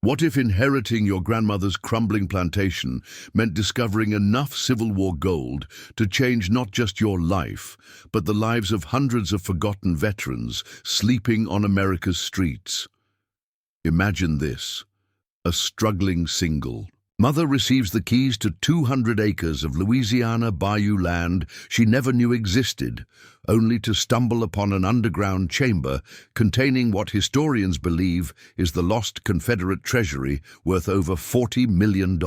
What if inheriting your grandmother's crumbling plantation meant discovering enough Civil War gold to change not just your life, but the lives of hundreds of forgotten veterans sleeping on America's streets? Imagine this: a struggling single mother receives the keys to 200 acres of Louisiana bayou land she never knew existed, only to stumble upon an underground chamber containing what historians believe is the lost Confederate Treasury worth over $40 million.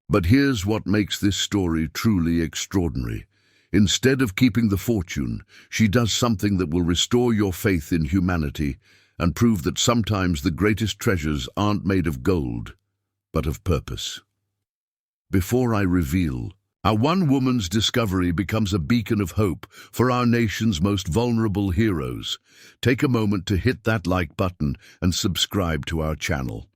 But here's what makes this story truly extraordinary. Instead of keeping the fortune, she does something that will restore your faith in humanity and prove that sometimes the greatest treasures aren't made of gold, but of purpose. Before I reveal how one woman's discovery becomes a beacon of hope for our nation's most vulnerable heroes, take a moment to hit that like button and subscribe to our channel.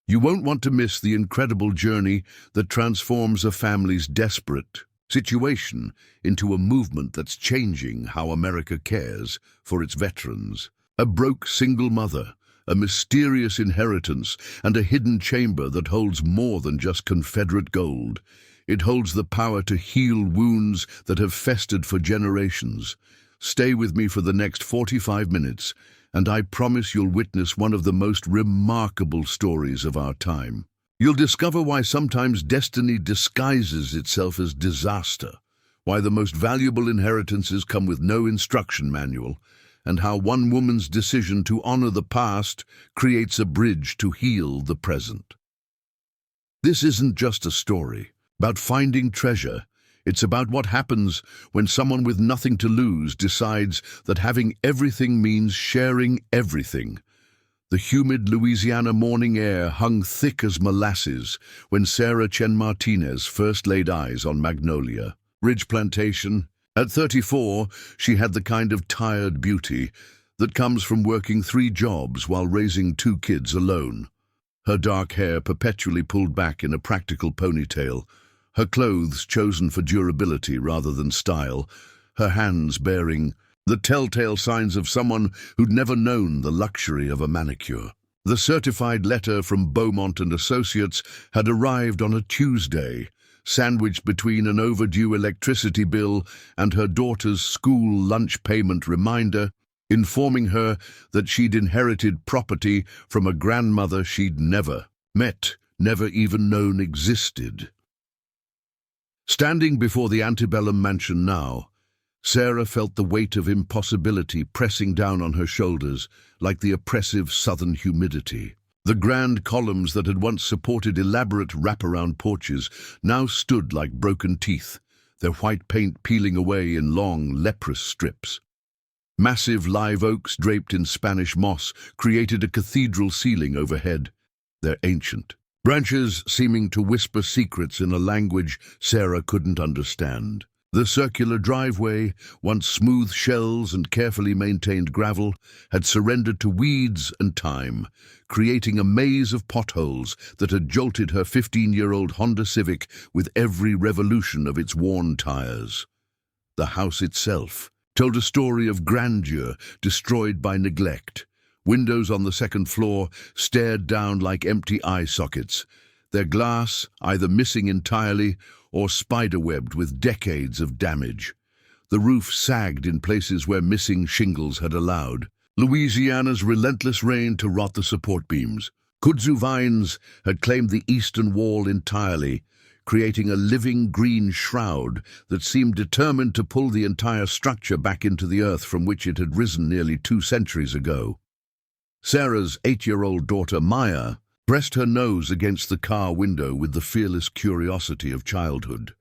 You won't want to miss the incredible journey that transforms a family's desperate situation into a movement that's changing how America cares for its veterans. A broke single mother, a mysterious inheritance, and a hidden chamber that holds more than just Confederate gold. It holds the power to heal wounds that have festered for generations. Stay with me for the next 45 minutes, and I promise you'll witness one of the most remarkable stories of our time. You'll discover why sometimes destiny disguises itself as disaster, why the most valuable inheritances come with no instruction manual, and how one woman's decision to honor the past creates a bridge to heal the present. This isn't just a story about finding treasure. It's about what happens when someone with nothing to lose decides that having everything means sharing everything. The humid Louisiana morning air hung thick as molasses when Sarah Chen Martinez first laid eyes on Magnolia Ridge Plantation. At 34, she had the kind of tired beauty that comes from working 3 jobs while raising 2 kids alone. Her dark hair perpetually pulled back in a practical ponytail, her clothes chosen for durability rather than style, her hands bearing the telltale signs of someone who'd never known the luxury of a manicure. The certified letter from Beaumont and Associates had arrived on a Tuesday, sandwiched between an overdue electricity bill and her daughter's school lunch payment reminder, informing her that she'd inherited property from a grandmother she'd never met, never even known existed. Standing before the antebellum mansion now, Sarah felt the weight of impossibility pressing down on her shoulders like the oppressive southern humidity. The grand columns that had once supported elaborate wraparound porches now stood like broken teeth, their white paint peeling away in long, leprous strips. Massive live oaks draped in Spanish moss created a cathedral ceiling overhead, their ancient branches seeming to whisper secrets in a language Sarah couldn't understand. The circular driveway, once smooth shells and carefully maintained gravel, had surrendered to weeds and time, creating a maze of potholes that had jolted her 15-year-old Honda Civic with every revolution of its worn tires. The house itself told a story of grandeur destroyed by neglect. Windows on the second floor stared down like empty eye sockets, their glass either missing entirely or spiderwebbed with decades of damage. The roof sagged in places where missing shingles had allowed Louisiana's relentless rain to rot the support beams. Kudzu vines had claimed the eastern wall entirely, creating a living green shroud that seemed determined to pull the entire structure back into the earth from which it had risen nearly 2 centuries ago. Sarah's 8-year-old daughter, Maya, pressed her nose against the car window with the fearless curiosity of childhood.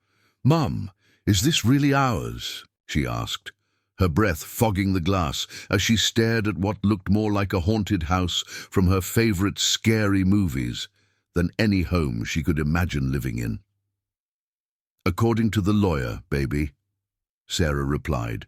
"Mum, is this really ours?" she asked, her breath fogging the glass as she stared at what looked more like a haunted house from her favorite scary movies than any home she could imagine living in. "According to the lawyer, baby," Sarah replied,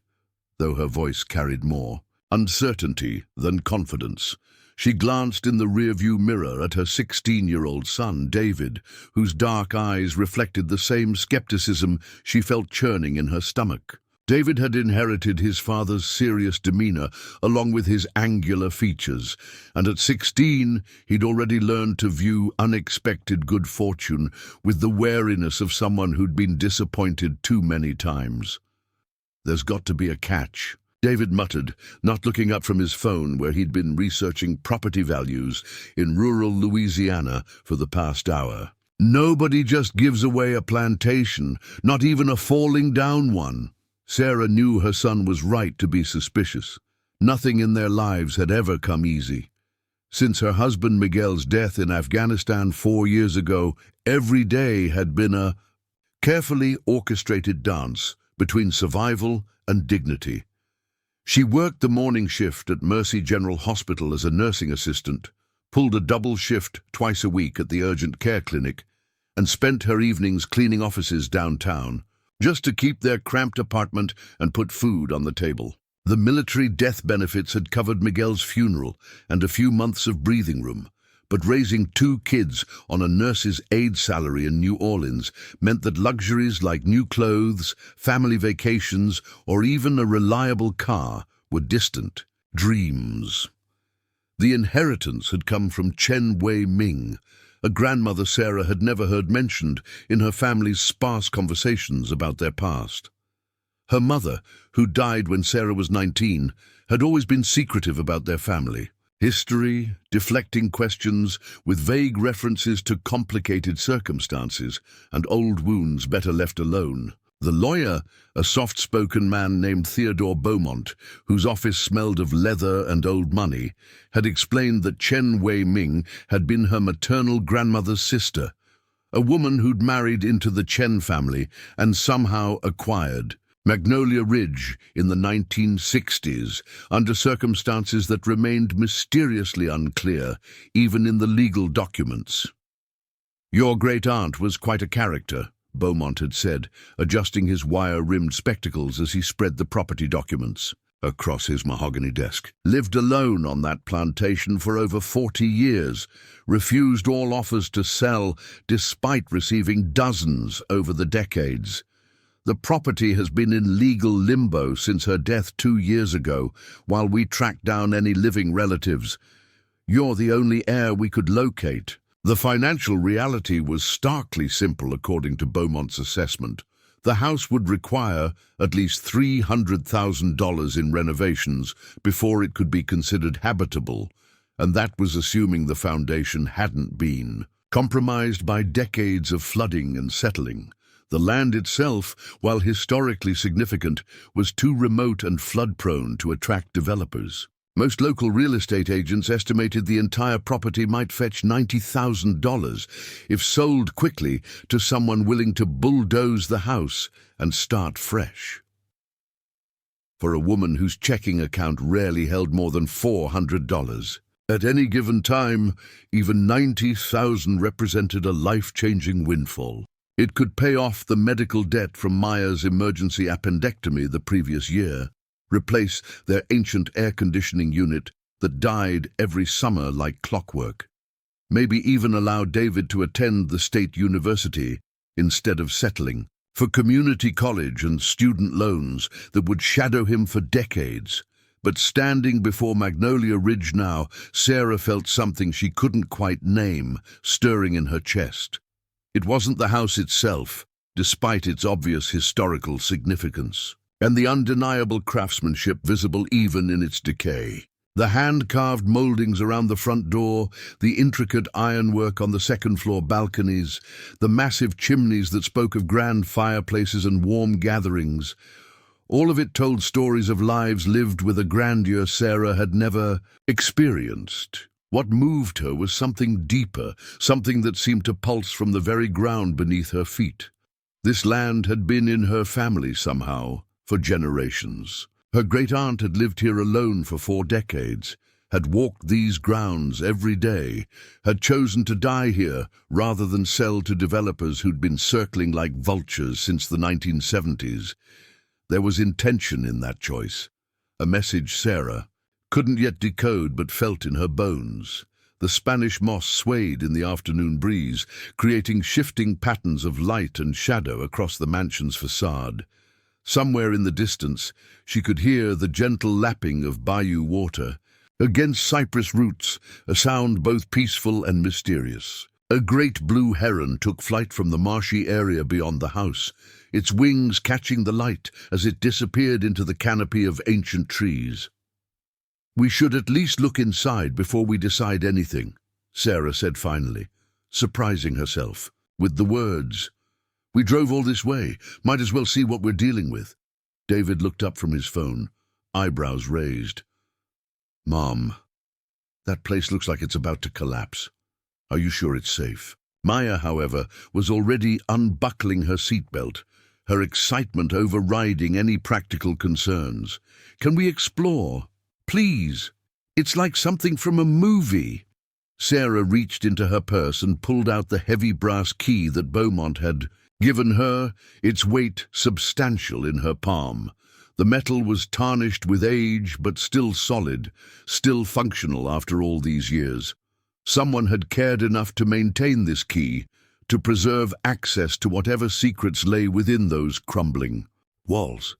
though her voice carried more uncertainty than confidence. She glanced in the rearview mirror at her 16-year-old son, David, whose dark eyes reflected the same skepticism she felt churning in her stomach. David had inherited his father's serious demeanor along with his angular features, and at 16 he'd already learned to view unexpected good fortune with the wariness of someone who'd been disappointed too many times. "There's got to be a catch," David muttered, not looking up from his phone where he'd been researching property values in rural Louisiana for the past hour. "Nobody just gives away a plantation, not even a falling down one." Sarah knew her son was right to be suspicious. Nothing in their lives had ever come easy. Since her husband Miguel's death in Afghanistan 4 years ago, every day had been a carefully orchestrated dance between survival and dignity. She worked the morning shift at Mercy General Hospital as a nursing assistant, pulled a double shift twice a week at the urgent care clinic, and spent her evenings cleaning offices downtown, just to keep their cramped apartment and put food on the table. The military death benefits had covered Miguel's funeral and a few months of breathing room, but raising 2 kids on a nurse's aide salary in New Orleans meant that luxuries like new clothes, family vacations, or even a reliable car were distant dreams. The inheritance had come from Chen Ming, a grandmother Sarah had never heard mentioned in her family's sparse conversations about their past. Her mother, who died when Sarah was 19, had always been secretive about their family. History, deflecting questions with vague references to complicated circumstances and old wounds better left alone. The lawyer, a soft-spoken man named Theodore Beaumont, whose office smelled of leather and old money, had explained that Chen Ming had been her maternal grandmother's sister, a woman who'd married into the Chen family and somehow acquired Magnolia Ridge in the 1960s, under circumstances that remained mysteriously unclear, even in the legal documents. "Your great-aunt was quite a character," Beaumont had said, adjusting his wire-rimmed spectacles as he spread the property documents across his mahogany desk. "Lived alone on that plantation for over 40 years, refused all offers to sell despite receiving dozens over the decades. The property has been in legal limbo since her death 2 years ago, while we tracked down any living relatives. You're the only heir we could locate." The financial reality was starkly simple according to Beaumont's assessment. The house would require at least $300,000 in renovations before it could be considered habitable, and that was assuming the foundation hadn't been compromised by decades of flooding and settling. The land itself, while historically significant, was too remote and flood-prone to attract developers. Most local real estate agents estimated the entire property might fetch $90,000 if sold quickly to someone willing to bulldoze the house and start fresh. For a woman whose checking account rarely held more than $400. At any given time, even $90,000 represented a life-changing windfall. It could pay off the medical debt from Maya's emergency appendectomy the previous year, replace their ancient air conditioning unit that died every summer like clockwork, maybe even allow David to attend the state university instead of settling for community college and student loans that would shadow him for decades. But standing before Magnolia Ridge now, Sarah felt something she couldn't quite name stirring in her chest. It wasn't the house itself, despite its obvious historical significance, and the undeniable craftsmanship visible even in its decay. The hand-carved moldings around the front door, the intricate ironwork on the second-floor balconies, the massive chimneys that spoke of grand fireplaces and warm gatherings. All of it told stories of lives lived with a grandeur Sarah had never experienced. What moved her was something deeper, something that seemed to pulse from the very ground beneath her feet. This land had been in her family somehow, for generations. Her great-aunt had lived here alone for 4 decades, had walked these grounds every day, had chosen to die here rather than sell to developers who'd been circling like vultures since the 1970s. There was intention in that choice, a message Sarah couldn't yet decode but felt in her bones. The Spanish moss swayed in the afternoon breeze, creating shifting patterns of light and shadow across the mansion's facade. Somewhere in the distance, she could hear the gentle lapping of bayou water against cypress roots, a sound both peaceful and mysterious. A great blue heron took flight from the marshy area beyond the house, its wings catching the light as it disappeared into the canopy of ancient trees. "We should at least look inside before we decide anything," Sarah said finally, surprising herself with the words. "We drove all this way. Might as well see what we're dealing with." David looked up from his phone, eyebrows raised. "Mom, that place looks like it's about to collapse. Are you sure it's safe?" Maya, however, was already unbuckling her seatbelt, her excitement overriding any practical concerns. "Can we explore? Please. It's like something from a movie." Sarah reached into her purse and pulled out the heavy brass key that Beaumont had given her, its weight substantial in her palm. The metal was tarnished with age, but still solid, still functional after all these years. Someone had cared enough to maintain this key, to preserve access to whatever secrets lay within those crumbling walls.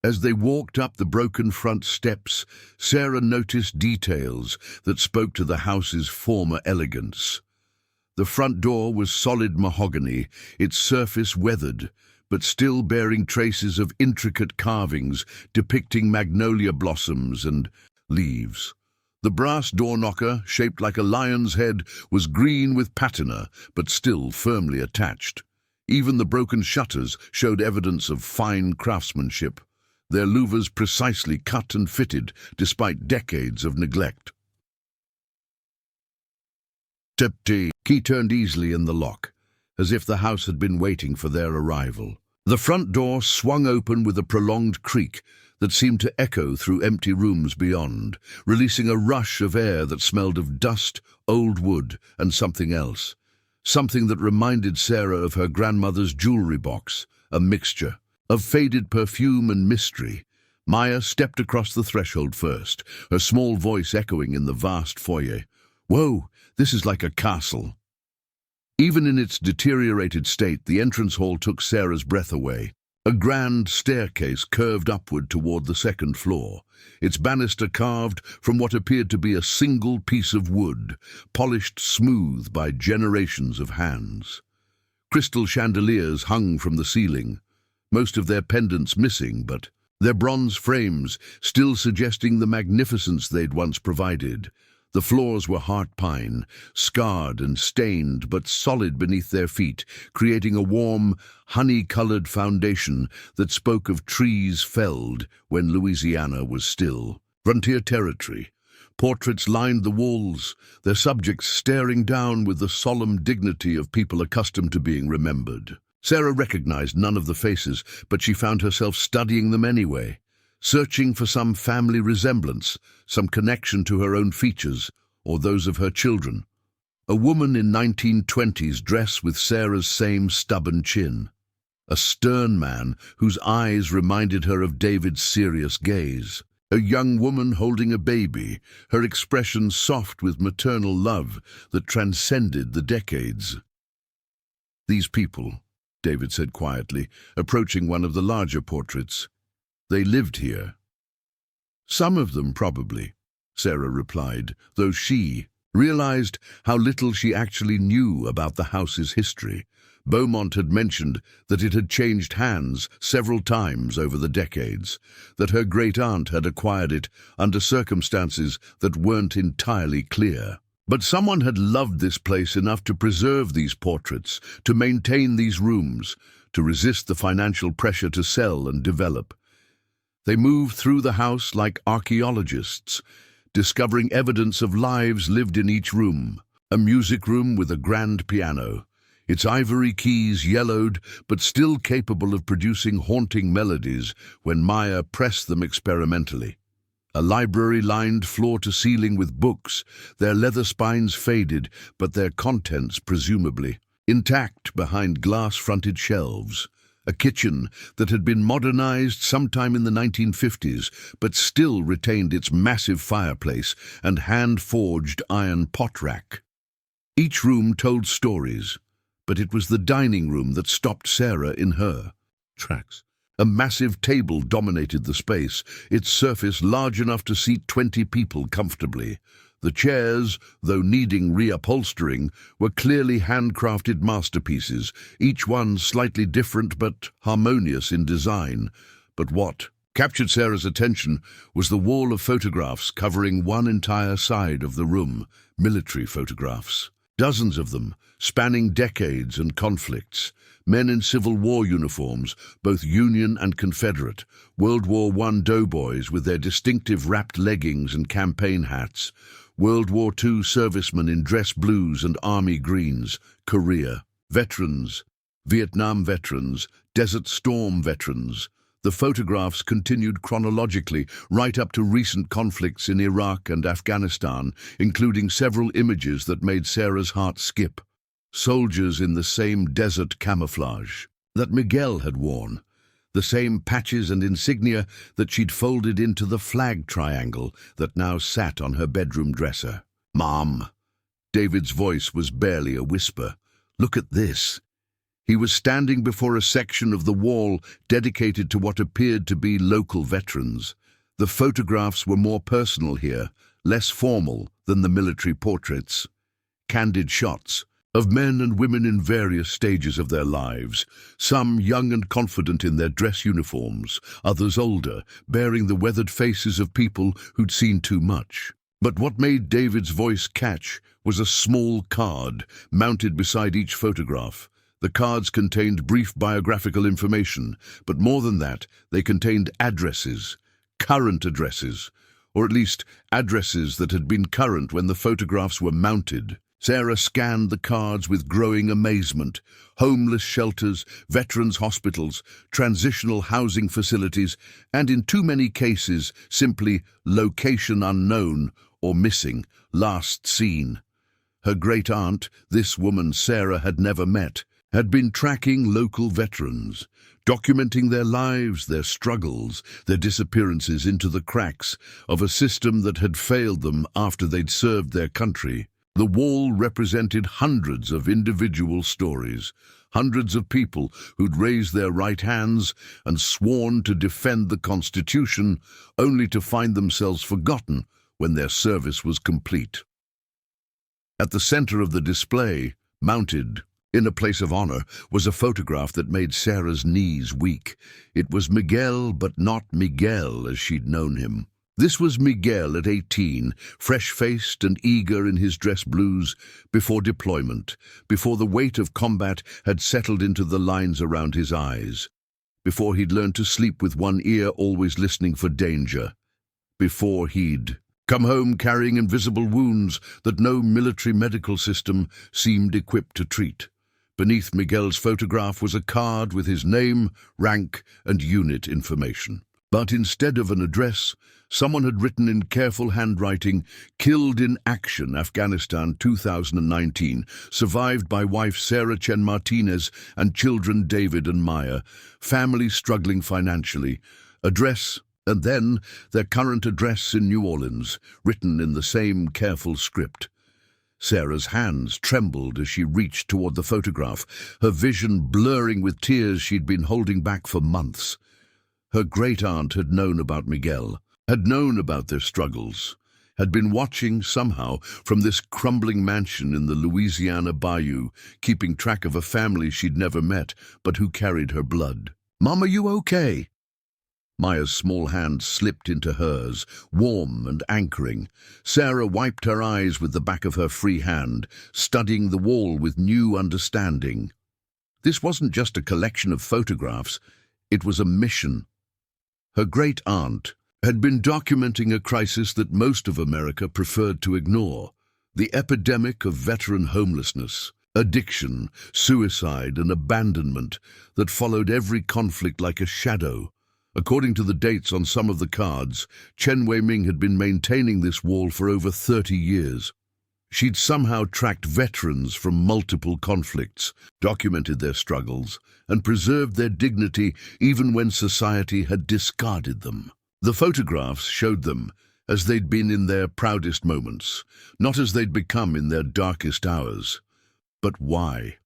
As they walked up the broken front steps, Sarah noticed details that spoke to the house's former elegance. The front door was solid mahogany, its surface weathered, but still bearing traces of intricate carvings depicting magnolia blossoms and leaves. The brass door knocker, shaped like a lion's head, was green with patina, but still firmly attached. Even the broken shutters showed evidence of fine craftsmanship, their louvers precisely cut and fitted despite decades of neglect. The key turned easily in the lock, as if the house had been waiting for their arrival. The front door swung open with a prolonged creak that seemed to echo through empty rooms beyond, releasing a rush of air that smelled of dust, old wood, and something else. Something that reminded Sarah of her grandmother's jewelry box, a mixture of faded perfume and mystery. Maya stepped across the threshold first, her small voice echoing in the vast foyer. "Whoa, this is like a castle." Even in its deteriorated state, the entrance hall took Sarah's breath away. A grand staircase curved upward toward the second floor, its banister carved from what appeared to be a single piece of wood, polished smooth by generations of hands. Crystal chandeliers hung from the ceiling, most of their pendants missing, but their bronze frames still suggesting the magnificence they'd once provided. The floors were heart pine, scarred and stained, but solid beneath their feet, creating a warm, honey-colored foundation that spoke of trees felled when Louisiana was still frontier territory. Portraits lined the walls, their subjects staring down with the solemn dignity of people accustomed to being remembered. Sarah recognized none of the faces, but she found herself studying them anyway, searching for some family resemblance, some connection to her own features or those of her children. A woman in 1920s dress with Sarah's same stubborn chin. A stern man whose eyes reminded her of David's serious gaze. A young woman holding a baby, her expression soft with maternal love that transcended the decades. "These people," David said quietly, approaching one of the larger portraits, "they lived here." "Some of them, probably," Sarah replied, though she realized how little she actually knew about the house's history. Beaumont had mentioned that it had changed hands several times over the decades, that her great-aunt had acquired it under circumstances that weren't entirely clear. But someone had loved this place enough to preserve these portraits, to maintain these rooms, to resist the financial pressure to sell and develop. They moved through the house like archaeologists, discovering evidence of lives lived in each room. A music room with a grand piano, its ivory keys yellowed but still capable of producing haunting melodies when Maya pressed them experimentally. A library lined floor to ceiling with books, their leather spines faded, but their contents presumably intact behind glass-fronted shelves. A kitchen that had been modernized sometime in the 1950s, but still retained its massive fireplace and hand-forged iron pot rack. Each room told stories, but it was the dining room that stopped Sarah in her tracks. A massive table dominated the space, its surface large enough to seat 20 people comfortably. The chairs, though needing reupholstering, were clearly handcrafted masterpieces, each one slightly different but harmonious in design. But what captured Sarah's attention was the wall of photographs covering one entire side of the room, military photographs. Dozens of them, spanning decades and conflicts. Men in Civil War uniforms, both Union and Confederate, World War I doughboys with their distinctive wrapped leggings and campaign hats, World War II servicemen in dress blues and army greens, Korea, veterans, Vietnam veterans, Desert Storm veterans. The photographs continued chronologically right up to recent conflicts in Iraq and Afghanistan, including several images that made Sarah's heart skip. Soldiers in the same desert camouflage that Miguel had worn, the same patches and insignia that she'd folded into the flag triangle that now sat on her bedroom dresser. "Mom," David's voice was barely a whisper. "Look at this." He was standing before a section of the wall dedicated to what appeared to be local veterans. The photographs were more personal here, less formal than the military portraits. Candid shots of men and women in various stages of their lives, some young and confident in their dress uniforms, others older, bearing the weathered faces of people who'd seen too much. But what made David's voice catch was a small card mounted beside each photograph. The cards contained brief biographical information, but more than that, they contained addresses, current addresses, or at least addresses that had been current when the photographs were mounted. Sarah scanned the cards with growing amazement. Homeless shelters, veterans' hospitals, transitional housing facilities, and in too many cases, simply location unknown or missing, last seen. Her great-aunt, this woman Sarah had never met, had been tracking local veterans, documenting their lives, their struggles, their disappearances into the cracks of a system that had failed them after they'd served their country. The wall represented hundreds of individual stories, hundreds of people who'd raised their right hands and sworn to defend the Constitution, only to find themselves forgotten when their service was complete. At the center of the display, mounted in a place of honor, was a photograph that made Sarah's knees weak. It was Miguel, but not Miguel as she'd known him. This was Miguel at 18, fresh-faced and eager in his dress blues, before deployment, before the weight of combat had settled into the lines around his eyes, before he'd learned to sleep with one ear always listening for danger, before he'd come home carrying invisible wounds that no military medical system seemed equipped to treat. Beneath Miguel's photograph was a card with his name, rank, and unit information. But instead of an address, someone had written in careful handwriting, "Killed in action, Afghanistan 2019, survived by wife Sarah Chen Martinez and children David and Maya, family struggling financially, address," and then their current address in New Orleans, written in the same careful script. Sarah's hands trembled as she reached toward the photograph, her vision blurring with tears she'd been holding back for months. Her great-aunt had known about Miguel, had known about their struggles, had been watching somehow from this crumbling mansion in the Louisiana bayou, keeping track of a family she'd never met, but who carried her blood. "Mom, are you okay?" Maya's small hand slipped into hers, warm and anchoring. Sarah wiped her eyes with the back of her free hand, studying the wall with new understanding. This wasn't just a collection of photographs, it was a mission. Her great-aunt had been documenting a crisis that most of America preferred to ignore, the epidemic of veteran homelessness, addiction, suicide, and abandonment that followed every conflict like a shadow. According to the dates on some of the cards, Chen Wei-ming had been maintaining this wall for over 30 years. She'd somehow tracked veterans from multiple conflicts, documented their struggles, and preserved their dignity even when society had discarded them. The photographs showed them as they'd been in their proudest moments, not as they'd become in their darkest hours. But why?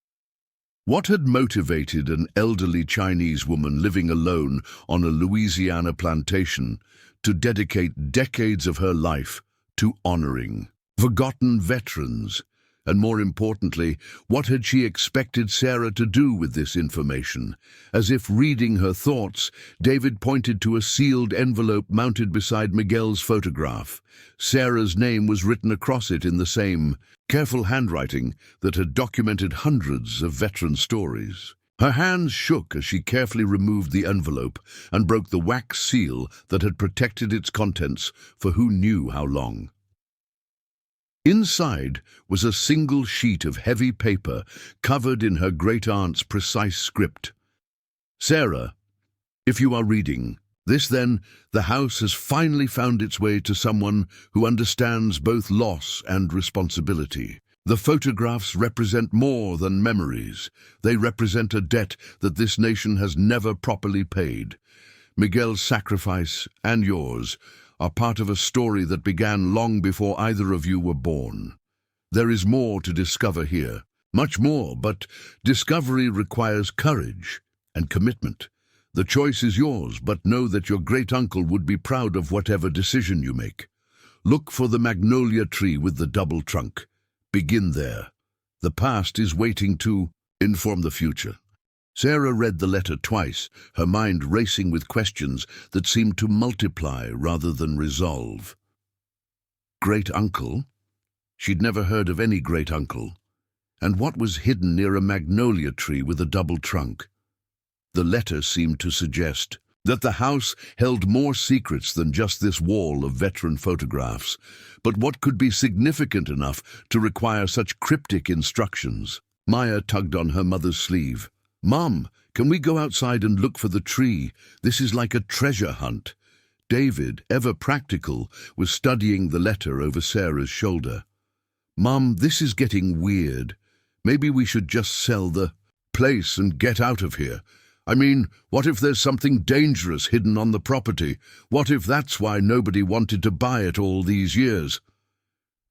What had motivated an elderly Chinese woman living alone on a Louisiana plantation to dedicate decades of her life to honoring forgotten veterans? And more importantly, what had she expected Sarah to do with this information? As if reading her thoughts, David pointed to a sealed envelope mounted beside Miguel's photograph. Sarah's name was written across it in the same careful handwriting that had documented hundreds of veteran stories. Her hands shook as she carefully removed the envelope and broke the wax seal that had protected its contents for who knew how long. Inside was a single sheet of heavy paper covered in her great-aunt's precise script. Sarah, if you are reading this, then the house has finally found its way to someone who understands both loss and responsibility. The photographs represent more than memories. They represent a debt that this nation has never properly paid. Miguel's sacrifice and yours are part of a story that began long before either of you were born. There is more to discover here, much more, but discovery requires courage and commitment. The choice is yours, but know that your great-uncle would be proud of whatever decision you make. Look for the magnolia tree with the double trunk. Begin there. The past is waiting to inform the future. Sarah read the letter twice, her mind racing with questions that seemed to multiply rather than resolve. Great-uncle? She'd never heard of any great-uncle. And what was hidden near a magnolia tree with a double trunk? The letter seemed to suggest that the house held more secrets than just this wall of veteran photographs. But what could be significant enough to require such cryptic instructions? Maya tugged on her mother's sleeve. "Mom, can we go outside and look for the tree? This is like a treasure hunt." David, ever practical, was studying the letter over Sarah's shoulder. "Mom, this is getting weird. Maybe we should just sell the place and get out of here. I mean, what if there's something dangerous hidden on the property? What if that's why nobody wanted to buy it all these years?"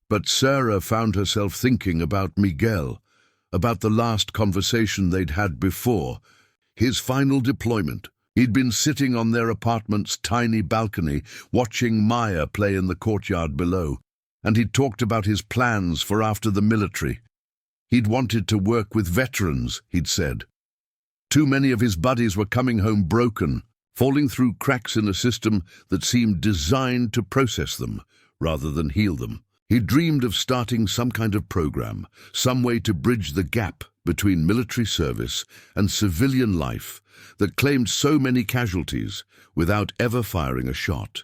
But Sarah found herself thinking about Miguel, about the last conversation they'd had before, his final deployment. He'd been sitting on their apartment's tiny balcony, watching Maya play in the courtyard below, and he'd talked about his plans for after the military. He'd wanted to work with veterans, he'd said. Too many of his buddies were coming home broken, falling through cracks in a system that seemed designed to process them rather than heal them. He dreamed of starting some kind of program, some way to bridge the gap between military service and civilian life that claimed so many casualties without ever firing a shot.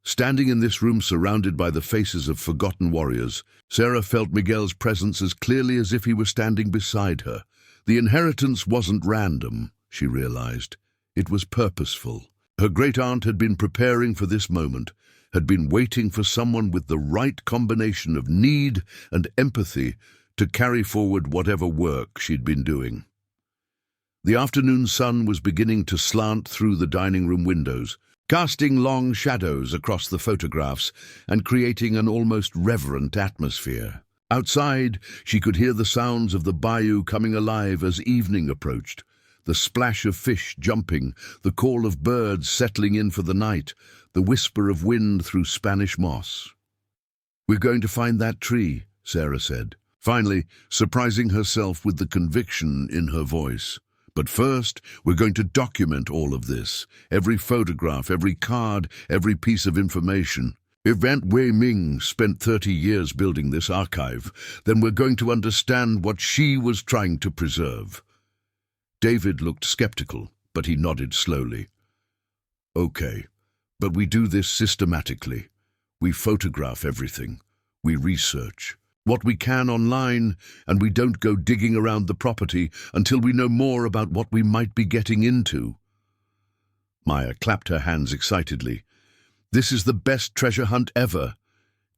Standing in this room surrounded by the faces of forgotten warriors, Sarah felt Miguel's presence as clearly as if he were standing beside her. The inheritance wasn't random, she realized. It was purposeful. Her great-aunt had been preparing for this moment, had been waiting for someone with the right combination of need and empathy to carry forward whatever work she'd been doing. The afternoon sun was beginning to slant through the dining room windows, casting long shadows across the photographs and creating an almost reverent atmosphere. Outside, she could hear the sounds of the bayou coming alive as evening approached, the splash of fish jumping, the call of birds settling in for the night, the whisper of wind through Spanish moss. "We're going to find that tree," Sarah said, finally surprising herself with the conviction in her voice. "But first, we're going to document all of this, every photograph, every card, every piece of information. If Aunt Wei Ming spent 30 years building this archive, then we're going to understand what she was trying to preserve." David looked skeptical, but he nodded slowly. "Okay, but we do this systematically. We photograph everything. We research what we can online, and we don't go digging around the property until we know more about what we might be getting into." Maya clapped her hands excitedly. "This is the best treasure hunt ever.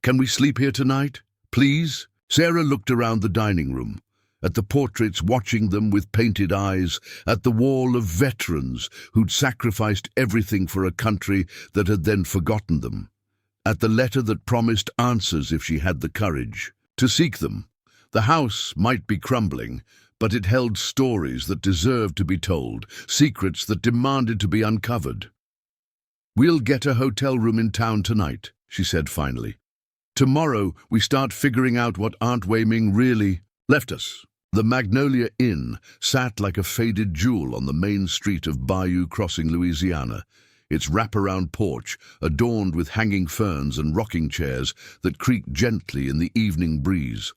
Can we sleep here tonight, please?" Sarah looked around the dining room, at the portraits watching them with painted eyes, at the wall of veterans who'd sacrificed everything for a country that had then forgotten them, at the letter that promised answers if she had the courage to seek them. The house might be crumbling, but it held stories that deserved to be told, secrets that demanded to be uncovered. "We'll get a hotel room in town tonight," she said finally. "Tomorrow we start figuring out what Aunt Wei Ming really left us." The Magnolia Inn sat like a faded jewel on the main street of Bayou Crossing, Louisiana, its wraparound porch adorned with hanging ferns and rocking chairs that creaked gently in the evening breeze.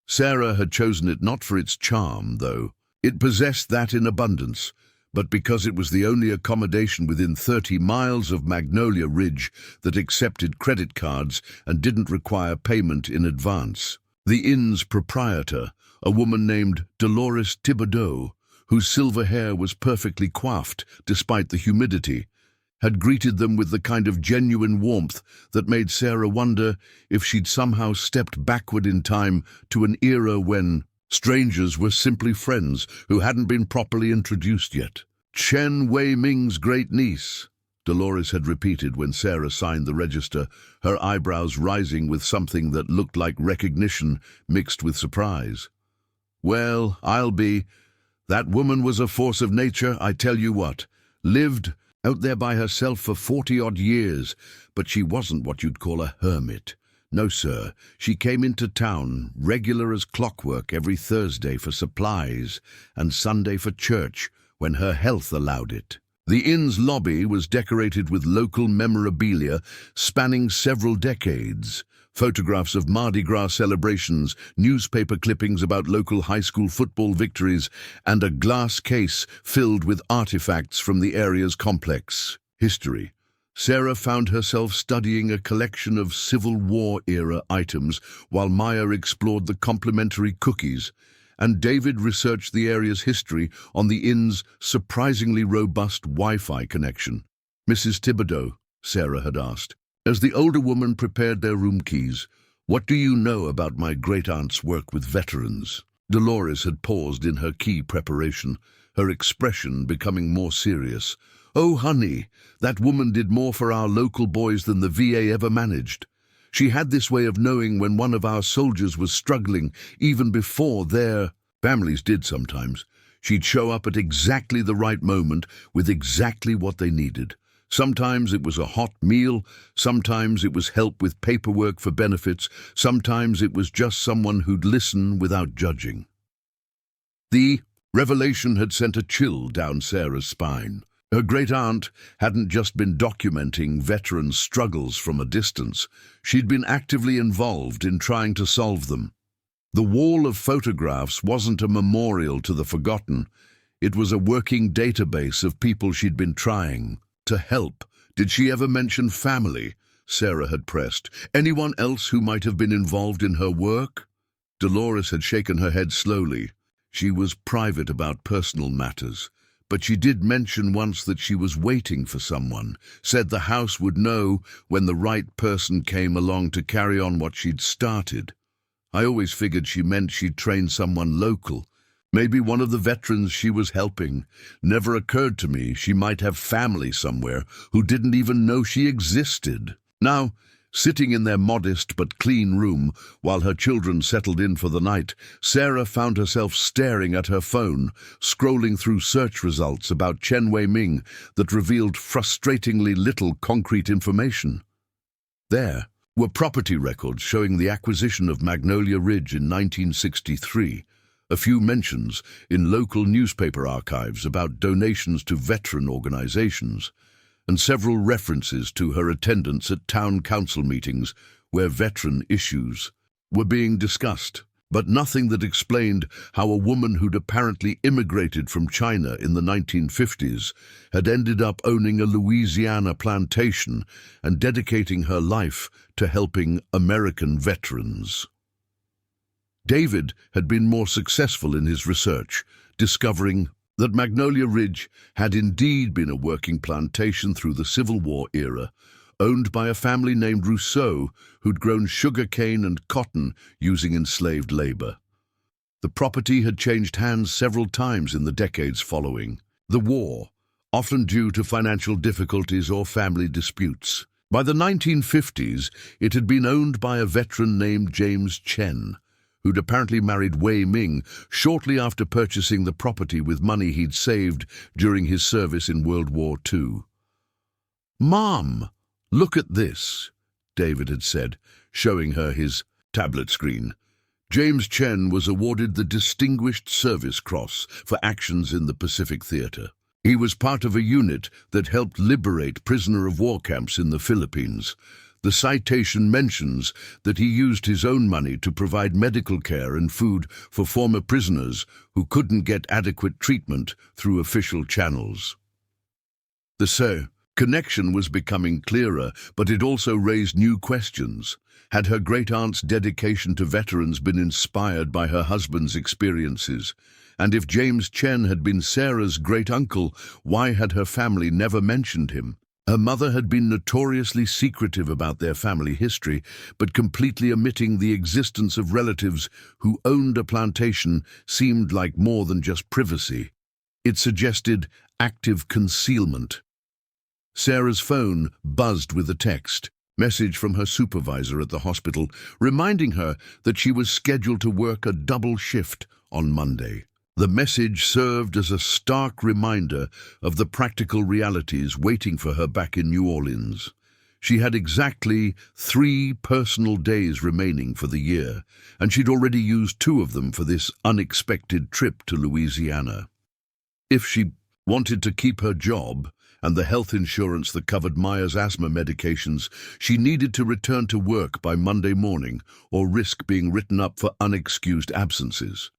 Sarah had chosen it not for its charm, though. It possessed that in abundance, but because it was the only accommodation within 30 miles of Magnolia Ridge that accepted credit cards and didn't require payment in advance. The inn's proprietor, a woman named Dolores Thibodeau, whose silver hair was perfectly coiffed despite the humidity, had greeted them with the kind of genuine warmth that made Sarah wonder if she'd somehow stepped backward in time to an era when strangers were simply friends who hadn't been properly introduced yet. "Chen Wei Ming's great niece," Dolores had repeated when Sarah signed the register, her eyebrows rising with something that looked like recognition mixed with surprise. "Well, that woman was a force of nature, I tell you what. Lived out there by herself for 40-odd years, but she wasn't what you'd call a hermit. No, sir, she came into town, regular as clockwork, every Thursday for supplies and Sunday for church, when her health allowed it." The inn's lobby was decorated with local memorabilia spanning several decades. Photographs of Mardi Gras celebrations, newspaper clippings about local high school football victories, and a glass case filled with artifacts from the area's complex history. Sarah found herself studying a collection of Civil War-era items while Maya explored the complimentary cookies, and David researched the area's history on the inn's surprisingly robust Wi-Fi connection. "Mrs. Thibodeau," Sarah had asked, as the older woman prepared their room keys, "what do you know about my great-aunt's work with veterans?" Dolores had paused in her key preparation, her expression becoming more serious. "Oh, honey, that woman did more for our local boys than the VA ever managed. She had this way of knowing when one of our soldiers was struggling, even before their families did sometimes. She'd show up at exactly the right moment with exactly what they needed. Sometimes it was a hot meal, sometimes it was help with paperwork for benefits, sometimes it was just someone who'd listen without judging." The revelation had sent a chill down Sarah's spine. Her great-aunt hadn't just been documenting veteran struggles from a distance. She'd been actively involved in trying to solve them. The wall of photographs wasn't a memorial to the forgotten. It was a working database of people she'd been trying to help. "Did she ever mention family?" Sarah had pressed. "Anyone else who might have been involved in her work?" Dolores had shaken her head slowly. She was private about personal matters. But she did mention once that she was waiting for someone, said the house would know when the right person came along to carry on what she'd started. I always figured she meant she'd train someone local, maybe one of the veterans she was helping. Never occurred to me she might have family somewhere who didn't even know she existed. Now, sitting in their modest but clean room while her children settled in for the night, Sarah found herself staring at her phone, scrolling through search results about Chen Wei Ming that revealed frustratingly little concrete information. There were property records showing the acquisition of Magnolia Ridge in 1963, a few mentions in local newspaper archives about donations to veteran organizations, and several references to her attendance at town council meetings where veteran issues were being discussed, but nothing that explained how a woman who'd apparently immigrated from China in the 1950s had ended up owning a Louisiana plantation and dedicating her life to helping American veterans. David had been more successful in his research, discovering that Magnolia Ridge had indeed been a working plantation through the Civil War era, owned by a family named Rousseau who'd grown sugar cane and cotton using enslaved labor. The property had changed hands several times in the decades following the war, often due to financial difficulties or family disputes. By the 1950s, it had been owned by a veteran named James Chen, who'd apparently married Wei Ming shortly after purchasing the property with money he'd saved during his service in World War II. "Mom, look at this," David had said, showing her his tablet screen. James Chen was awarded the Distinguished Service Cross for actions in the Pacific Theater. He was part of a unit that helped liberate prisoner of war camps in the Philippines. The citation mentions that he used his own money to provide medical care and food for former prisoners who couldn't get adequate treatment through official channels. The connection was becoming clearer, but it also raised new questions. Had her great-aunt's dedication to veterans been inspired by her husband's experiences? And if James Chen had been Sarah's great-uncle, why had her family never mentioned him? Her mother had been notoriously secretive about their family history, but completely omitting the existence of relatives who owned a plantation seemed like more than just privacy. It suggested active concealment. Sarah's phone buzzed with a text message from her supervisor at the hospital, reminding her that she was scheduled to work a double shift on Monday. The message served as a stark reminder of the practical realities waiting for her back in New Orleans. She had exactly 3 personal days remaining for the year, and she'd already used 2 of them for this unexpected trip to Louisiana. If she wanted to keep her job and the health insurance that covered Maya's asthma medications, she needed to return to work by Monday morning or risk being written up for unexcused absences.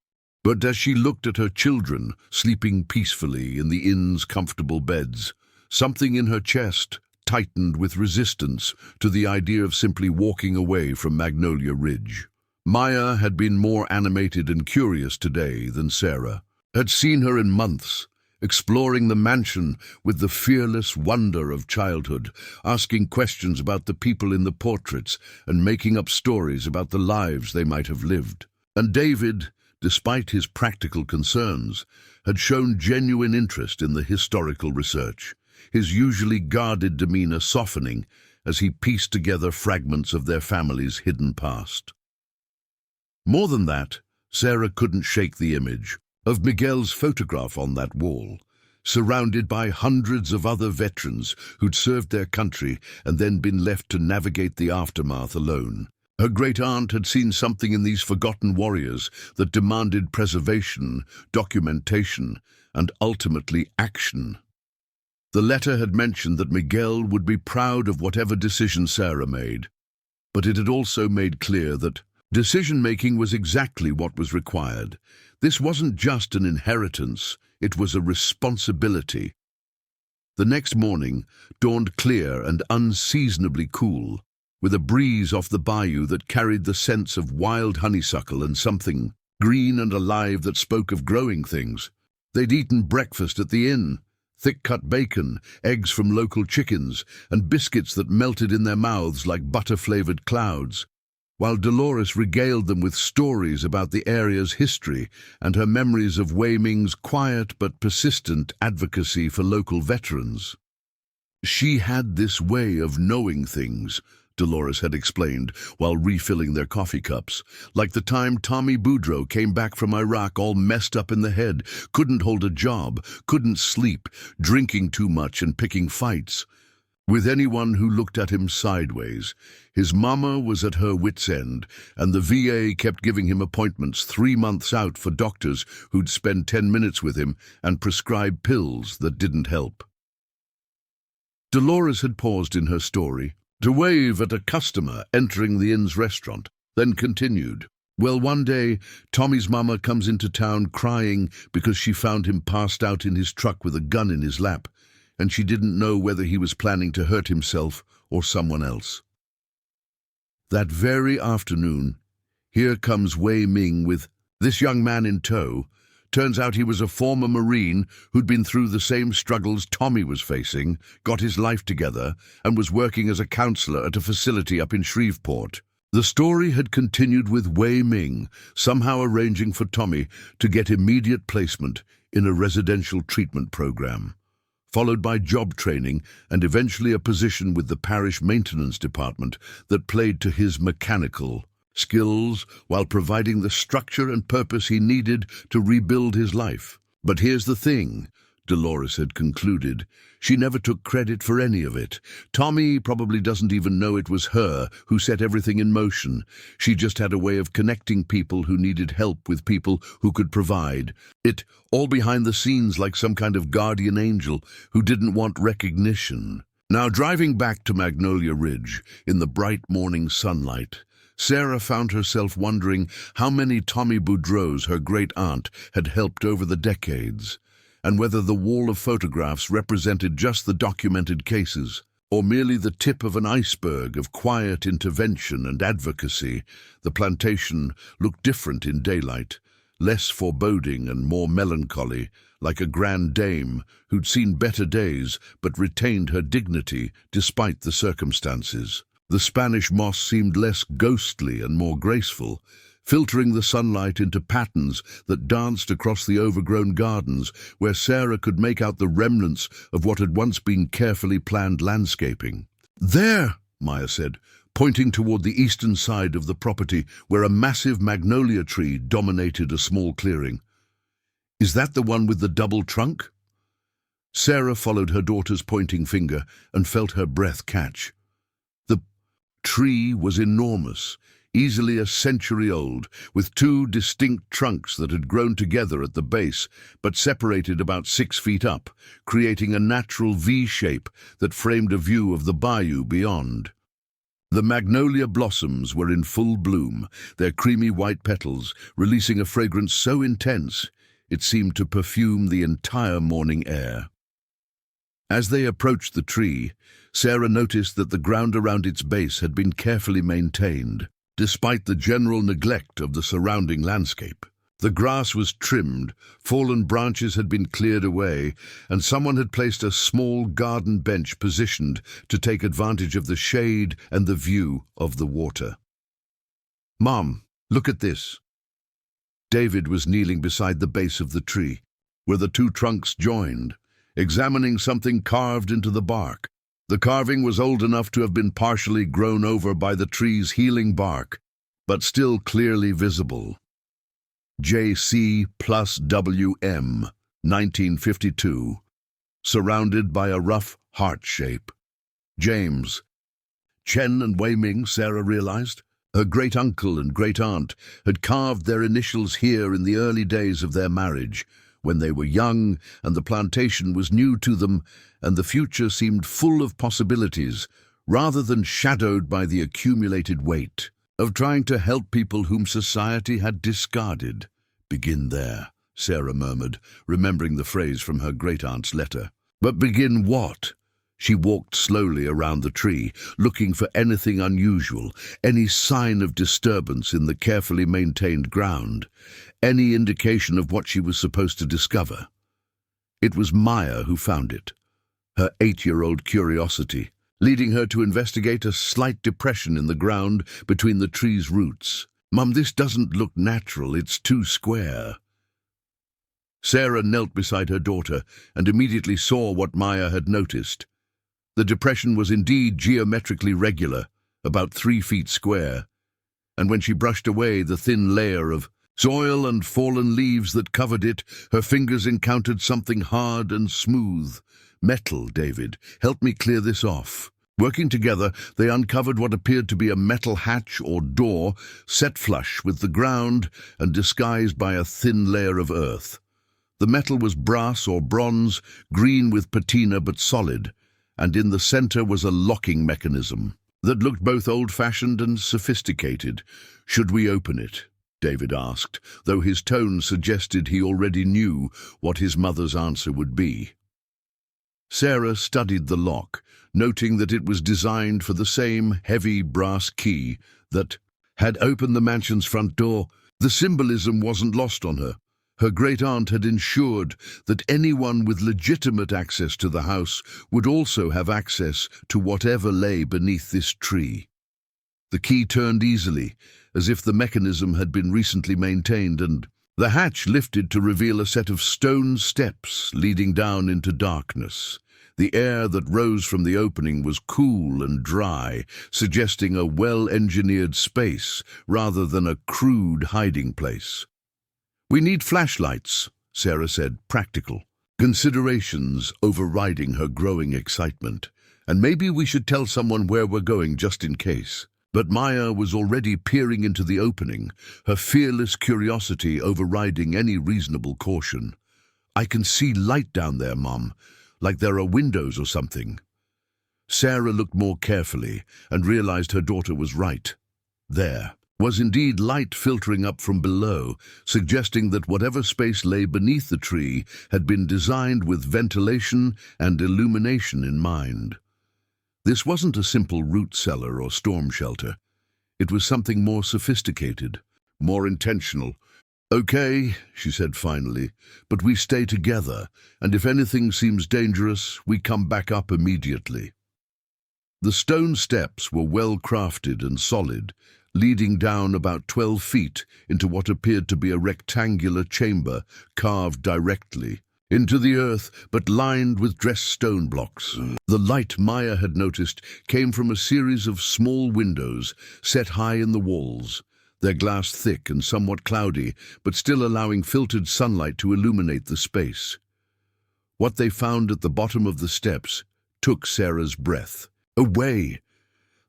But as she looked at her children sleeping peacefully in the inn's comfortable beds, something in her chest tightened with resistance to the idea of simply walking away from Magnolia Ridge. Maya had been more animated and curious today than Sarah. Had seen her in months, exploring the mansion with the fearless wonder of childhood, asking questions about the people in the portraits and making up stories about the lives they might have lived. And David, despite his practical concerns, had shown genuine interest in the historical research, his usually guarded demeanor softening as he pieced together fragments of their family's hidden past. More than that, Sarah couldn't shake the image of Miguel's photograph on that wall, surrounded by hundreds of other veterans who'd served their country and then been left to navigate the aftermath alone. Her great-aunt had seen something in these forgotten warriors that demanded preservation, documentation, and ultimately action. The letter had mentioned that Miguel would be proud of whatever decision Sarah made, but it had also made clear that decision-making was exactly what was required. This wasn't just an inheritance, it was a responsibility. The next morning dawned clear and unseasonably cool, with a breeze off the bayou that carried the scents of wild honeysuckle and something green and alive that spoke of growing things. They'd eaten breakfast at the inn, thick-cut bacon, eggs from local chickens, and biscuits that melted in their mouths like butter-flavored clouds, while Dolores regaled them with stories about the area's history and her memories of Wei Ming's quiet but persistent advocacy for local veterans. She had this way of knowing things, Dolores had explained while refilling their coffee cups, like the time Tommy Boudreaux came back from Iraq all messed up in the head, couldn't hold a job, couldn't sleep, drinking too much and picking fights. With anyone who looked at him sideways, his mama was at her wits' end, and the VA kept giving him appointments 3 months out for doctors who'd spend 10 minutes with him and prescribe pills that didn't help. Dolores had paused in her story to wave at a customer entering the inn's restaurant, then continued. Well, one day, Tommy's mama comes into town crying because she found him passed out in his truck with a gun in his lap, and she didn't know whether he was planning to hurt himself or someone else. That very afternoon, here comes Wei Ming with this young man in tow. Turns out he was a former Marine who'd been through the same struggles Tommy was facing, got his life together, and was working as a counselor at a facility up in Shreveport. The story had continued with Wei Ming somehow arranging for Tommy to get immediate placement in a residential treatment program, followed by job training and eventually a position with the parish maintenance department that played to his mechanical skills, while providing the structure and purpose he needed to rebuild his life. But here's the thing, Dolores had concluded. She never took credit for any of it. Tommy probably doesn't even know it was her who set everything in motion. She just had a way of connecting people who needed help with people who could provide. It all behind the scenes, like some kind of guardian angel who didn't want recognition. Now, driving back to Magnolia Ridge in the bright morning sunlight, Sarah found herself wondering how many Tommy Boudreaux, her great-aunt, had helped over the decades, and whether the wall of photographs represented just the documented cases, or merely the tip of an iceberg of quiet intervention and advocacy. The plantation looked different in daylight, less foreboding and more melancholy, like a grand dame who'd seen better days but retained her dignity despite the circumstances. The Spanish moss seemed less ghostly and more graceful, filtering the sunlight into patterns that danced across the overgrown gardens where Sarah could make out the remnants of what had once been carefully planned landscaping. "There," Maya said, pointing toward the eastern side of the property where a massive magnolia tree dominated a small clearing. "Is that the one with the double trunk?" Sarah followed her daughter's pointing finger and felt her breath catch. The tree was enormous, easily a century old, with two distinct trunks that had grown together at the base, but separated about 6 feet up, creating a natural V-shape that framed a view of the bayou beyond. The magnolia blossoms were in full bloom, their creamy white petals releasing a fragrance so intense it seemed to perfume the entire morning air. As they approached the tree, Sarah noticed that the ground around its base had been carefully maintained, despite the general neglect of the surrounding landscape. The grass was trimmed, fallen branches had been cleared away, and someone had placed a small garden bench positioned to take advantage of the shade and the view of the water. "Mom, look at this." David was kneeling beside the base of the tree, where the two trunks joined, examining something carved into the bark. The carving was old enough to have been partially grown over by the tree's healing bark, but still clearly visible. JC plus WM, 1952, surrounded by a rough heart shape. James. Chen and Wei Ming, Sarah realized. Her great-uncle and great-aunt had carved their initials here in the early days of their marriage, when they were young and the plantation was new to them and the future seemed full of possibilities, rather than shadowed by the accumulated weight of trying to help people whom society had discarded. "Begin there," Sarah murmured, remembering the phrase from her great-aunt's letter. "But begin what?" She walked slowly around the tree, looking for anything unusual, any sign of disturbance in the carefully maintained ground, any indication of what she was supposed to discover. It was Maya who found it, her 8-year-old curiosity, leading her to investigate a slight depression in the ground between the tree's roots. "Mum, this doesn't look natural, it's too square." Sarah knelt beside her daughter and immediately saw what Maya had noticed. The depression was indeed geometrically regular, about 3 feet square, and when she brushed away the thin layer of soil and fallen leaves that covered it, her fingers encountered something hard and smooth. "Metal, David. Help me clear this off." Working together, they uncovered what appeared to be a metal hatch or door, set flush with the ground and disguised by a thin layer of earth. The metal was brass or bronze, green with patina but solid, and in the center was a locking mechanism that looked both old-fashioned and sophisticated. "Should we open it?" David asked, though his tone suggested he already knew what his mother's answer would be. Sarah studied the lock, noting that it was designed for the same heavy brass key that had opened the mansion's front door. The symbolism wasn't lost on her. Her great-aunt had ensured that anyone with legitimate access to the house would also have access to whatever lay beneath this tree. The key turned easily, as if the mechanism had been recently maintained, and the hatch lifted to reveal a set of stone steps leading down into darkness. The air that rose from the opening was cool and dry, suggesting a well-engineered space rather than a crude hiding place. "We need flashlights," Sarah said, practical. Considerations overriding her growing excitement. "And maybe we should tell someone where we're going just in case." But Maya was already peering into the opening, her fearless curiosity overriding any reasonable caution. "I can see light down there, Mom, like there are windows or something." Sarah looked more carefully and realized her daughter was right. There was indeed light filtering up from below, suggesting that whatever space lay beneath the tree had been designed with ventilation and illumination in mind. This wasn't a simple root cellar or storm shelter. It was something more sophisticated, more intentional. "Okay," she said finally, "but we stay together, and if anything seems dangerous, we come back up immediately." The stone steps were well crafted and solid, leading down about 12 feet into what appeared to be a rectangular chamber carved directly into the earth, but lined with dressed stone blocks. The light Maya had noticed came from a series of small windows set high in the walls, their glass thick and somewhat cloudy, but still allowing filtered sunlight to illuminate the space. What they found at the bottom of the steps took Sarah's breath away.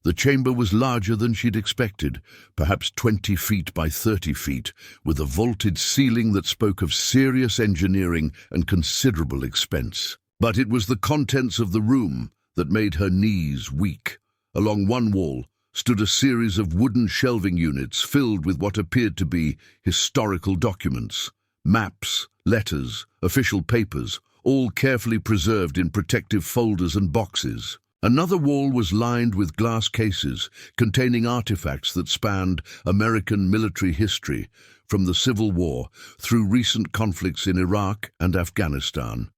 The chamber was larger than she'd expected, perhaps 20 feet by 30 feet, with a vaulted ceiling that spoke of serious engineering and considerable expense. But it was the contents of the room that made her knees weak. Along one wall stood a series of wooden shelving units filled with what appeared to be historical documents, maps, letters, official papers, all carefully preserved in protective folders and boxes. Another wall was lined with glass cases containing artifacts that spanned American military history from the Civil War through recent conflicts in Iraq and Afghanistan.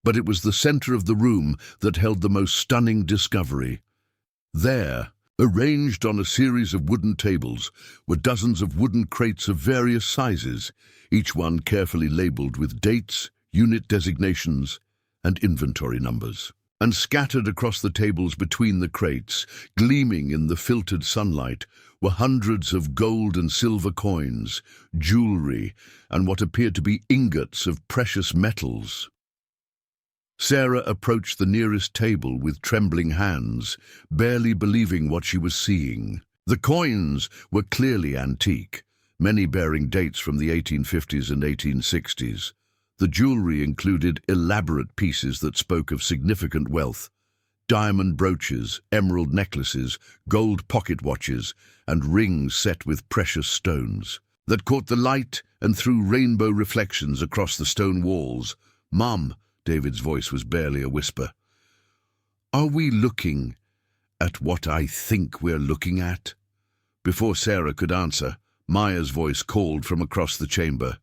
But it was the center of the room that held the most stunning discovery. There, arranged on a series of wooden tables, were dozens of wooden crates of various sizes, each one carefully labeled with dates, unit designations, and inventory numbers. And scattered across the tables between the crates, gleaming in the filtered sunlight, were hundreds of gold and silver coins, jewelry, and what appeared to be ingots of precious metals. Sarah approached the nearest table with trembling hands, barely believing what she was seeing. The coins were clearly antique, many bearing dates from the 1850s and 1860s. The jewelry included elaborate pieces that spoke of significant wealth: diamond brooches, emerald necklaces, gold pocket watches, and rings set with precious stones that caught the light and threw rainbow reflections across the stone walls. "Mum," David's voice was barely a whisper, "are we looking at what I think we're looking at?" Before Sarah could answer, Maya's voice called from across the chamber,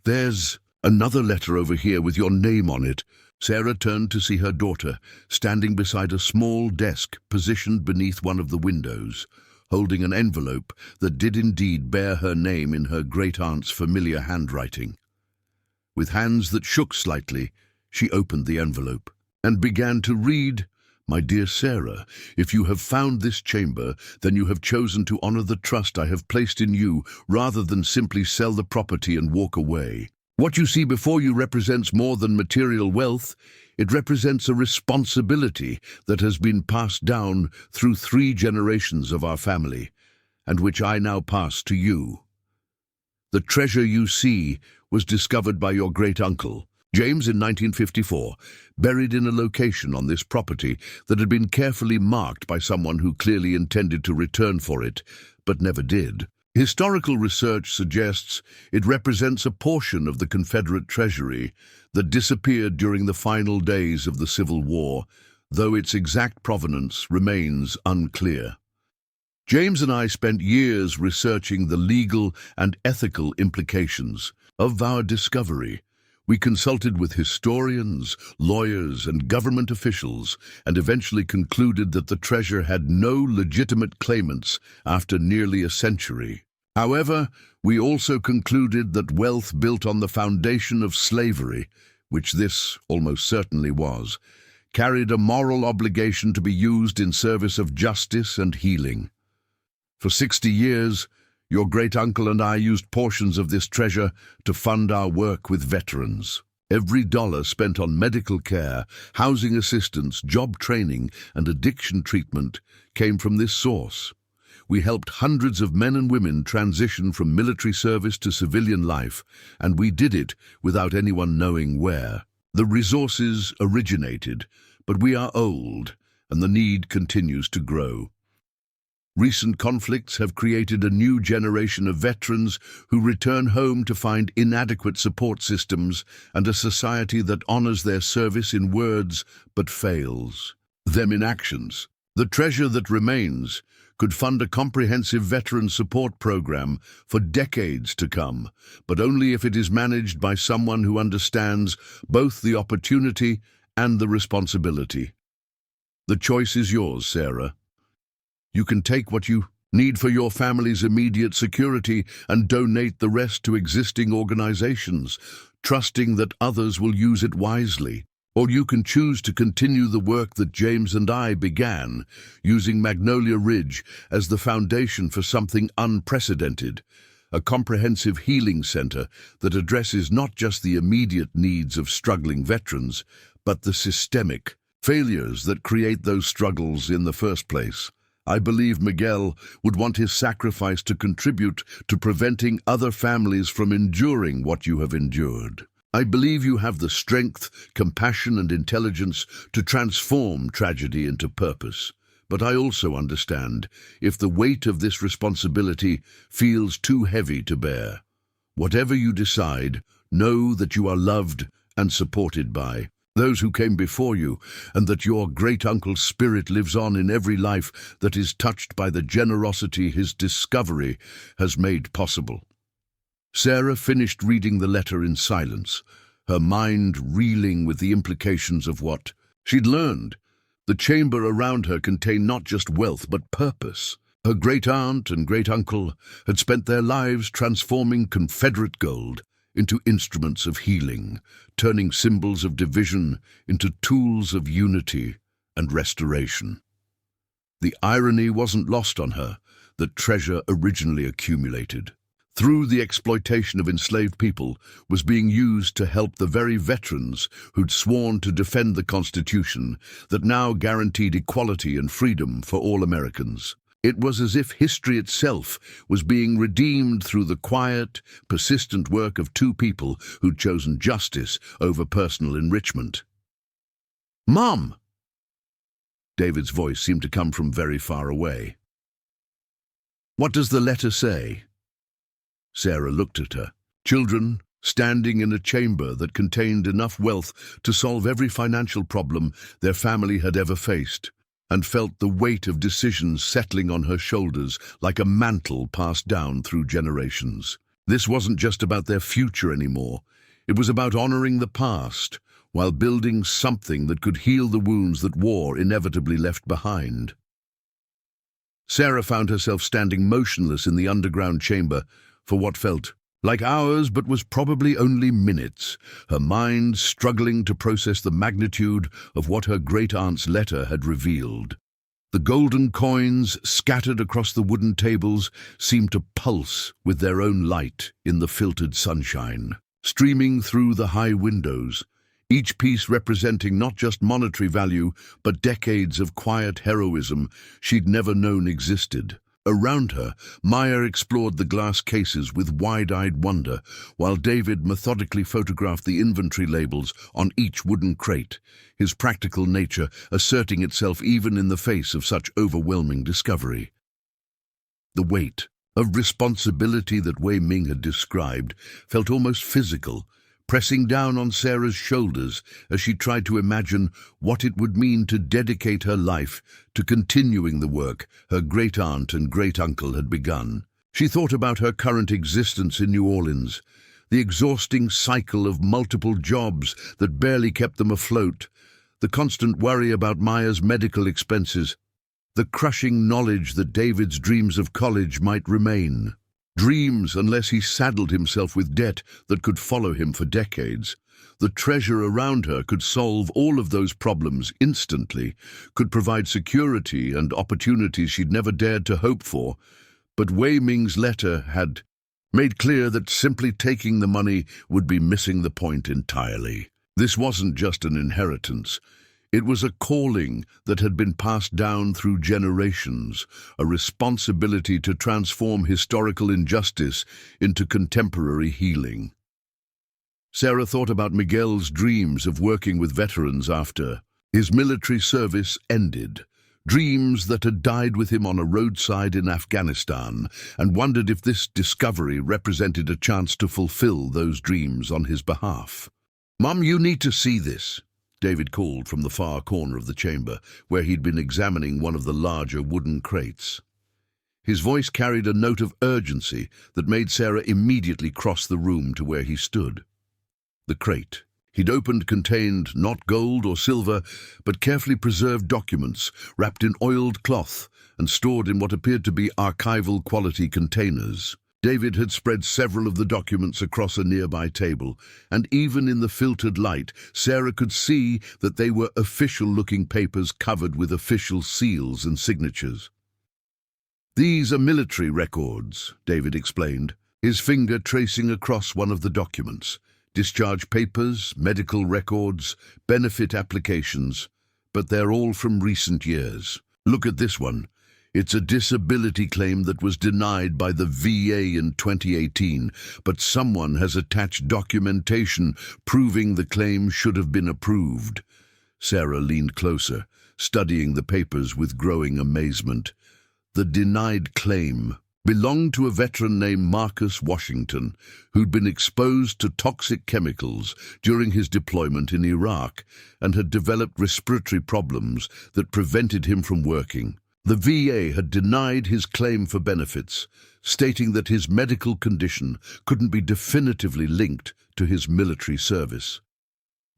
"There's another letter over here with your name on it." Sarah turned to see her daughter, standing beside a small desk positioned beneath one of the windows, holding an envelope that did indeed bear her name in her great-aunt's familiar handwriting. With hands that shook slightly, she opened the envelope and began to read, "My dear Sarah, if you have found this chamber, then you have chosen to honor the trust I have placed in you rather than simply sell the property and walk away. What you see before you represents more than material wealth. It represents a responsibility that has been passed down through 3 generations of our family, and which I now pass to you. The treasure you see was discovered by your great-uncle, James, in 1954, buried in a location on this property that had been carefully marked by someone who clearly intended to return for it, but never did. Historical research suggests it represents a portion of the Confederate Treasury that disappeared during the final days of the Civil War, though its exact provenance remains unclear. James and I spent years researching the legal and ethical implications of our discovery. We consulted with historians, lawyers, and government officials, and eventually concluded that the treasure had no legitimate claimants after nearly a century. However, we also concluded that wealth built on the foundation of slavery, which this almost certainly was, carried a moral obligation to be used in service of justice and healing. For 60 years, your great-uncle and I used portions of this treasure to fund our work with veterans. Every dollar spent on medical care, housing assistance, job training, and addiction treatment came from this source. We helped hundreds of men and women transition from military service to civilian life, and we did it without anyone knowing where. The resources originated, but we are old, and the need continues to grow. Recent conflicts have created a new generation of veterans who return home to find inadequate support systems and a society that honors their service in words but fails them in actions. The treasure that remains could fund a comprehensive veteran support program for decades to come, but only if it is managed by someone who understands both the opportunity and the responsibility. The choice is yours, Sarah. You can take what you need for your family's immediate security and donate the rest to existing organizations, trusting that others will use it wisely. Or you can choose to continue the work that James and I began, using Magnolia Ridge as the foundation for something unprecedented, a comprehensive healing center that addresses not just the immediate needs of struggling veterans, but the systemic failures that create those struggles in the first place. I believe Miguel would want his sacrifice to contribute to preventing other families from enduring what you have endured. I believe you have the strength, compassion, and intelligence to transform tragedy into purpose. But I also understand if the weight of this responsibility feels too heavy to bear. Whatever you decide, know that you are loved and supported by those who came before you, and that your great-uncle's spirit lives on in every life that is touched by the generosity his discovery has made possible. Sarah finished reading the letter in silence, her mind reeling with the implications of what she'd learned. The chamber around her contained not just wealth but purpose. Her great-aunt and great-uncle had spent their lives transforming Confederate gold into instruments of healing, turning symbols of division into tools of unity and restoration. The irony wasn't lost on her that treasure originally accumulated through the exploitation of enslaved people was being used to help the very veterans who'd sworn to defend the Constitution that now guaranteed equality and freedom for all Americans. It was as if history itself was being redeemed through the quiet, persistent work of two people who'd chosen justice over personal enrichment. "Mom!" David's voice seemed to come from very far away. "What does the letter say?" Sarah looked at her. Children, standing in a chamber that contained enough wealth to solve every financial problem their family had ever faced, and felt the weight of decisions settling on her shoulders like a mantle passed down through generations. This wasn't just about their future anymore. It was about honoring the past, while building something that could heal the wounds that war inevitably left behind. Sarah found herself standing motionless in the underground chamber for what felt like hours but was probably only minutes, her mind struggling to process the magnitude of what her great-aunt's letter had revealed. The golden coins scattered across the wooden tables seemed to pulse with their own light in the filtered sunshine, streaming through the high windows, each piece representing not just monetary value but decades of quiet heroism she'd never known existed. Around her, Maya explored the glass cases with wide-eyed wonder, while David methodically photographed the inventory labels on each wooden crate, his practical nature asserting itself even in the face of such overwhelming discovery. The weight of responsibility that Wei Ming had described felt almost physical, pressing down on Sarah's shoulders as she tried to imagine what it would mean to dedicate her life to continuing the work her great-aunt and great-uncle had begun. She thought about her current existence in New Orleans, the exhausting cycle of multiple jobs that barely kept them afloat, the constant worry about Maya's medical expenses, the crushing knowledge that David's dreams of college might remain. dreams unless he saddled himself with debt that could follow him for decades. The treasure around her could solve all of those problems instantly, could provide security and opportunities she'd never dared to hope for. But Wei Ming's letter had made clear that simply taking the money would be missing the point entirely. This wasn't just an inheritance. It was a calling that had been passed down through generations, a responsibility to transform historical injustice into contemporary healing. Sarah thought about Miguel's dreams of working with veterans after his military service ended, dreams that had died with him on a roadside in Afghanistan, and wondered if this discovery represented a chance to fulfill those dreams on his behalf. "Mum, you need to see this," David called from the far corner of the chamber, where he'd been examining one of the larger wooden crates. His voice carried a note of urgency that made Sarah immediately cross the room to where he stood. The crate he'd opened contained not gold or silver, but carefully preserved documents wrapped in oiled cloth and stored in what appeared to be archival quality containers. David had spread several of the documents across a nearby table, and even in the filtered light, Sarah could see that they were official-looking papers covered with official seals and signatures. "These are military records," David explained, his finger tracing across one of the documents. "Discharge papers, medical records, benefit applications, but they're all from recent years. Look at this one. It's a disability claim that was denied by the VA in 2018, but someone has attached documentation proving the claim should have been approved." Sarah leaned closer, studying the papers with growing amazement. The denied claim belonged to a veteran named Marcus Washington, who'd been exposed to toxic chemicals during his deployment in Iraq and had developed respiratory problems that prevented him from working. The VA had denied his claim for benefits, stating that his medical condition couldn't be definitively linked to his military service.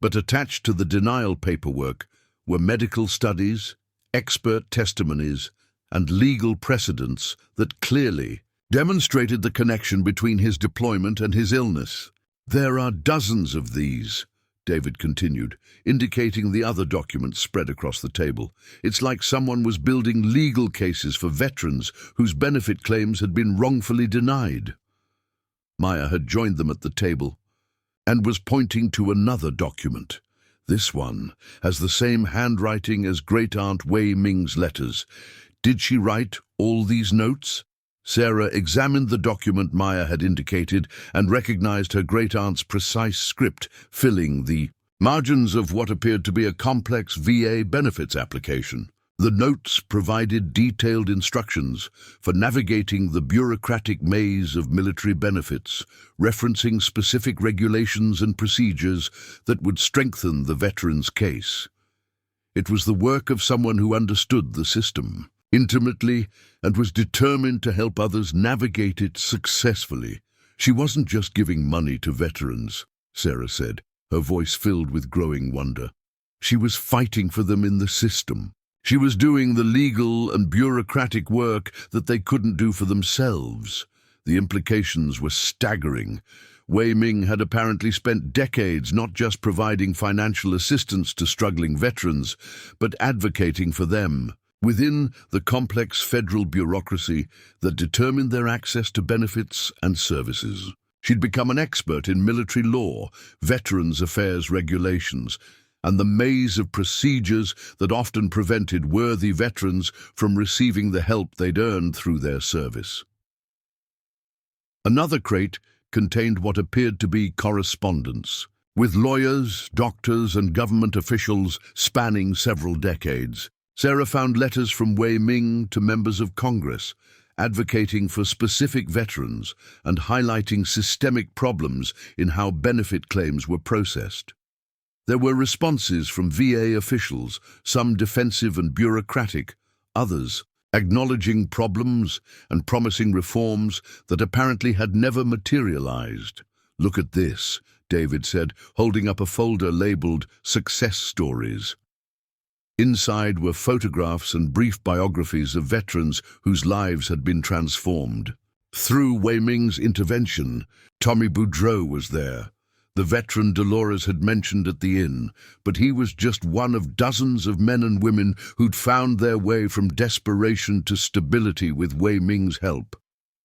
But attached to the denial paperwork were medical studies, expert testimonies, and legal precedents that clearly demonstrated the connection between his deployment and his illness. "There are dozens of these," David continued, indicating the other documents spread across the table. "It's like someone was building legal cases for veterans whose benefit claims had been wrongfully denied." Maya had joined them at the table and was pointing to another document. "This one has the same handwriting as Great-Aunt Wei Ming's letters. Did she write all these notes?" Sarah examined the document Maya had indicated and recognized her great-aunt's precise script, filling the margins of what appeared to be a complex VA benefits application. The notes provided detailed instructions for navigating the bureaucratic maze of military benefits, referencing specific regulations and procedures that would strengthen the veteran's case. It was the work of someone who understood the system intimately and was determined to help others navigate it successfully. "She wasn't just giving money to veterans," Sarah said, her voice filled with growing wonder. "She was fighting for them in the system. She was doing the legal and bureaucratic work that they couldn't do for themselves." The implications were staggering. Wei Ming had apparently spent decades not just providing financial assistance to struggling veterans, but advocating for them within the complex federal bureaucracy that determined their access to benefits and services. She'd become an expert in military law, veterans affairs regulations, and the maze of procedures that often prevented worthy veterans from receiving the help they'd earned through their service. Another crate contained what appeared to be correspondence with lawyers, doctors, and government officials spanning several decades. Sarah found letters from Wei Ming to members of Congress, advocating for specific veterans and highlighting systemic problems in how benefit claims were processed. There were responses from VA officials, some defensive and bureaucratic, others acknowledging problems and promising reforms that apparently had never materialized. "Look at this," David said, holding up a folder labeled "Success Stories." Inside were photographs and brief biographies of veterans whose lives had been transformed. Through Wei Ming's intervention, Tommy Boudreau was there. The veteran Dolores had mentioned at the inn, but he was just one of dozens of men and women who'd found their way from desperation to stability with Wei Ming's help.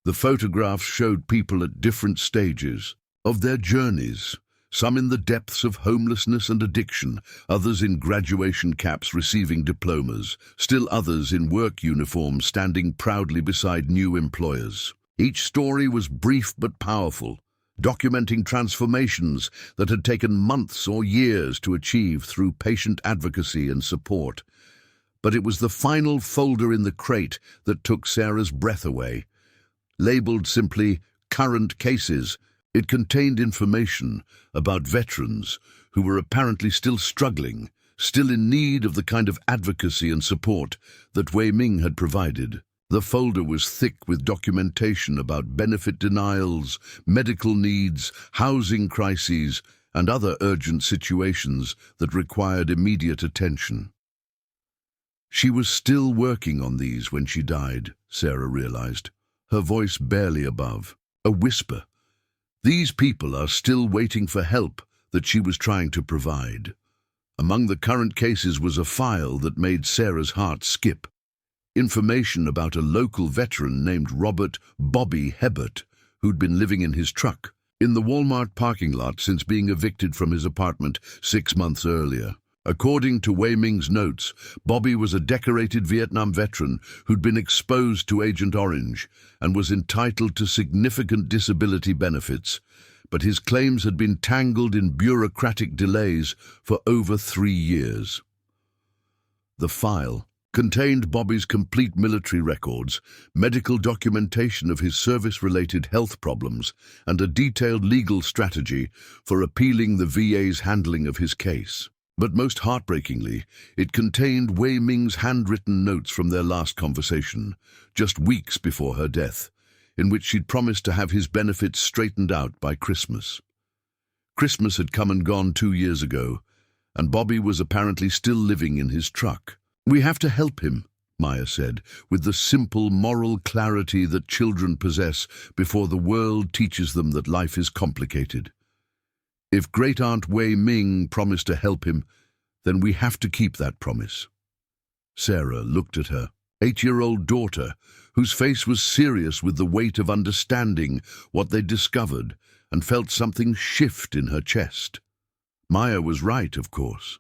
The photographs showed people at different stages of their journeys, some in the depths of homelessness and addiction, others in graduation caps receiving diplomas, still others in work uniforms standing proudly beside new employers. Each story was brief but powerful, documenting transformations that had taken months or years to achieve through patient advocacy and support. But it was the final folder in the crate that took Sarah's breath away. Labeled simply "Current Cases," it contained information about veterans who were apparently still struggling, still in need of the kind of advocacy and support that Wei Ming had provided. The folder was thick with documentation about benefit denials, medical needs, housing crises, and other urgent situations that required immediate attention. She was still working on these when she died, Sarah realized, her voice barely above, a whisper. These people are still waiting for help that she was trying to provide. Among the current cases was a file that made Sarah's heart skip. Information about a local veteran named Robert "Bobby" Hebert, who'd been living in his truck in the Walmart parking lot since being evicted from his apartment 6 months earlier. According to Wei Ming's notes, Bobby was a decorated Vietnam veteran who'd been exposed to Agent Orange and was entitled to significant disability benefits, but his claims had been tangled in bureaucratic delays for over 3 years. The file contained Bobby's complete military records, medical documentation of his service-related health problems, and a detailed legal strategy for appealing the VA's handling of his case. But most heartbreakingly, it contained Wei Ming's handwritten notes from their last conversation, just weeks before her death, in which she'd promised to have his benefits straightened out by Christmas. Christmas had come and gone 2 years ago, and Bobby was apparently still living in his truck. "We have to help him," Maya said, with the simple moral clarity that children possess before the world teaches them that life is complicated. If Great-Aunt Wei Ming promised to help him, then we have to keep that promise. Sarah looked at her 8-year-old daughter, whose face was serious with the weight of understanding what they'd discovered, and felt something shift in her chest. Maya was right, of course.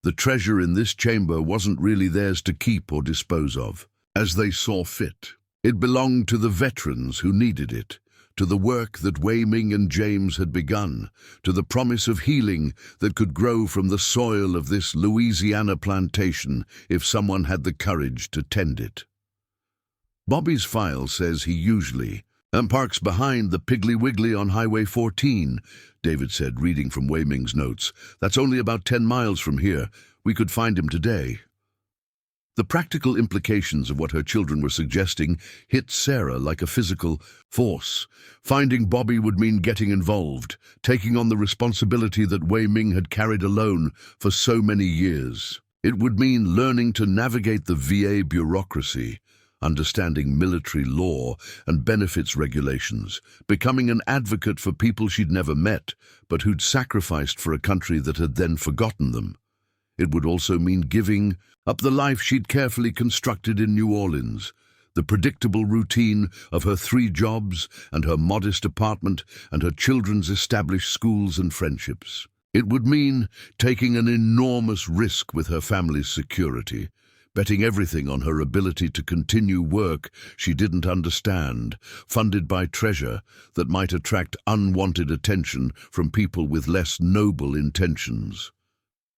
The treasure in this chamber wasn't really theirs to keep or dispose of, as they saw fit. It belonged to the veterans who needed it, to the work that Wei Ming and James had begun, to the promise of healing that could grow from the soil of this Louisiana plantation if someone had the courage to tend it. Bobby's file says he usually parks behind the Piggly Wiggly on Highway 14, David said, reading from Wei Ming's notes. That's only about 10 miles from here. We could find him today. The practical implications of what her children were suggesting hit Sarah like a physical force. Finding Bobby would mean getting involved, taking on the responsibility that Wei Ming had carried alone for so many years. It would mean learning to navigate the VA bureaucracy, understanding military law and benefits regulations, becoming an advocate for people she'd never met, but who'd sacrificed for a country that had then forgotten them. It would also mean giving up the life she'd carefully constructed in New Orleans, the predictable routine of her 3 jobs and her modest apartment and her children's established schools and friendships. It would mean taking an enormous risk with her family's security, betting everything on her ability to continue work she didn't understand, funded by treasure that might attract unwanted attention from people with less noble intentions.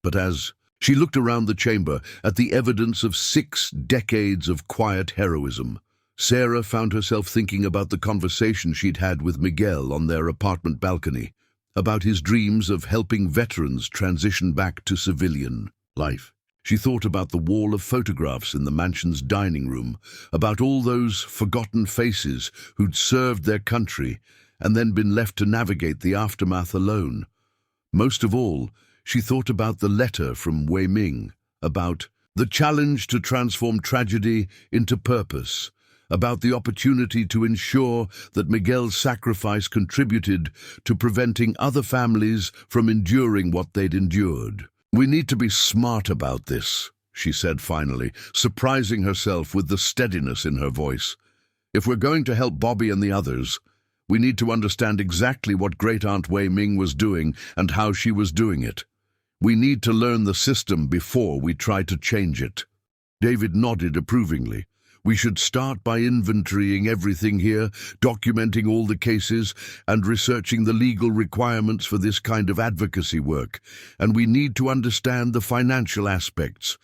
But as she looked around the chamber at the evidence of 6 decades of quiet heroism, Sarah found herself thinking about the conversation she'd had with Miguel on their apartment balcony, about his dreams of helping veterans transition back to civilian life. She thought about the wall of photographs in the mansion's dining room, about all those forgotten faces who'd served their country and then been left to navigate the aftermath alone. Most of all, she thought about the letter from Wei Ming, about the challenge to transform tragedy into purpose, about the opportunity to ensure that Miguel's sacrifice contributed to preventing other families from enduring what they'd endured. "We need to be smart about this," she said finally, surprising herself with the steadiness in her voice. "If we're going to help Bobby and the others, we need to understand exactly what Great-Aunt Wei Ming was doing and how she was doing it. We need to learn the system before we try to change it." David nodded approvingly. "We should start by inventorying everything here, documenting all the cases, and researching the legal requirements for this kind of advocacy work. And we need to understand the financial aspects.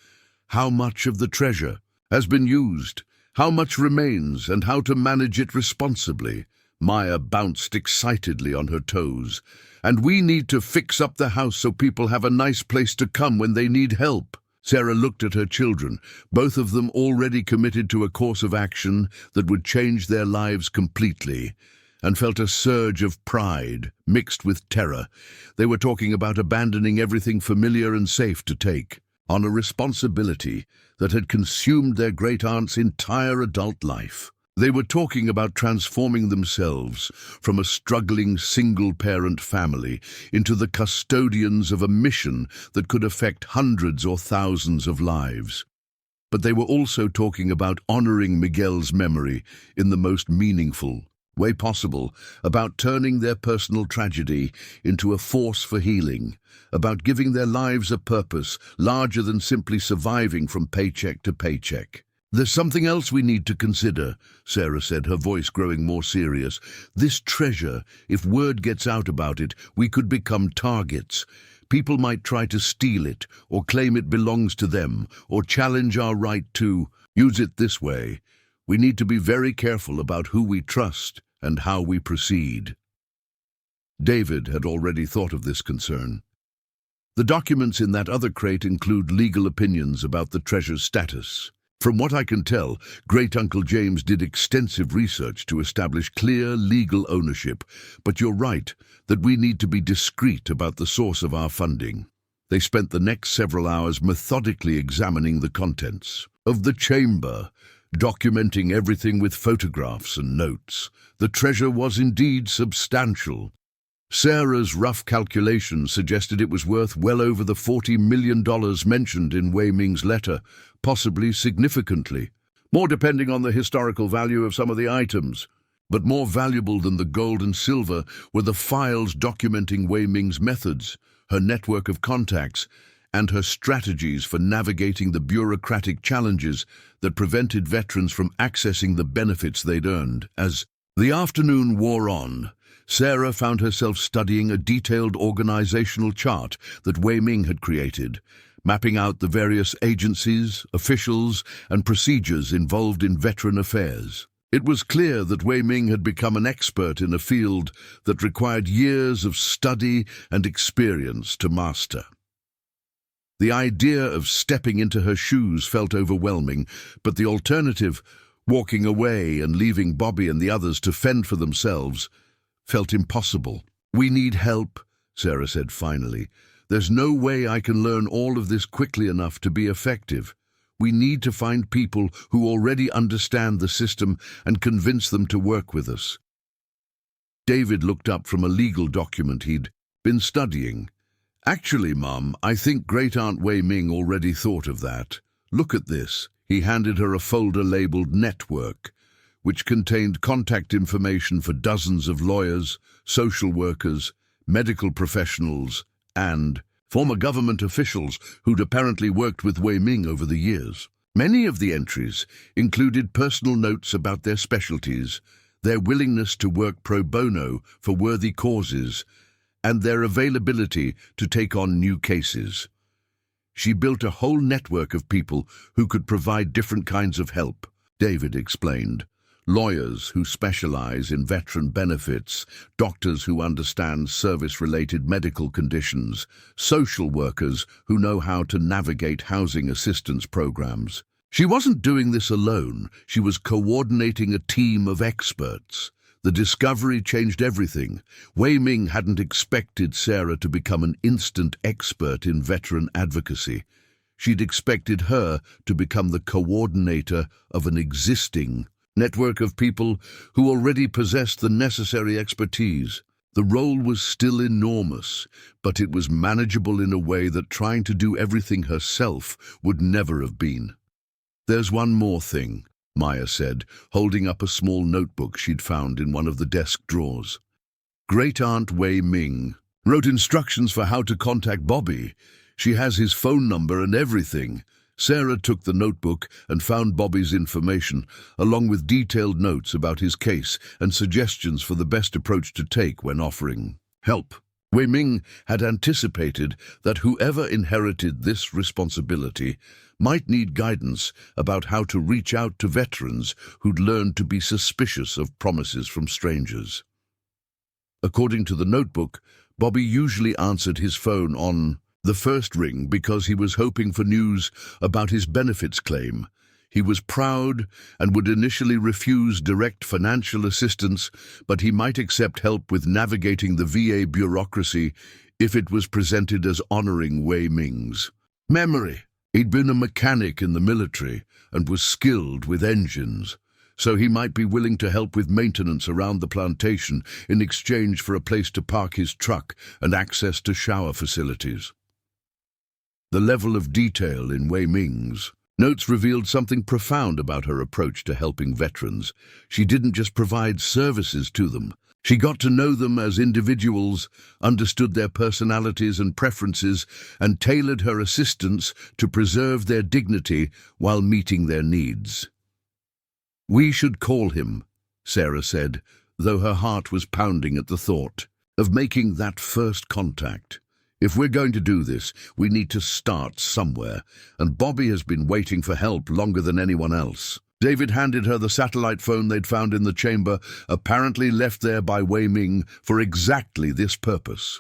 How much of the treasure has been used, how much remains, and how to manage it responsibly." Maya bounced excitedly on her toes. "And we need to fix up the house so people have a nice place to come when they need help." Sarah looked at her children, both of them already committed to a course of action that would change their lives completely, and felt a surge of pride mixed with terror. They were talking about abandoning everything familiar and safe to take on a responsibility that had consumed their great-aunt's entire adult life. They were talking about transforming themselves from a struggling single-parent family into the custodians of a mission that could affect hundreds or thousands of lives. But they were also talking about honoring Miguel's memory in the most meaningful way possible, about turning their personal tragedy into a force for healing, about giving their lives a purpose larger than simply surviving from paycheck to paycheck. "There's something else we need to consider," Sarah said, her voice growing more serious. "This treasure, if word gets out about it, we could become targets. People might try to steal it, or claim it belongs to them, or challenge our right to use it this way. We need to be very careful about who we trust and how we proceed." David had already thought of this concern. "The documents in that other crate include legal opinions about the treasure's status. From what I can tell, Great-Uncle James did extensive research to establish clear legal ownership, but you're right that we need to be discreet about the source of our funding." They spent the next several hours methodically examining the contents of the chamber, documenting everything with photographs and notes. The treasure was indeed substantial. Sarah's rough calculations suggested it was worth well over the $40 million mentioned in Wei Ming's letter, possibly significantly more depending on the historical value of some of the items. But more valuable than the gold and silver were the files documenting Wei Ming's methods, her network of contacts, and her strategies for navigating the bureaucratic challenges that prevented veterans from accessing the benefits they'd earned. As the afternoon wore on, Sarah found herself studying a detailed organizational chart that Wei Ming had created, mapping out the various agencies, officials, and procedures involved in veteran affairs. It was clear that Wei Ming had become an expert in a field that required years of study and experience to master. The idea of stepping into her shoes felt overwhelming, but the alternative, walking away and leaving Bobby and the others to fend for themselves, felt impossible. "We need help," Sarah said finally. "There's no way I can learn all of this quickly enough to be effective. We need to find people who already understand the system and convince them to work with us." David looked up from a legal document he'd been studying. "Actually, Mum, I think Great-Aunt Wei Ming already thought of that. Look at this." He handed her a folder labeled Network, which contained contact information for dozens of lawyers, social workers, medical professionals, and former government officials who'd apparently worked with Wei Ming over the years. Many of the entries included personal notes about their specialties, their willingness to work pro bono for worthy causes, and their availability to take on new cases. She built a whole network of people who could provide different kinds of help, David explained. Lawyers who specialize in veteran benefits, doctors who understand service-related medical conditions, social workers who know how to navigate housing assistance programs. She wasn't doing this alone. She was coordinating a team of experts. The discovery changed everything. Wei Ming hadn't expected Sarah to become an instant expert in veteran advocacy. She'd expected her to become the coordinator of an existing network of people who already possessed the necessary expertise. The role was still enormous, but it was manageable in a way that trying to do everything herself would never have been. "There's one more thing," Maya said, holding up a small notebook she'd found in one of the desk drawers. "Great-aunt Wei Ming wrote instructions for how to contact Bobby. She has his phone number and everything." Sarah took the notebook and found Bobby's information, along with detailed notes about his case and suggestions for the best approach to take when offering help. Wei Ming had anticipated that whoever inherited this responsibility might need guidance about how to reach out to veterans who'd learned to be suspicious of promises from strangers. According to the notebook, Bobby usually answered his phone on the first ring because he was hoping for news about his benefits claim. He was proud and would initially refuse direct financial assistance, but he might accept help with navigating the VA bureaucracy if it was presented as honoring Wei Ming's memory. He'd been a mechanic in the military and was skilled with engines, so he might be willing to help with maintenance around the plantation in exchange for a place to park his truck and access to shower facilities. The level of detail in Wei Ming's notes revealed something profound about her approach to helping veterans. She didn't just provide services to them. She got to know them as individuals, understood their personalities and preferences, and tailored her assistance to preserve their dignity while meeting their needs. "We should call him," Sarah said, though her heart was pounding at the thought of making that first contact. "If we're going to do this, we need to start somewhere, and Bobby has been waiting for help longer than anyone else." David handed her the satellite phone they'd found in the chamber, apparently left there by Wei Ming for exactly this purpose.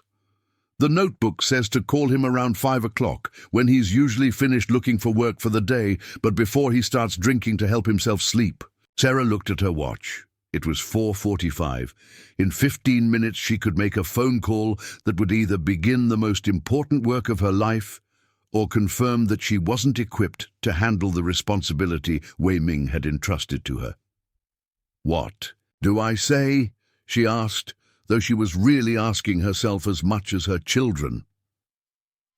"The notebook says to call him around 5 o'clock, when he's usually finished looking for work for the day, but before he starts drinking to help himself sleep." Sarah looked at her watch. It was 4:45. In 15 minutes she could make a phone call that would either begin the most important work of her life or confirm that she wasn't equipped to handle the responsibility Wei Ming had entrusted to her. "What do I say?" she asked, though she was really asking herself as much as her children.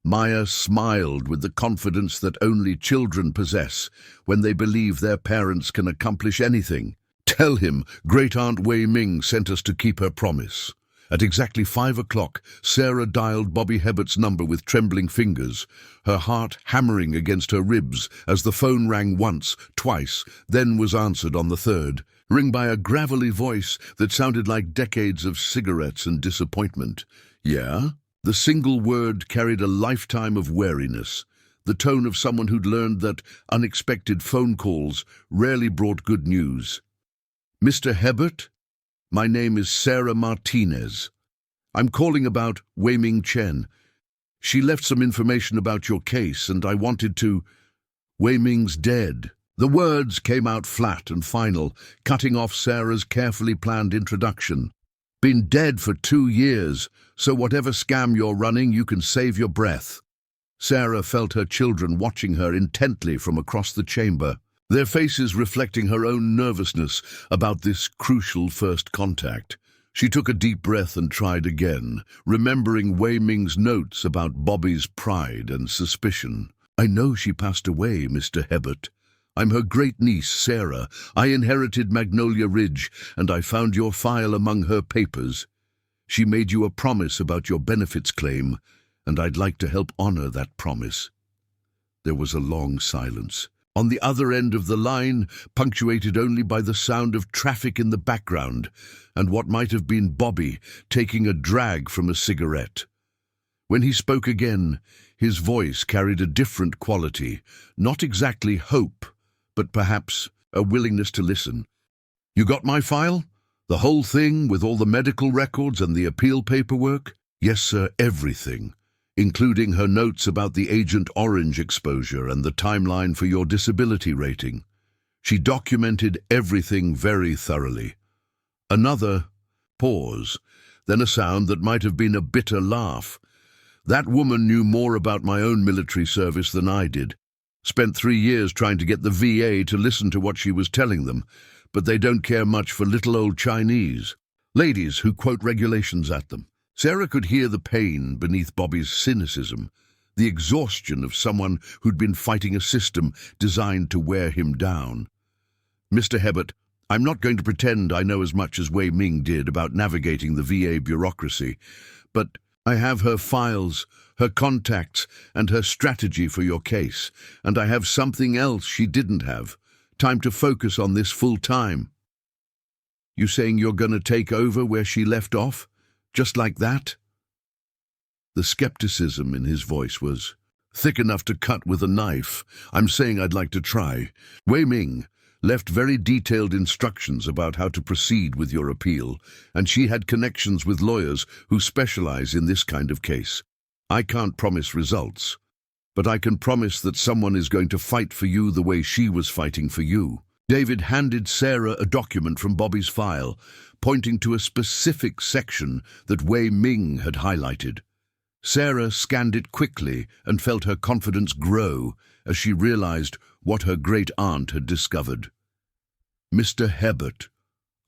Maya smiled with the confidence that only children possess when they believe their parents can accomplish anything. "Tell him Great-aunt Wei Ming sent us to keep her promise." At exactly 5 o'clock, Sarah dialed Bobby Hebbert's number with trembling fingers, her heart hammering against her ribs as the phone rang once, twice, then was answered on the third, ring by a gravelly voice that sounded like decades of cigarettes and disappointment. "Yeah?" The single word carried a lifetime of wariness, the tone of someone who'd learned that unexpected phone calls rarely brought good news. "Mr. Hebbert? My name is Sarah Martinez. I'm calling about Wei Ming Chen. She left some information about your case, and I wanted to—" "Wei Ming's dead." The words came out flat and final, cutting off Sarah's carefully planned introduction. "Been dead for 2 years, so whatever scam you're running, you can save your breath." Sarah felt her children watching her intently from across the chamber, their faces reflecting her own nervousness about this crucial first contact. She took a deep breath and tried again, remembering Wei Ming's notes about Bobby's pride and suspicion. "I know she passed away, Mr. Hebbert. I'm her great-niece, Sarah. I inherited Magnolia Ridge, and I found your file among her papers. She made you a promise about your benefits claim, and I'd like to help honor that promise." There was a long silence. On the other end of the line, punctuated only by the sound of traffic in the background, and what might have been Bobby taking a drag from a cigarette. When he spoke again, his voice carried a different quality, not exactly hope, but perhaps a willingness to listen. "You got my file? The whole thing, with all the medical records and the appeal paperwork?" "Yes, sir, everything, including her notes about the Agent Orange exposure and the timeline for your disability rating. She documented everything very thoroughly." Another pause, then a sound that might have been a bitter laugh. "That woman knew more about my own military service than I did. Spent 3 years trying to get the VA to listen to what she was telling them. but they don't care much for little old Chinese ladies who quote regulations at them. Sarah could hear the pain beneath Bobby's cynicism, the exhaustion of someone who'd been fighting a system designed to wear him down. Mr. Hebert, I'm not going to pretend I know as much as Wei Ming did about navigating the VA bureaucracy, but I have her files, her contacts, and her strategy for your case, and I have something else she didn't have. Time to focus on this full time. You saying you're going to take over where she left off? Just like that? The skepticism in his voice was thick enough to cut with a knife. I'm saying I'd like to try. Wei Ming left very detailed instructions about how to proceed with your appeal, and she had connections with lawyers who specialize in this kind of case. I can't promise results, but I can promise that someone is going to fight for you the way she was fighting for you. David handed Sarah a document from Bobby's file, pointing to a specific section that Wei Ming had highlighted. Sarah scanned it quickly and felt her confidence grow as she realized what her great-aunt had discovered. Mr. Hebert,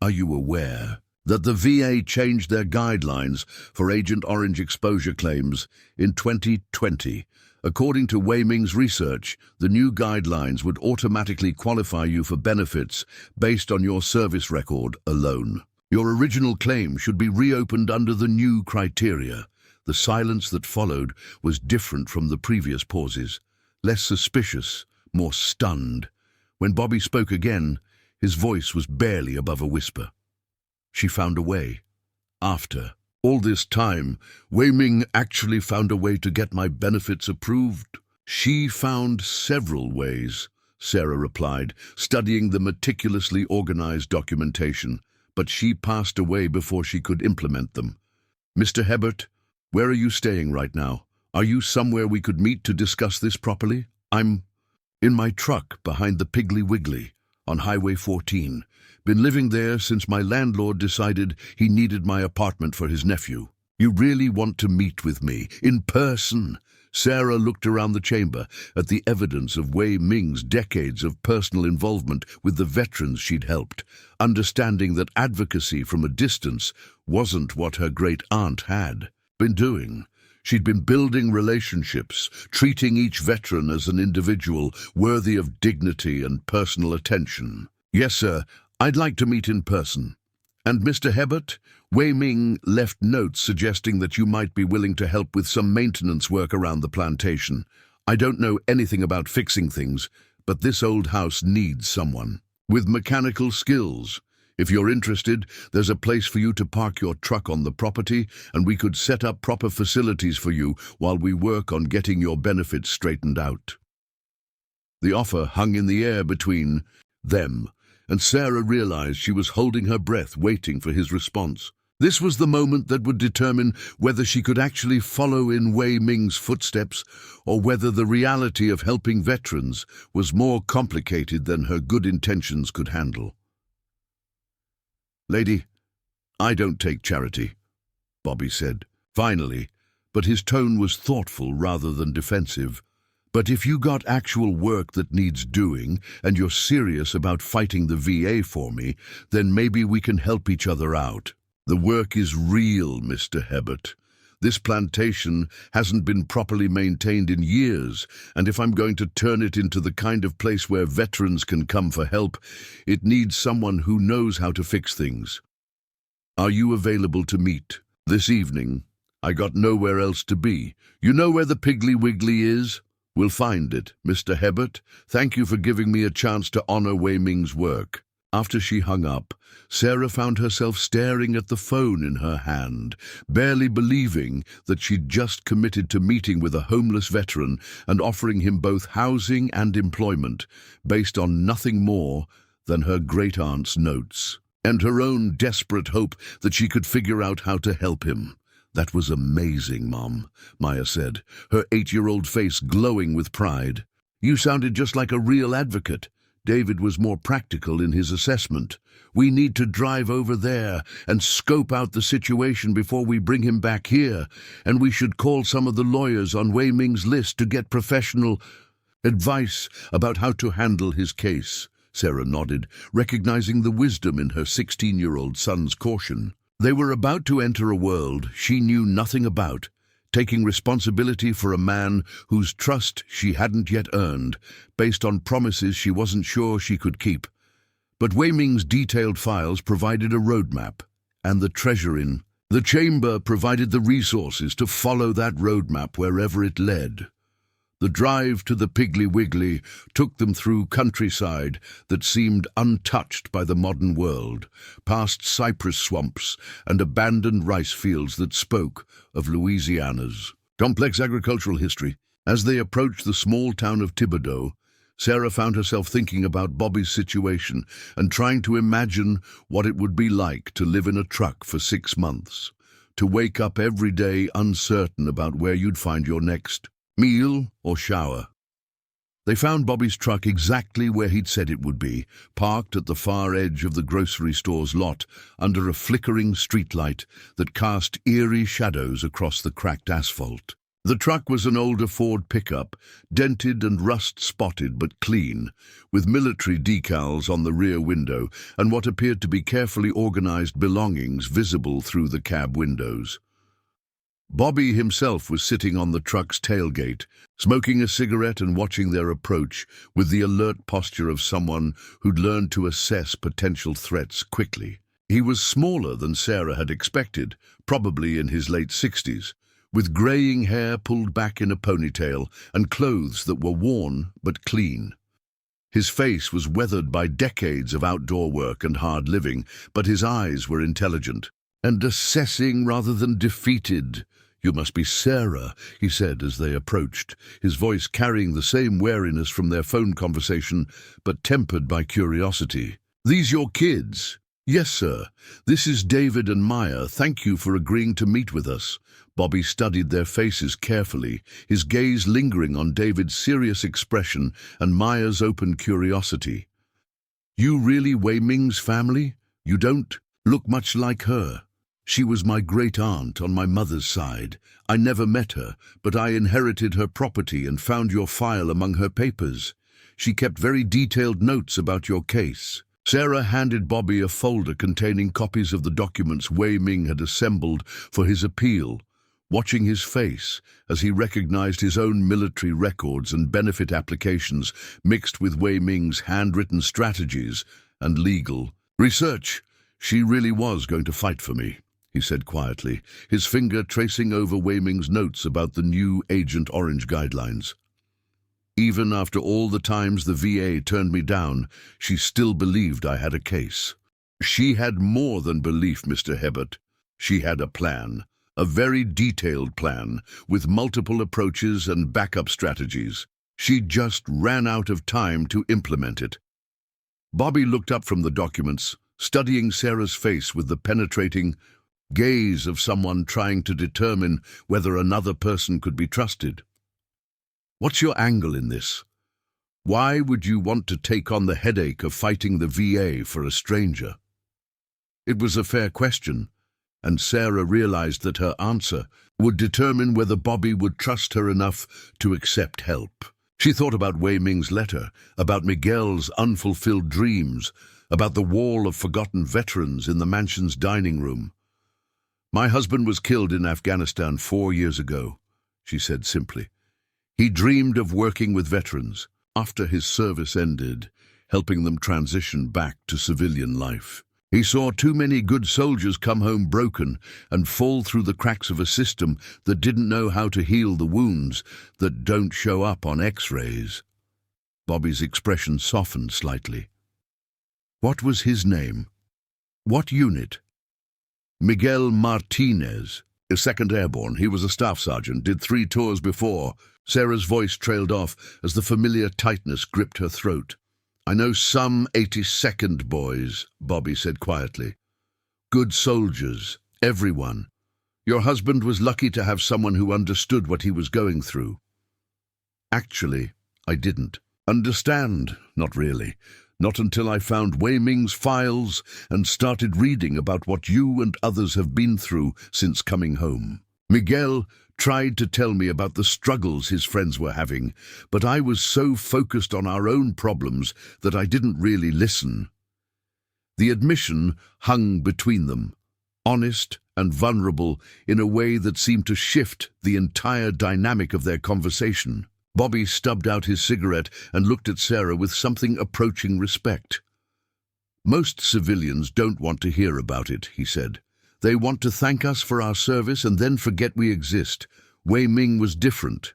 are you aware that the VA changed their guidelines for Agent Orange exposure claims in 2020? According to Wei Ming's research, the new guidelines would automatically qualify you for benefits based on your service record alone. Your original claim should be reopened under the new criteria. The silence that followed was different from the previous pauses, less suspicious, more stunned. When Bobby spoke again, his voice was barely above a whisper. She found a way. After all this time, Wei Ming actually found a way to get my benefits approved. She found several ways, Sarah replied, studying the meticulously organized documentation, but she passed away before she could implement them. Mr. Hebert, where are you staying right now? Are you somewhere we could meet to discuss this properly? I'm in my truck behind the Piggly Wiggly on Highway 14. Been living there since my landlord decided he needed my apartment for his nephew. You really want to meet with me, in person? Sarah looked around the chamber at the evidence of Wei Ming's decades of personal involvement with the veterans she'd helped, understanding that advocacy from a distance wasn't what her great-aunt had been doing. She'd been building relationships, treating each veteran as an individual worthy of dignity and personal attention. Yes, sir, I'd like to meet in person. And Mr. Hebert, Wei Ming left notes suggesting that you might be willing to help with some maintenance work around the plantation. I don't know anything about fixing things, but this old house needs someone with mechanical skills. If you're interested, there's a place for you to park your truck on the property, and we could set up proper facilities for you while we work on getting your benefits straightened out. The offer hung in the air between them, and Sarah realized she was holding her breath, waiting for his response. This was the moment that would determine whether she could actually follow in Wei Ming's footsteps, or whether the reality of helping veterans was more complicated than her good intentions could handle. Lady, I don't take charity, Bobby said, finally, but his tone was thoughtful rather than defensive. But if you got actual work that needs doing, and you're serious about fighting the VA for me, then maybe we can help each other out. The work is real, Mr. Hebert. This plantation hasn't been properly maintained in years, and if I'm going to turn it into the kind of place where veterans can come for help, it needs someone who knows how to fix things. Are you available to meet this evening? I got nowhere else to be. You know where the Piggly Wiggly is? We'll find it, Mr. Hebert. Thank you for giving me a chance to honor Wei Ming's work. After she hung up, Sarah found herself staring at the phone in her hand, barely believing that she'd just committed to meeting with a homeless veteran and offering him both housing and employment, based on nothing more than her great-aunt's notes, and her own desperate hope that she could figure out how to help him. That was amazing, Mom, Maya said, her 8-year-old face glowing with pride. You sounded just like a real advocate. David was more practical in his assessment. We need to drive over there and scope out the situation before we bring him back here, and we should call some of the lawyers on Wei Ming's list to get professional advice about how to handle his case. Sarah nodded, recognizing the wisdom in her 16-year-old son's caution. They were about to enter a world she knew nothing about, taking responsibility for a man whose trust she hadn't yet earned, based on promises she wasn't sure she could keep. But Wei Ming's detailed files provided a roadmap, and the treasure in the chamber provided the resources to follow that roadmap wherever it led. The drive to the Piggly Wiggly took them through countryside that seemed untouched by the modern world, past cypress swamps and abandoned rice fields that spoke of Louisiana's complex agricultural history. As they approached the small town of Thibodeau, Sarah found herself thinking about Bobby's situation and trying to imagine what it would be like to live in a truck for 6 months, to wake up every day uncertain about where you'd find your next meal or shower. They found Bobby's truck exactly where he'd said it would be, parked at the far edge of the grocery store's lot under a flickering streetlight that cast eerie shadows across the cracked asphalt. The truck was an older Ford pickup, dented and rust-spotted but clean, with military decals on the rear window and what appeared to be carefully organized belongings visible through the cab windows. Bobby himself was sitting on the truck's tailgate, smoking a cigarette and watching their approach with the alert posture of someone who'd learned to assess potential threats quickly. He was smaller than Sarah had expected, probably in his late 60s, with graying hair pulled back in a ponytail and clothes that were worn but clean. His face was weathered by decades of outdoor work and hard living, but his eyes were intelligent and assessing rather than defeated. "You must be Sarah," he said as they approached, his voice carrying the same wariness from their phone conversation, but tempered by curiosity. "These your kids?" "Yes, sir. This is David and Maya. Thank you for agreeing to meet with us." Bobby studied their faces carefully, his gaze lingering on David's serious expression and Maya's open curiosity. "You really Wei Ming's family? You don't look much like her." "She was my great-aunt on my mother's side. I never met her, but I inherited her property and found your file among her papers. She kept very detailed notes about your case." Sarah handed Bobby a folder containing copies of the documents Wei Ming had assembled for his appeal, watching his face as he recognized his own military records and benefit applications mixed with Wei Ming's handwritten strategies and legal research. "She really was going to fight for me," he said quietly, his finger tracing over Wei Ming's notes about the new Agent Orange guidelines. "Even after all the times the VA turned me down, she still believed I had a case." "She had more than belief, Mr. Hebert. She had a plan, a very detailed plan, with multiple approaches and backup strategies. She just ran out of time to implement it." Bobby looked up from the documents, studying Sarah's face with the penetrating gaze of someone trying to determine whether another person could be trusted. "What's your angle in this? Why would you want to take on the headache of fighting the VA for a stranger?" It was a fair question, and Sarah realized that her answer would determine whether Bobby would trust her enough to accept help. She thought about Wei Ming's letter, about Miguel's unfulfilled dreams, about the wall of forgotten veterans in the mansion's dining room. "My husband was killed in Afghanistan 4 years ago," she said simply. "He dreamed of working with veterans after his service ended, helping them transition back to civilian life. He saw too many good soldiers come home broken and fall through the cracks of a system that didn't know how to heal the wounds that don't show up on X-rays." Bobby's expression softened slightly. "What was his name? What unit?" "Miguel Martinez, a 2nd Airborne. He was a staff sergeant, did 3 tours before." Sarah's voice trailed off as the familiar tightness gripped her throat. "I know some 82nd boys," Bobby said quietly. "Good soldiers, everyone. Your husband was lucky to have someone who understood what he was going through." "Actually, I didn't understand, not really. Not until I found Wei Ming's files and started reading about what you and others have been through since coming home. Miguel tried to tell me about the struggles his friends were having, but I was so focused on our own problems that I didn't really listen. The admission hung between them, honest and vulnerable in a way that seemed to shift the entire dynamic of their conversation. Bobby stubbed out his cigarette and looked at Sarah with something approaching respect. "Most civilians don't want to hear about it," he said. "They want to thank us for our service and then forget we exist. Wei Ming was different."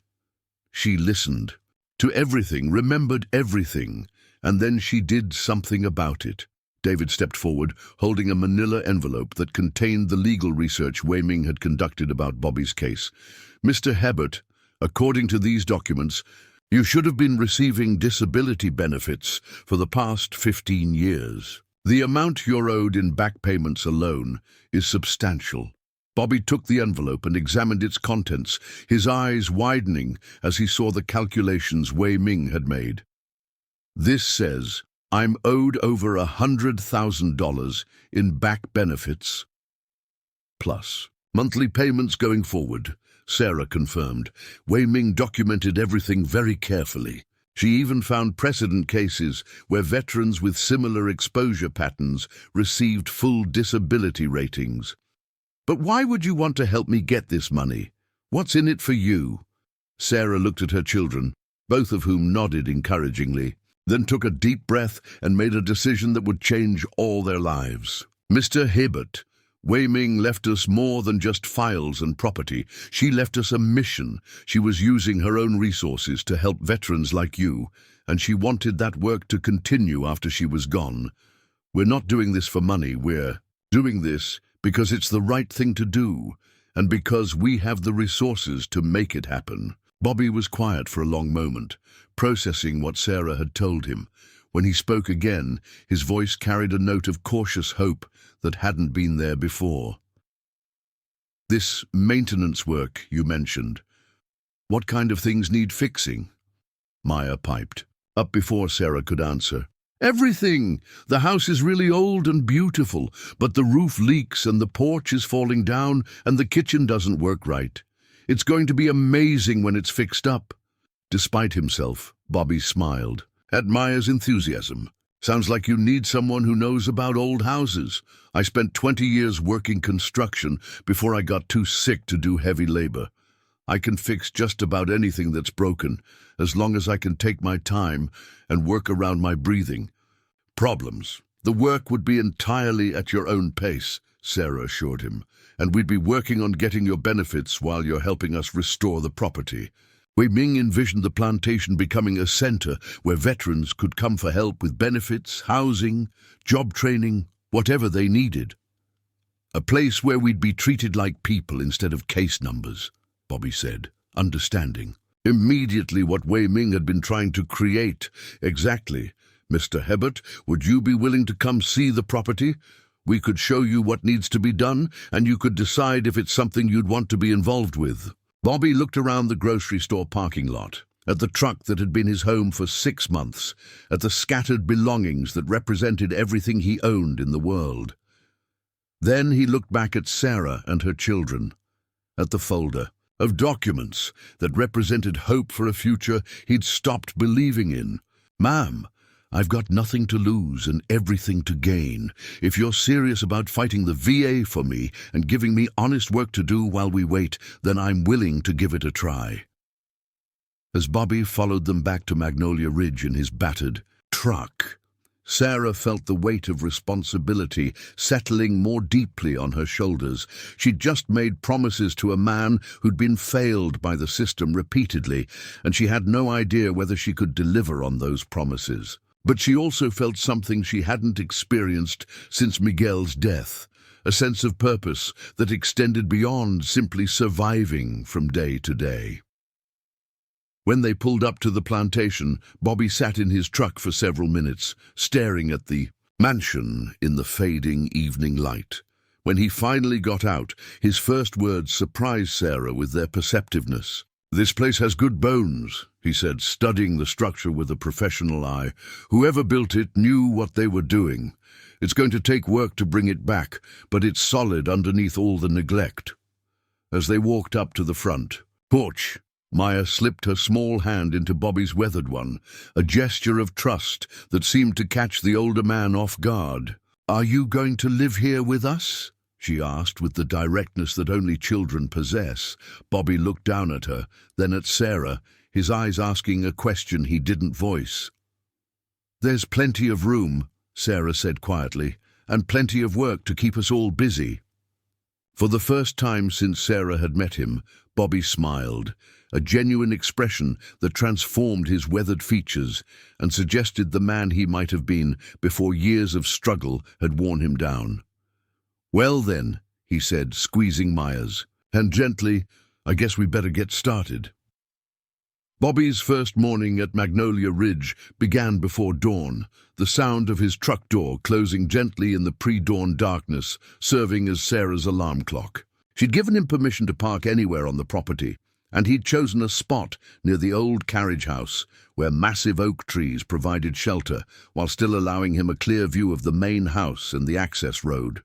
She listened to everything, remembered everything, and then she did something about it. David stepped forward, holding a manila envelope that contained the legal research Wei Ming had conducted about Bobby's case. "Mr. Hebert, according to these documents, you should have been receiving disability benefits for the past 15 years. The amount you're owed in back payments alone is substantial." Bobby took the envelope and examined its contents, his eyes widening as he saw the calculations Wei Ming had made. "This says I'm owed over $100,000 in back benefits, plus monthly payments going forward," Sarah confirmed. Wei Ming documented everything very carefully. She even found precedent cases where veterans with similar exposure patterns received full disability ratings. "But why would you want to help me get this money? What's in it for you?" Sarah looked at her children, both of whom nodded encouragingly, then took a deep breath and made a decision that would change all their lives. "Mr. Hebert, Wei Ming left us more than just files and property. She left us a mission. She was using her own resources to help veterans like you, and she wanted that work to continue after she was gone. We're not doing this for money. We're doing this because it's the right thing to do, and because we have the resources to make it happen." Bobby was quiet for a long moment, processing what Sarah had told him. When he spoke again, his voice carried a note of cautious hope that hadn't been there before. "This maintenance work you mentioned, what kind of things need fixing?" Maya piped, up before Sarah could answer. "Everything! The house is really old and beautiful, but the roof leaks and the porch is falling down and the kitchen doesn't work right. It's going to be amazing when it's fixed up." Despite himself, Bobby smiled at Maya's enthusiasm. "Sounds like you need someone who knows about old houses. I spent 20 years working construction before I got too sick to do heavy labor. I can fix just about anything that's broken, as long as I can take my time and work around my breathing. Problems. The work would be entirely at your own pace," Sarah assured him, "and we'd be working on getting your benefits while you're helping us restore the property." Wei Ming envisioned the plantation becoming a center where veterans could come for help with benefits, housing, job training, whatever they needed. "A place where we'd be treated like people instead of case numbers," Bobby said, understanding immediately what Wei Ming had been trying to create. "Exactly. Mr. Hebert, would you be willing to come see the property? We could show you what needs to be done, and you could decide if it's something you'd want to be involved with." Bobby looked around the grocery store parking lot, at the truck that had been his home for 6 months, at the scattered belongings that represented everything he owned in the world. Then he looked back at Sarah and her children, at the folder of documents that represented hope for a future he'd stopped believing in. "Ma'am, I've got nothing to lose and everything to gain. If you're serious about fighting the VA for me and giving me honest work to do while we wait, then I'm willing to give it a try." As Bobby followed them back to Magnolia Ridge in his battered truck, Sarah felt the weight of responsibility settling more deeply on her shoulders. She'd just made promises to a man who'd been failed by the system repeatedly, and she had no idea whether she could deliver on those promises. But she also felt something she hadn't experienced since Miguel's death, a sense of purpose that extended beyond simply surviving from day to day. When they pulled up to the plantation, Bobby sat in his truck for several minutes, staring at the mansion in the fading evening light. When he finally got out, his first words surprised Sarah with their perceptiveness. "This place has good bones," he said, studying the structure with a professional eye. "Whoever built it knew what they were doing. It's going to take work to bring it back, but it's solid underneath all the neglect." as they walked up to the front porch. Maya slipped her small hand into Bobby's weathered one, a gesture of trust that seemed to catch the older man off guard. "Are you going to live here with us?" she asked with the directness that only children possess. Bobby looked down at her, then at Sarah, his eyes asking a question he didn't voice. "There's plenty of room," Sarah said quietly, "and plenty of work to keep us all busy." For the first time since Sarah had met him, Bobby smiled, a genuine expression that transformed his weathered features and suggested the man he might have been before years of struggle had worn him down. "Well then," he said, squeezing Maya's, and gently, "I guess we better get started." Bobby's first morning at Magnolia Ridge began before dawn, the sound of his truck door closing gently in the pre-dawn darkness, serving as Sarah's alarm clock. She'd given him permission to park anywhere on the property, and he'd chosen a spot near the old carriage house, where massive oak trees provided shelter, while still allowing him a clear view of the main house and the access road.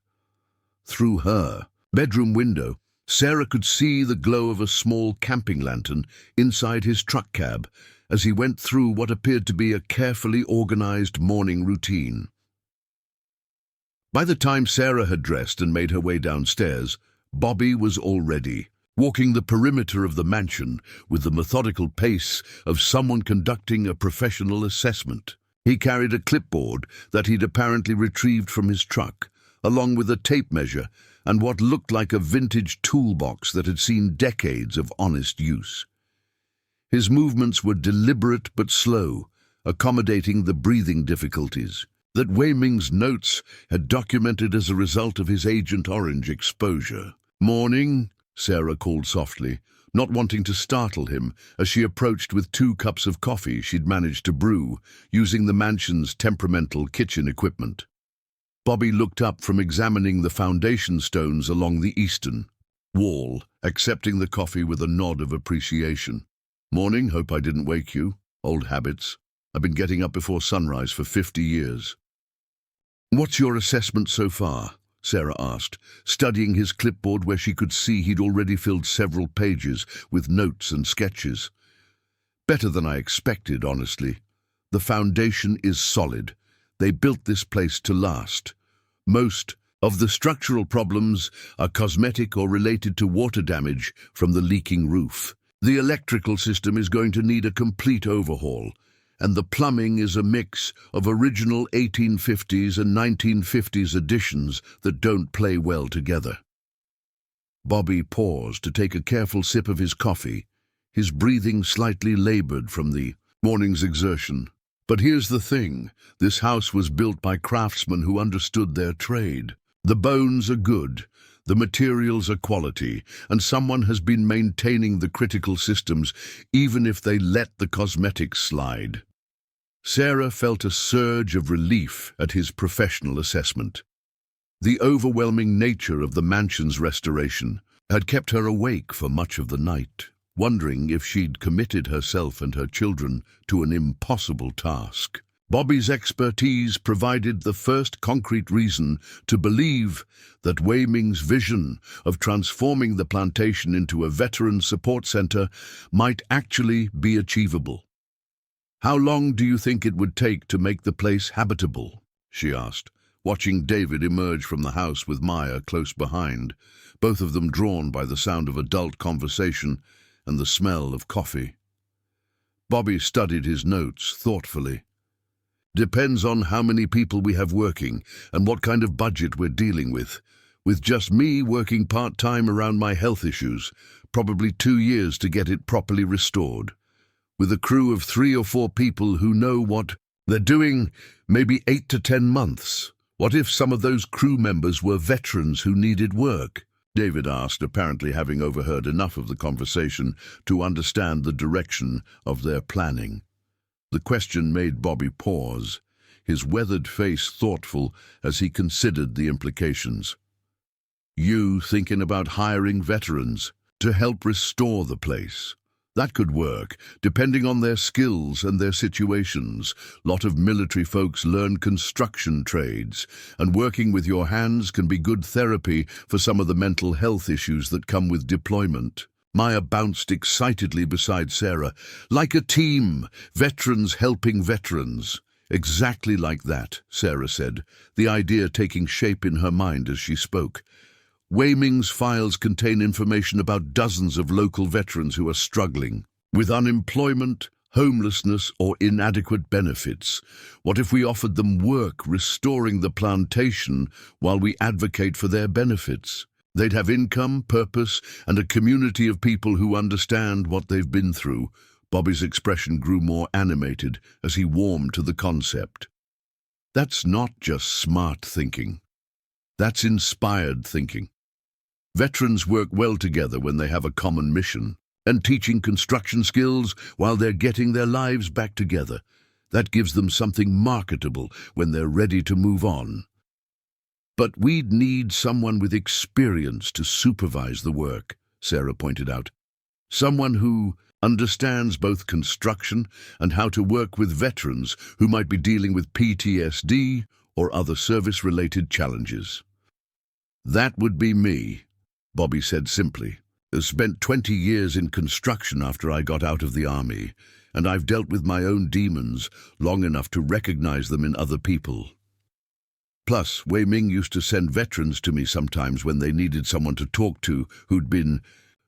Through her bedroom window, Sarah could see the glow of a small camping lantern inside his truck cab as he went through what appeared to be a carefully organized morning routine. By the time Sarah had dressed and made her way downstairs, Bobby was already walking the perimeter of the mansion with the methodical pace of someone conducting a professional assessment. He carried a clipboard that he'd apparently retrieved from his truck, along with a tape measure and what looked like a vintage toolbox that had seen decades of honest use. His movements were deliberate but slow, accommodating the breathing difficulties that Wei Ming's notes had documented as a result of his Agent Orange exposure. "Morning," Sarah called softly, not wanting to startle him as she approached with 2 cups of coffee she'd managed to brew, using the mansion's temperamental kitchen equipment. Bobby looked up from examining the foundation stones along the eastern wall, accepting the coffee with a nod of appreciation. "Morning, hope I didn't wake you. Old habits. I've been getting up before sunrise for 50 years. "What's your assessment so far?" Sarah asked, studying his clipboard where she could see he'd already filled several pages with notes and sketches. "Better than I expected, honestly. The foundation is solid. They built this place to last. Most of the structural problems are cosmetic or related to water damage from the leaking roof. The electrical system is going to need a complete overhaul, and the plumbing is a mix of original 1850s and 1950s additions that don't play well together." Bobby paused to take a careful sip of his coffee, his breathing slightly labored from the morning's exertion. "But here's the thing, this house was built by craftsmen who understood their trade. The bones are good, the materials are quality, and someone has been maintaining the critical systems even if they let the cosmetics slide." Sarah felt a surge of relief at his professional assessment. The overwhelming nature of the mansion's restoration had kept her awake for much of the night, wondering if she'd committed herself and her children to an impossible task. Bobby's expertise provided the first concrete reason to believe that Wei Ming's vision of transforming the plantation into a veteran support center might actually be achievable. "How long do you think it would take to make the place habitable?" she asked, watching David emerge from the house with Maya close behind, both of them drawn by the sound of adult conversation and the smell of coffee. Bobby studied his notes thoughtfully. "Depends on how many people we have working and what kind of budget we're dealing with. With just me working part-time around my health issues, probably 2 years to get it properly restored. With a crew of 3 or 4 people who know what they're doing, maybe 8 to 10 months. What if some of those crew members were veterans who needed work?" David asked, apparently having overheard enough of the conversation to understand the direction of their planning. The question made Bobby pause, his weathered face thoughtful as he considered the implications. "You thinking about hiring veterans to help restore the place?" That could work, depending on their skills and their situations. Lot of military folks learn construction trades, and working with your hands can be good therapy for some of the mental health issues that come with deployment. Maya bounced excitedly beside Sarah. Like a team, veterans helping veterans. Exactly like that, Sarah said, the idea taking shape in her mind as she spoke. Wei Ming's files contain information about dozens of local veterans who are struggling with unemployment, homelessness, or inadequate benefits. What if we offered them work restoring the plantation while we advocate for their benefits? They'd have income, purpose, and a community of people who understand what they've been through. Bobby's expression grew more animated as he warmed to the concept. That's not just smart thinking. That's inspired thinking. Veterans work well together when they have a common mission, and teaching construction skills while they're getting their lives back together. That gives them something marketable when they're ready to move on. But we'd need someone with experience to supervise the work, Sarah pointed out. Someone who understands both construction and how to work with veterans who might be dealing with PTSD or other service-related challenges. That would be me, Bobby said simply. I spent 20 years in construction after I got out of the army, and I've dealt with my own demons long enough to recognize them in other people. Plus, Wei Ming used to send veterans to me sometimes when they needed someone to talk to who'd been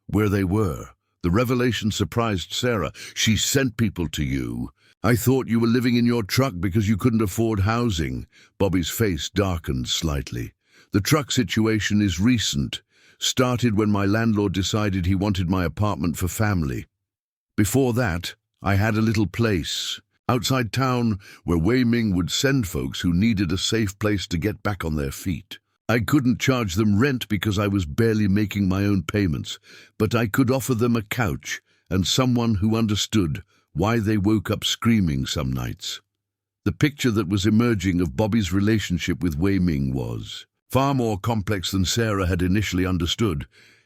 where they were. The revelation surprised Sarah. She sent people to you. I thought you were living in your truck because you couldn't afford housing. Bobby's face darkened slightly. The truck situation is recent. Started when my landlord decided he wanted my apartment for family. Before that, I had a little place outside town where Wei Ming would send folks who needed a safe place to get back on their feet. I couldn't charge them rent because I was barely making my own payments, but I could offer them a couch and someone who understood why they woke up screaming some nights. The picture that was emerging of Bobby's relationship with Wei Ming was far more complex than Sarah had initially understood.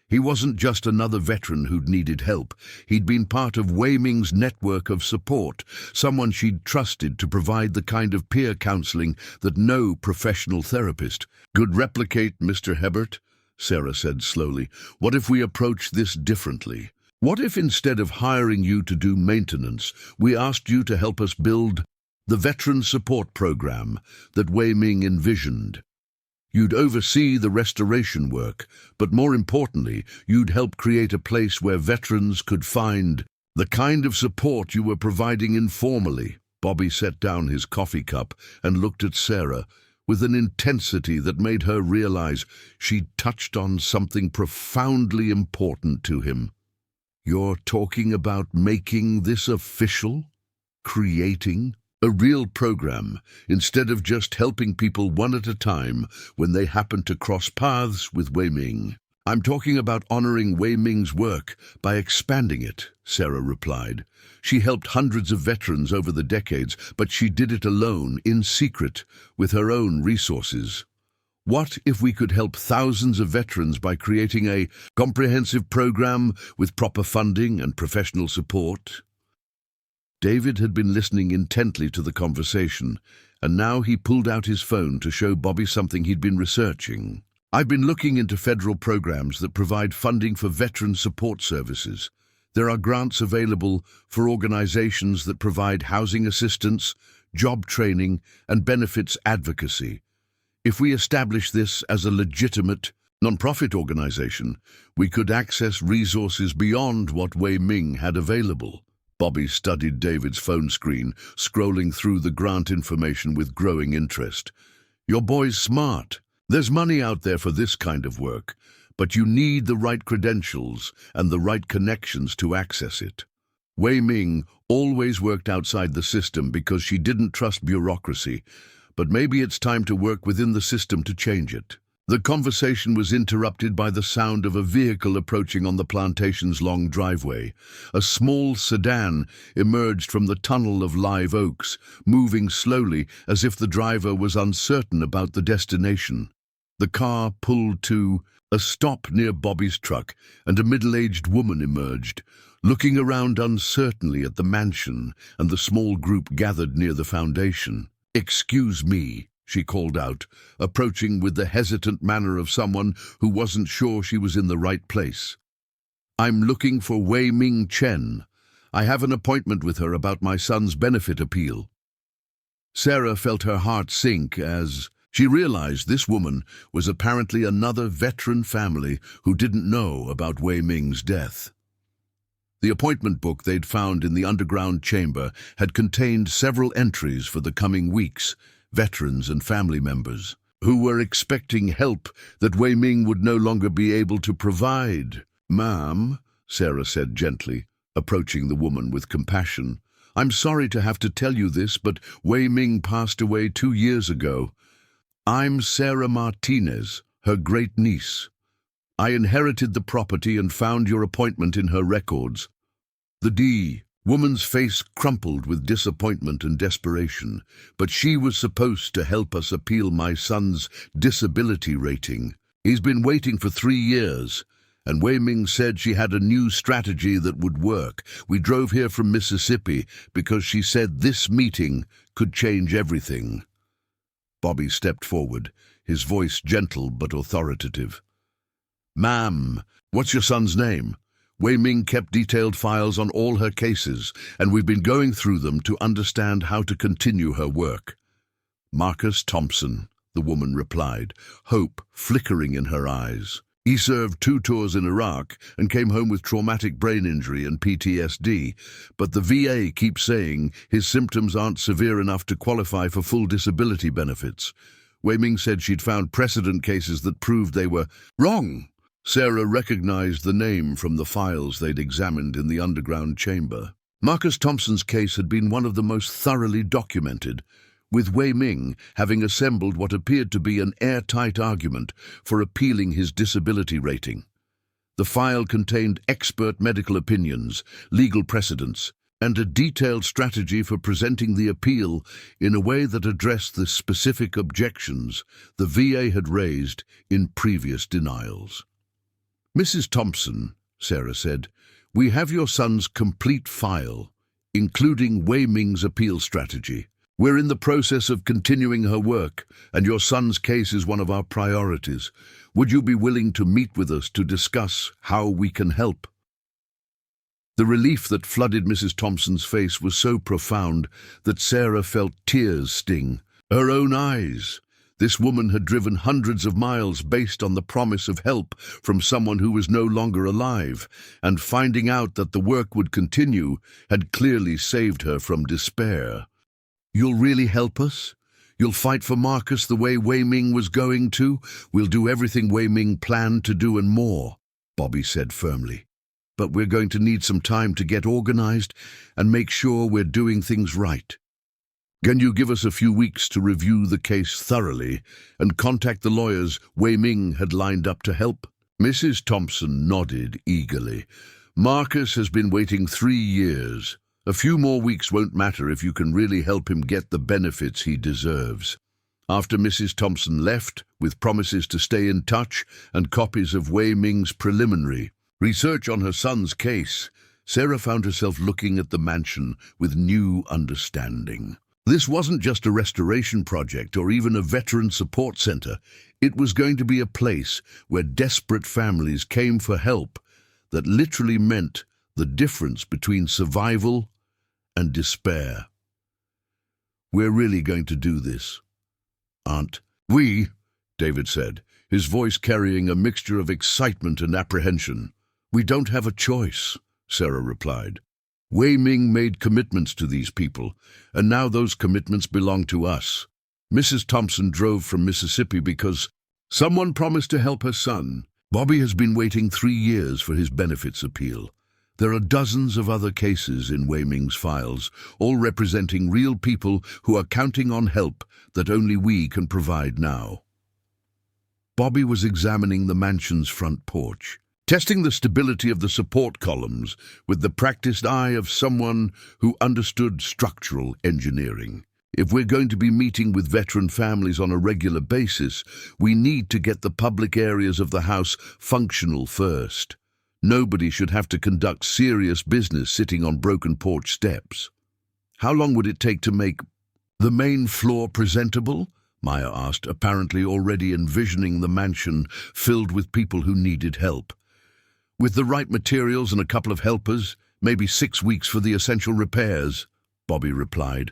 He wasn't just another veteran who'd needed help. He'd been part of Wei Ming's network of support, someone she'd trusted to provide the kind of peer counseling that no professional therapist could replicate. Mr. Hebert, Sarah said slowly, what if we approach this differently? What if instead of hiring you to do maintenance, we asked you to help us build the veteran support program that Wei Ming envisioned? You'd oversee the restoration work, but more importantly, you'd help create a place where veterans could find the kind of support you were providing informally. Bobby set down his coffee cup and looked at Sarah with an intensity that made her realize she'd touched on something profoundly important to him. You're talking about making this official? Creating a real program, instead of just helping people one at a time when they happen to cross paths with Wei Ming. I'm talking about honoring Wei Ming's work by expanding it, Sarah replied. She helped hundreds of veterans over the decades, but she did it alone, in secret, with her own resources. What if we could help thousands of veterans by creating a comprehensive program with proper funding and professional support? David had been listening intently to the conversation, and now he pulled out his phone to show Bobby something he'd been researching. I've been looking into federal programs that provide funding for veteran support services. There are grants available for organizations that provide housing assistance, job training, and benefits advocacy. If we establish this as a legitimate, non-profit organization, we could access resources beyond what Wei Ming had available. Bobby studied David's phone screen, scrolling through the grant information with growing interest. Your boy's smart. There's money out there for this kind of work, but you need the right credentials and the right connections to access it. Wei Ming always worked outside the system because she didn't trust bureaucracy, but maybe it's time to work within the system to change it. The conversation was interrupted by the sound of a vehicle approaching on the plantation's long driveway. A small sedan emerged from the tunnel of live oaks, moving slowly as if the driver was uncertain about the destination. The car pulled to a stop near Bobby's truck, and a middle-aged woman emerged. looking around uncertainly at the mansion and the small group gathered near the foundation. "Excuse me," she called out, approaching with the hesitant manner of someone who wasn't sure she was in the right place. "I'm looking for Wei Ming Chen. I have an appointment with her about my son's benefit appeal." Sarah felt her heart sink as she realized this woman was apparently another veteran family who didn't know about Wei Ming's death. The appointment book they'd found in the underground chamber had contained several entries for the coming weeks, veterans and family members, who were expecting help that Wei Ming would no longer be able to provide. "Ma'am," Sarah said gently, approaching the woman with compassion, "I'm sorry to have to tell you this, but Wei Ming passed away 2 years ago. I'm Sarah Martinez, her great-niece. I inherited the property and found your appointment in her records." The woman's face crumpled with disappointment and desperation, but she was supposed to help us appeal my son's disability rating. He's been waiting for 3 years, and Wei Ming said she had a new strategy that would work. We drove here from Mississippi because she said this meeting could change everything. Bobby stepped forward, his voice gentle but authoritative. "Ma'am, what's your son's name?" Wei Ming kept detailed files on all her cases, and we've been going through them to understand how to continue her work. "Marcus Thompson," the woman replied, hope flickering in her eyes. "He served 2 tours in Iraq and came home with traumatic brain injury and PTSD, but the VA keeps saying his symptoms aren't severe enough to qualify for full disability benefits." Wei Ming said she'd found precedent cases that proved they were wrong. Sarah recognized the name from the files they'd examined in the underground chamber. Marcus Thompson's case had been one of the most thoroughly documented, with Wei Ming having assembled what appeared to be an airtight argument for appealing his disability rating. The file contained expert medical opinions, legal precedents, and a detailed strategy for presenting the appeal in a way that addressed the specific objections the VA had raised in previous denials. "Mrs. Thompson," Sarah said, "we have your son's complete file, including Wei Ming's appeal strategy. We're in the process of continuing her work, and your son's case is one of our priorities. Would you be willing to meet with us to discuss how we can help?" The relief that flooded Mrs. Thompson's face was so profound that Sarah felt tears sting her own eyes. This woman had driven hundreds of miles based on the promise of help from someone who was no longer alive, and finding out that the work would continue had clearly saved her from despair. "You'll really help us? You'll fight for Marcus the way Wei Ming was going to? We'll do everything Wei Ming planned to do and more," Bobby said firmly. "But we're going to need some time to get organized and make sure we're doing things right. Can you give us a few weeks to review the case thoroughly and contact the lawyers Wei Ming had lined up to help?" Mrs. Thompson nodded eagerly. "Marcus has been waiting 3 years. A few more weeks won't matter if you can really help him get the benefits he deserves." After Mrs. Thompson left, with promises to stay in touch and copies of Wei Ming's preliminary research on her son's case, Sarah found herself looking at the mansion with new understanding. This wasn't just a restoration project or even a veteran support center. It was going to be a place where desperate families came for help that literally meant the difference between survival and despair. "We're really going to do this, aren't we?" David said, his voice carrying a mixture of excitement and apprehension. "We don't have a choice," Sarah replied. "Wei Ming made commitments to these people, and now those commitments belong to us. Mrs. Thompson drove from Mississippi because someone promised to help her son. Bobby has been waiting 3 years for his benefits appeal. There are dozens of other cases in Wei Ming's files, all representing real people who are counting on help that only we can provide now." Bobby was examining the mansion's front porch, testing the stability of the support columns with the practiced eye of someone who understood structural engineering. If we're going to be meeting with veteran families on a regular basis, we need to get the public areas of the house functional first. Nobody should have to conduct serious business sitting on broken porch steps. How long would it take to make the main floor presentable? Maya asked, apparently already envisioning the mansion filled with people who needed help. With the right materials and a couple of helpers, maybe 6 weeks for the essential repairs, Bobby replied.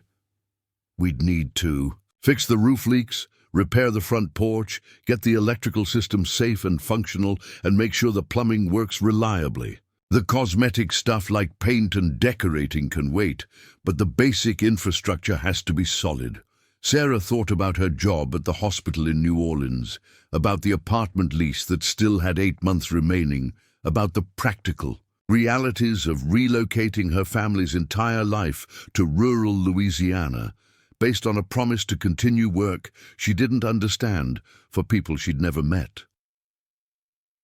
We'd need to fix the roof leaks, repair the front porch, get the electrical system safe and functional, and make sure the plumbing works reliably. The cosmetic stuff like paint and decorating can wait, but the basic infrastructure has to be solid. Sarah thought about her job at the hospital in New Orleans, about the apartment lease that still had 8 months remaining, about the practical realities of relocating her family's entire life to rural Louisiana, based on a promise to continue work she didn't understand for people she'd never met.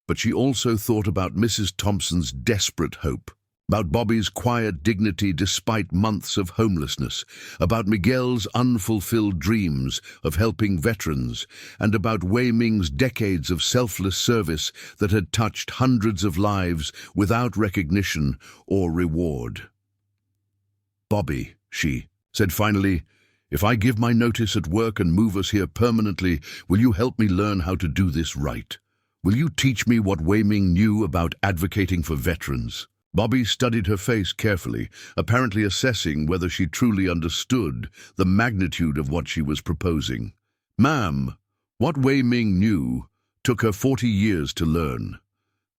But she also thought about Mrs. Thompson's desperate hope, about Bobby's quiet dignity despite months of homelessness, about Miguel's unfulfilled dreams of helping veterans, and about Wei Ming's decades of selfless service that had touched hundreds of lives without recognition or reward. Bobby, she said finally, if I give my notice at work and move us here permanently, will you help me learn how to do this right? Will you teach me what Wei Ming knew about advocating for veterans? Bobby studied her face carefully, apparently assessing whether she truly understood the magnitude of what she was proposing. Ma'am, what Wei Ming knew took her 40 years to learn.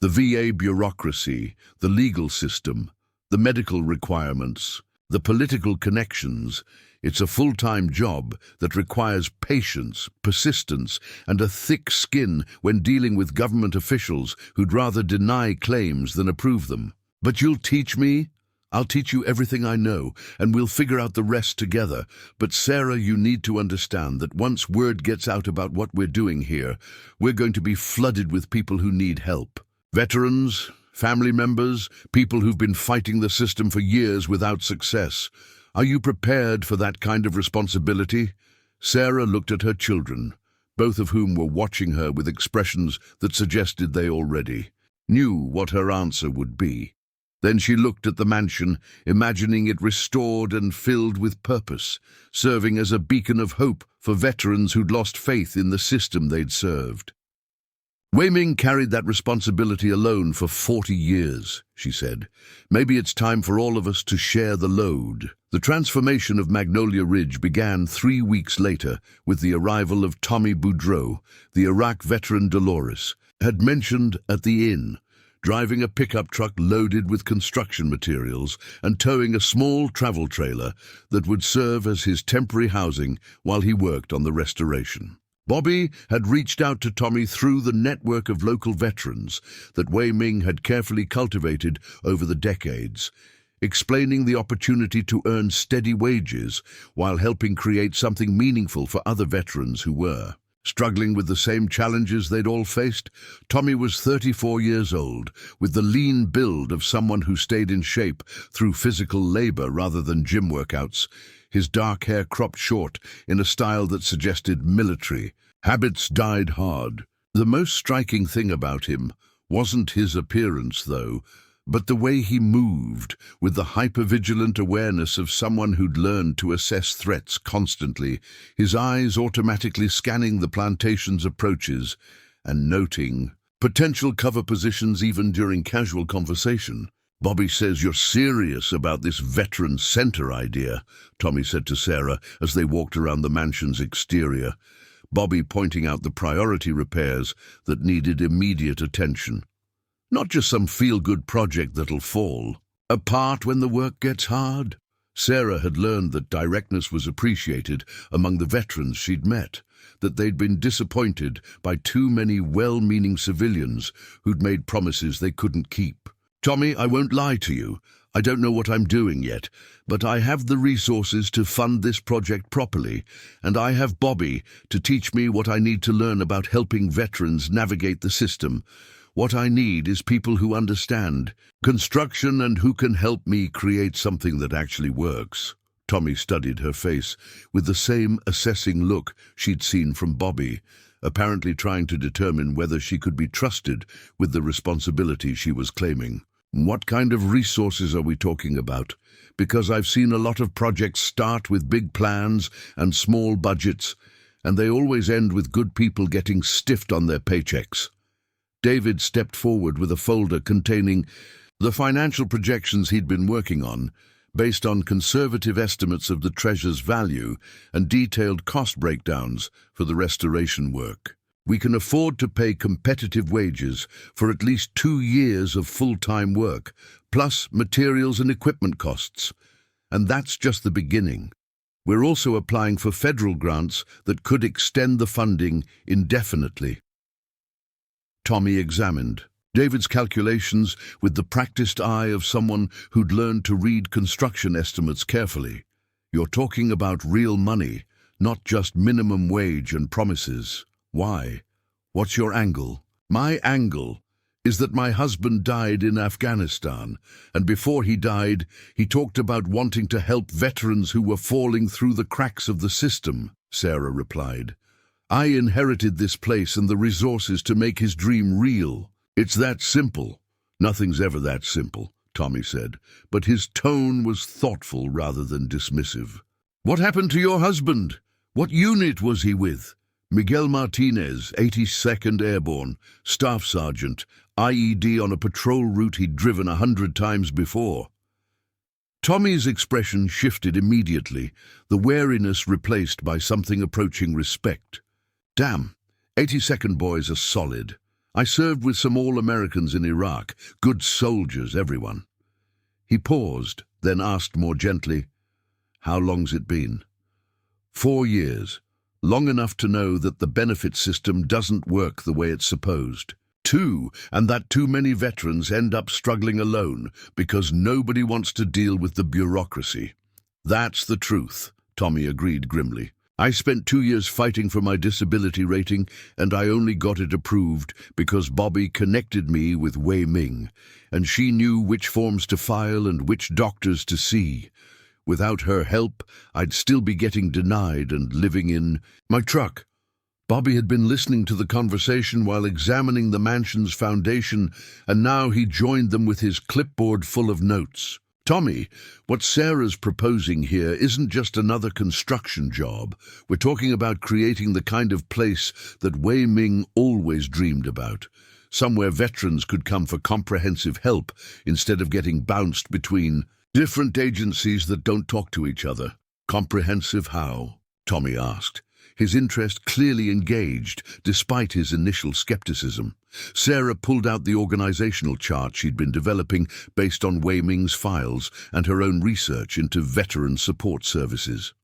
The VA bureaucracy, the legal system, the medical requirements, the political connections. It's a full-time job that requires patience, persistence, and a thick skin when dealing with government officials who'd rather deny claims than approve them. But you'll teach me? I'll teach you everything I know, and we'll figure out the rest together. But Sarah, you need to understand that once word gets out about what we're doing here, we're going to be flooded with people who need help. Veterans, family members, people who've been fighting the system for years without success. Are you prepared for that kind of responsibility? Sarah looked at her children, both of whom were watching her with expressions that suggested they already knew what her answer would be. Then she looked at the mansion, imagining it restored and filled with purpose, serving as a beacon of hope for veterans who'd lost faith in the system they'd served. Wei Ming carried that responsibility alone for 40 years, she said. Maybe it's time for all of us to share the load. The transformation of Magnolia Ridge began 3 weeks later with the arrival of Tommy Boudreau, the Iraq veteran Dolores had mentioned at the inn, driving a pickup truck loaded with construction materials and towing a small travel trailer that would serve as his temporary housing while he worked on the restoration. Bobby had reached out to Tommy through the network of local veterans that Wei Ming had carefully cultivated over the decades, explaining the opportunity to earn steady wages while helping create something meaningful for other veterans who were struggling with the same challenges they'd all faced. Tommy was 34 years old, with the lean build of someone who stayed in shape through physical labor rather than gym workouts, his dark hair cropped short in a style that suggested military. Habits died hard. The most striking thing about him wasn't his appearance, though, but the way he moved, with the hypervigilant awareness of someone who'd learned to assess threats constantly, his eyes automatically scanning the plantation's approaches and noting potential cover positions even during casual conversation. Bobby says you're serious about this veteran center idea, Tommy said to Sarah as they walked around the mansion's exterior, Bobby pointing out the priority repairs that needed immediate attention. Not just some feel-good project that'll fall apart when the work gets hard. Sarah had learned that directness was appreciated among the veterans she'd met, that they'd been disappointed by too many well-meaning civilians who'd made promises they couldn't keep. Tommy, I won't lie to you. I don't know what I'm doing yet, but I have the resources to fund this project properly, and I have Bobby to teach me what I need to learn about helping veterans navigate the system. What I need is people who understand construction and who can help me create something that actually works. Tommy studied her face with the same assessing look she'd seen from Bobby, apparently trying to determine whether she could be trusted with the responsibility she was claiming. What kind of resources are we talking about? Because I've seen a lot of projects start with big plans and small budgets, and they always end with good people getting stiffed on their paychecks. David stepped forward with a folder containing the financial projections he'd been working on, based on conservative estimates of the treasure's value and detailed cost breakdowns for the restoration work. We can afford to pay competitive wages for at least 2 years of full-time work, plus materials and equipment costs. And that's just the beginning. We're also applying for federal grants that could extend the funding indefinitely. Tommy examined David's calculations with the practiced eye of someone who'd learned to read construction estimates carefully. You're talking about real money, not just minimum wage and promises. Why? What's your angle? My angle is that my husband died in Afghanistan, and before he died, he talked about wanting to help veterans who were falling through the cracks of the system, Sarah replied. I inherited this place and the resources to make his dream real. It's that simple. Nothing's ever that simple, Tommy said, but his tone was thoughtful rather than dismissive. What happened to your husband? What unit was he with? Miguel Martinez, 82nd Airborne, Staff Sergeant, IED on a patrol route he'd driven 100 times before. Tommy's expression shifted immediately, the wariness replaced by something approaching respect. Damn, 82nd boys are solid. I served with some All-Americans in Iraq, good soldiers, everyone. He paused, then asked more gently, How long's it been? 4 years, long enough to know that the benefit system doesn't work the way it's supposed. 2, and that too many veterans end up struggling alone because nobody wants to deal with the bureaucracy. That's the truth, Tommy agreed grimly. I spent 2 years fighting for my disability rating, and I only got it approved because Bobby connected me with Wei Ming, and she knew which forms to file and which doctors to see. Without her help, I'd still be getting denied and living in my truck. Bobby had been listening to the conversation while examining the mansion's foundation, and now he joined them with his clipboard full of notes. Tommy, what Sarah's proposing here isn't just another construction job. We're talking about creating the kind of place that Wei Ming always dreamed about. Somewhere veterans could come for comprehensive help instead of getting bounced between different agencies that don't talk to each other. Comprehensive how? Tommy asked, his interest clearly engaged despite his initial skepticism. Sarah pulled out the organizational chart she'd been developing based on Wei Ming's files and her own research into veteran support services.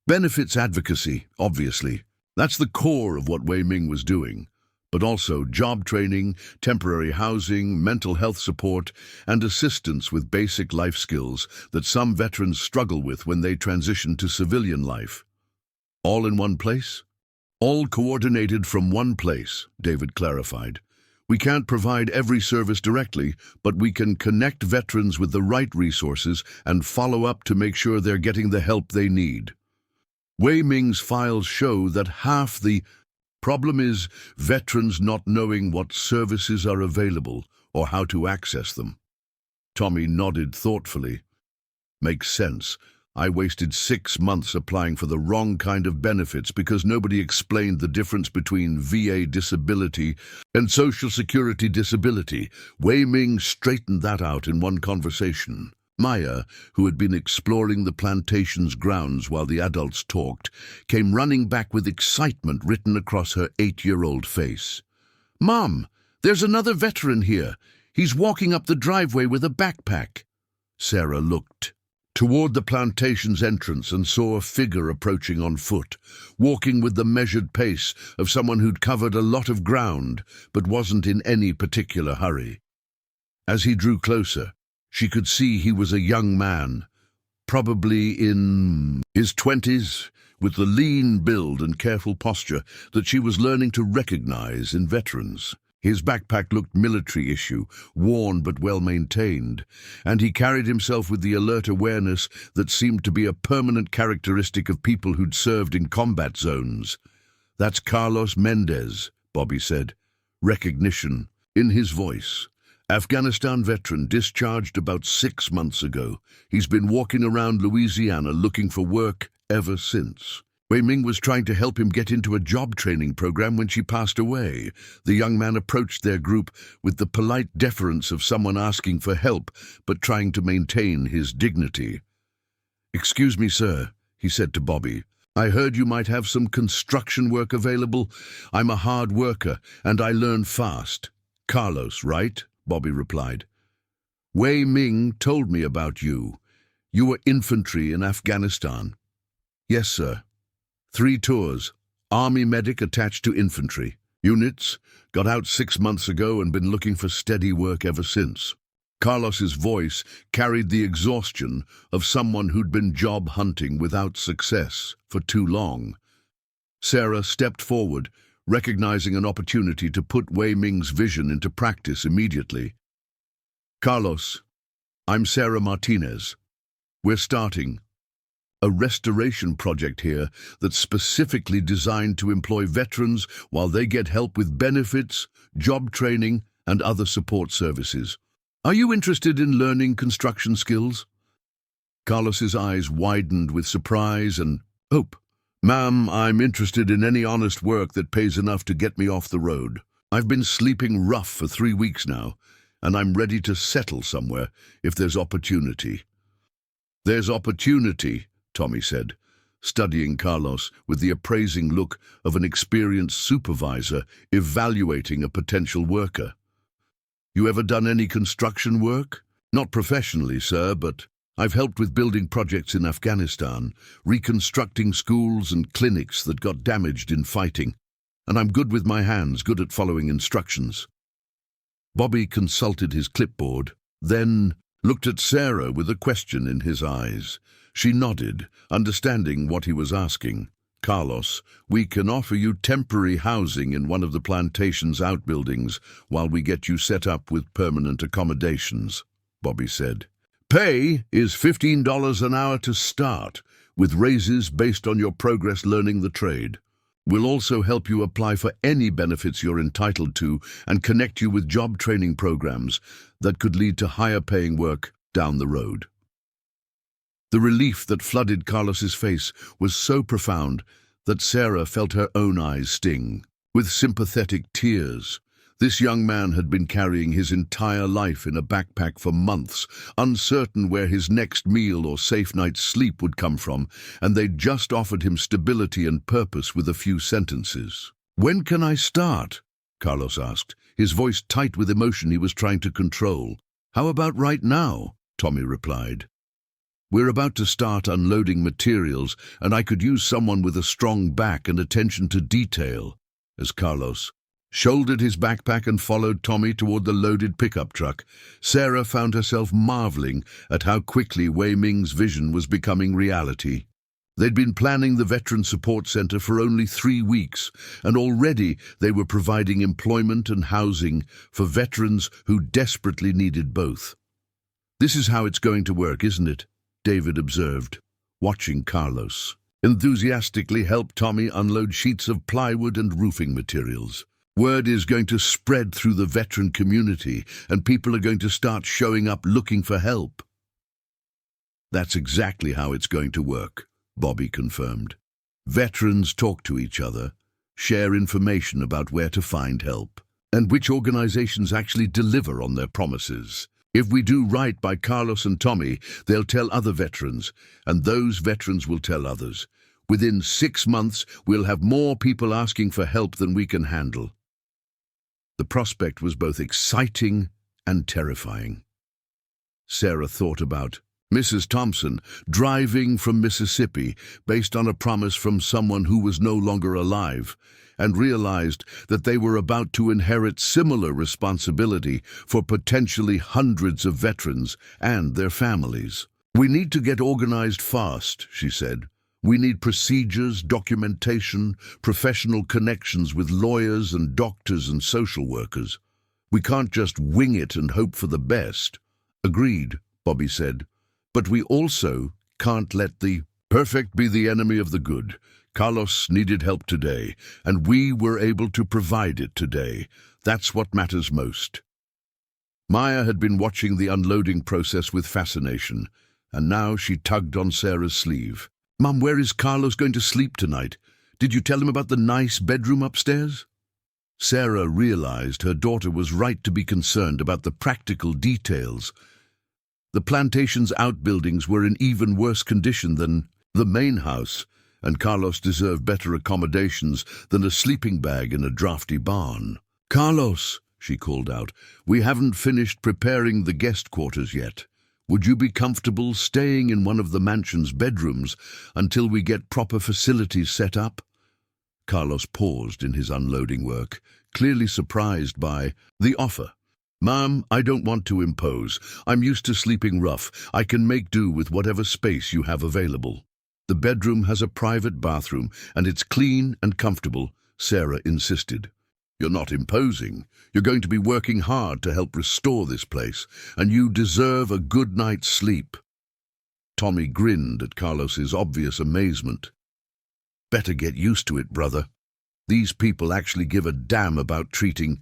Benefits advocacy, obviously. That's the core of what Wei Ming was doing, but also job training, temporary housing, mental health support, and assistance with basic life skills that some veterans struggle with when they transition to civilian life. All in one place? All coordinated from one place, David clarified. We can't provide every service directly, but we can connect veterans with the right resources and follow up to make sure they're getting the help they need. Wei Ming's files show that half the problem is veterans not knowing what services are available or how to access them. Tommy nodded thoughtfully. Makes sense. I wasted 6 months applying for the wrong kind of benefits because nobody explained the difference between VA disability and Social Security disability. Wei Ming straightened that out in one conversation. Maya, who had been exploring the plantation's grounds while the adults talked, came running back with excitement written across her 8-year-old face. Mom, there's another veteran here. He's walking up the driveway with a backpack. Sarah looked toward the plantation's entrance and saw a figure approaching on foot, walking with the measured pace of someone who'd covered a lot of ground but wasn't in any particular hurry. As he drew closer, she could see he was a young man, probably in his 20s, with the lean build and careful posture that she was learning to recognize in veterans. His backpack looked military-issue, worn but well-maintained, and he carried himself with the alert awareness that seemed to be a permanent characteristic of people who'd served in combat zones. That's Carlos Mendez, Bobby said, recognition in his voice. Afghanistan veteran discharged about 6 months ago. He's been walking around Louisiana looking for work ever since. Wei Ming was trying to help him get into a job training program when she passed away. The young man approached their group with the polite deference of someone asking for help, but trying to maintain his dignity. "Excuse me, sir," he said to Bobby. "I heard you might have some construction work available. I'm a hard worker, and I learn fast." "Carlos, right?" Bobby replied. "Wei Ming told me about you. You were infantry in Afghanistan." "Yes, sir. 3 tours. Army medic attached to infantry. Units. Got out 6 months ago and been looking for steady work ever since." Carlos's voice carried the exhaustion of someone who'd been job hunting without success for too long. Sarah stepped forward, recognizing an opportunity to put Wei Ming's vision into practice immediately. "Carlos, I'm Sarah Martinez. We're starting a restoration project here that's specifically designed to employ veterans while they get help with benefits, job training, and other support services. Are you interested in learning construction skills?" Carlos's eyes widened with surprise and hope. "Ma'am, I'm interested in any honest work that pays enough to get me off the road. I've been sleeping rough for 3 weeks now, and I'm ready to settle somewhere if there's opportunity." "There's opportunity," Tommy said, studying Carlos with the appraising look of an experienced supervisor evaluating a potential worker. "You ever done any construction work?" "Not professionally, sir, but I've helped with building projects in Afghanistan, reconstructing schools and clinics that got damaged in fighting, and I'm good with my hands, good at following instructions." Bobby consulted his clipboard, then looked at Sarah with a question in his eyes. She nodded, understanding what he was asking. "Carlos, we can offer you temporary housing in one of the plantation's outbuildings while we get you set up with permanent accommodations," Bobby said. "Pay is $15 an hour to start, with raises based on your progress learning the trade. We'll also help you apply for any benefits you're entitled to and connect you with job training programs that could lead to higher-paying work down the road." The relief that flooded Carlos's face was so profound that Sarah felt her own eyes sting. With sympathetic tears, this young man had been carrying his entire life in a backpack for months, uncertain where his next meal or safe night's sleep would come from, and they'd just offered him stability and purpose with a few sentences. "When can I start?" Carlos asked, his voice tight with emotion he was trying to control. "How about right now?" Tommy replied. "We're about to start unloading materials, and I could use someone with a strong back and attention to detail." As Carlos shouldered his backpack and followed Tommy toward the loaded pickup truck, Sarah found herself marveling at how quickly Wei Ming's vision was becoming reality. They'd been planning the Veteran Support Center for only 3 weeks, and already they were providing employment and housing for veterans who desperately needed both. "This is how it's going to work, isn't it?" David observed, watching Carlos enthusiastically help Tommy unload sheets of plywood and roofing materials. "Word is going to spread through the veteran community, and people are going to start showing up looking for help." "That's exactly how it's going to work," Bobby confirmed. "Veterans talk to each other, share information about where to find help, and which organizations actually deliver on their promises. If we do right by Carlos and Tommy, they'll tell other veterans, and those veterans will tell others. Within 6 months, we'll have more people asking for help than we can handle." The prospect was both exciting and terrifying. Sarah thought about Mrs. Thompson driving from Mississippi based on a promise from someone who was no longer alive, and realized that they were about to inherit similar responsibility for potentially hundreds of veterans and their families. "We need to get organized fast," she said. "We need procedures, documentation, professional connections with lawyers and doctors and social workers. We can't just wing it and hope for the best." "Agreed," Bobby said. "But we also can't let the perfect be the enemy of the good. Carlos needed help today, and we were able to provide it today. That's what matters most. Maya had been watching the unloading process with fascination, and now she tugged on Sarah's sleeve. "Mum, where is Carlos going to sleep tonight? Did you tell him about the nice bedroom upstairs?" Sarah realized her daughter was right to be concerned about the practical details. The plantation's outbuildings were in even worse condition than the main house, and Carlos deserved better accommodations than a sleeping bag in a drafty barn. "Carlos," she called out, "we haven't finished preparing the guest quarters yet. Would you be comfortable staying in one of the mansion's bedrooms until we get proper facilities set up?" Carlos paused in his unloading work, clearly surprised by the offer. "Ma'am, I don't want to impose. I'm used to sleeping rough. I can make do with whatever space you have available." "The bedroom has a private bathroom, and it's clean and comfortable," Sarah insisted. "You're not imposing. You're going to be working hard to help restore this place, and you deserve a good night's sleep." Tommy grinned at Carlos's obvious amazement. "Better get used to it, brother. These people actually give a damn about treating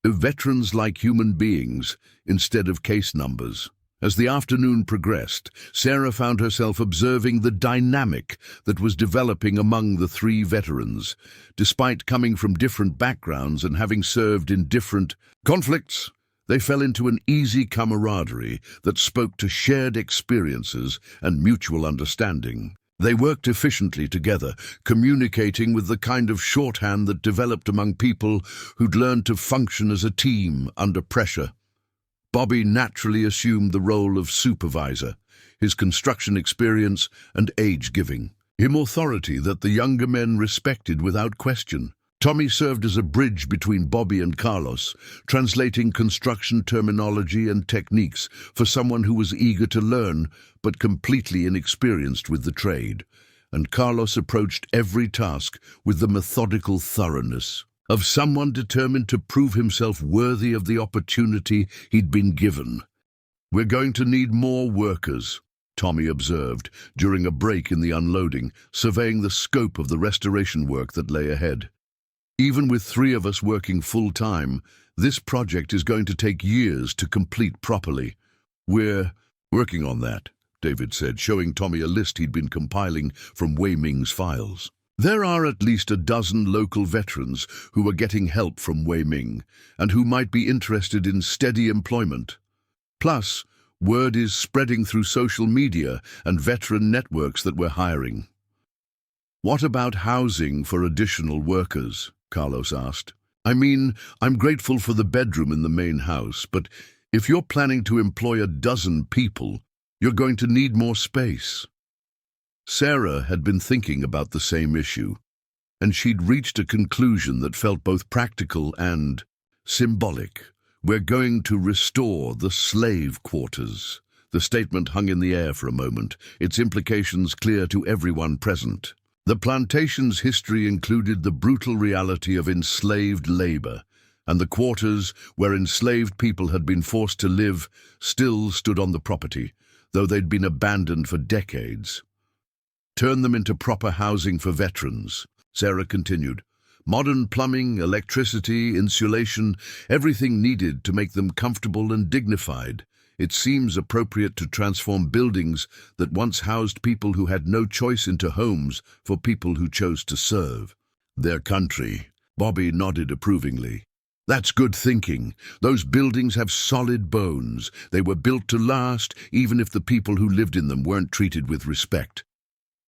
veterans like human beings instead of case numbers." As the afternoon progressed, Sarah found herself observing the dynamic that was developing among the three veterans. Despite coming from different backgrounds and having served in different conflicts, they fell into an easy camaraderie that spoke to shared experiences and mutual understanding. They worked efficiently together, communicating with the kind of shorthand that developed among people who'd learned to function as a team under pressure. Bobby naturally assumed the role of supervisor, his construction experience and age giving him authority that the younger men respected without question. Tommy served as a bridge between Bobby and Carlos, translating construction terminology and techniques for someone who was eager to learn but completely inexperienced with the trade. And Carlos approached every task with the methodical thoroughness of someone determined to prove himself worthy of the opportunity he'd been given. "We're going to need more workers," Tommy observed during a break in the unloading, surveying the scope of the restoration work that lay ahead. "Even with 3 of us working full-time, this project is going to take years to complete properly." "We're working on that," David said, showing Tommy a list he'd been compiling from Wei Ming's files. "There are at least a dozen local veterans who are getting help from Wei Ming and who might be interested in steady employment. Plus, word is spreading through social media and veteran networks that we're hiring." "What about housing for additional workers?" Carlos asked. "I mean, I'm grateful for the bedroom in the main house, but if you're planning to employ a dozen people, you're going to need more space." Sarah had been thinking about the same issue, and she'd reached a conclusion that felt both practical and symbolic. "We're going to restore the slave quarters." The statement hung in the air for a moment, its implications clear to everyone present. The plantation's history included the brutal reality of enslaved labor, and the quarters where enslaved people had been forced to live still stood on the property, though they'd been abandoned for decades. "Turn them into proper housing for veterans," Sarah continued. "Modern plumbing, electricity, insulation, everything needed to make them comfortable and dignified. It seems appropriate to transform buildings that once housed people who had no choice into homes for people who chose to serve their country." Bobby nodded approvingly. "That's good thinking. Those buildings have solid bones. They were built to last, even if the people who lived in them weren't treated with respect.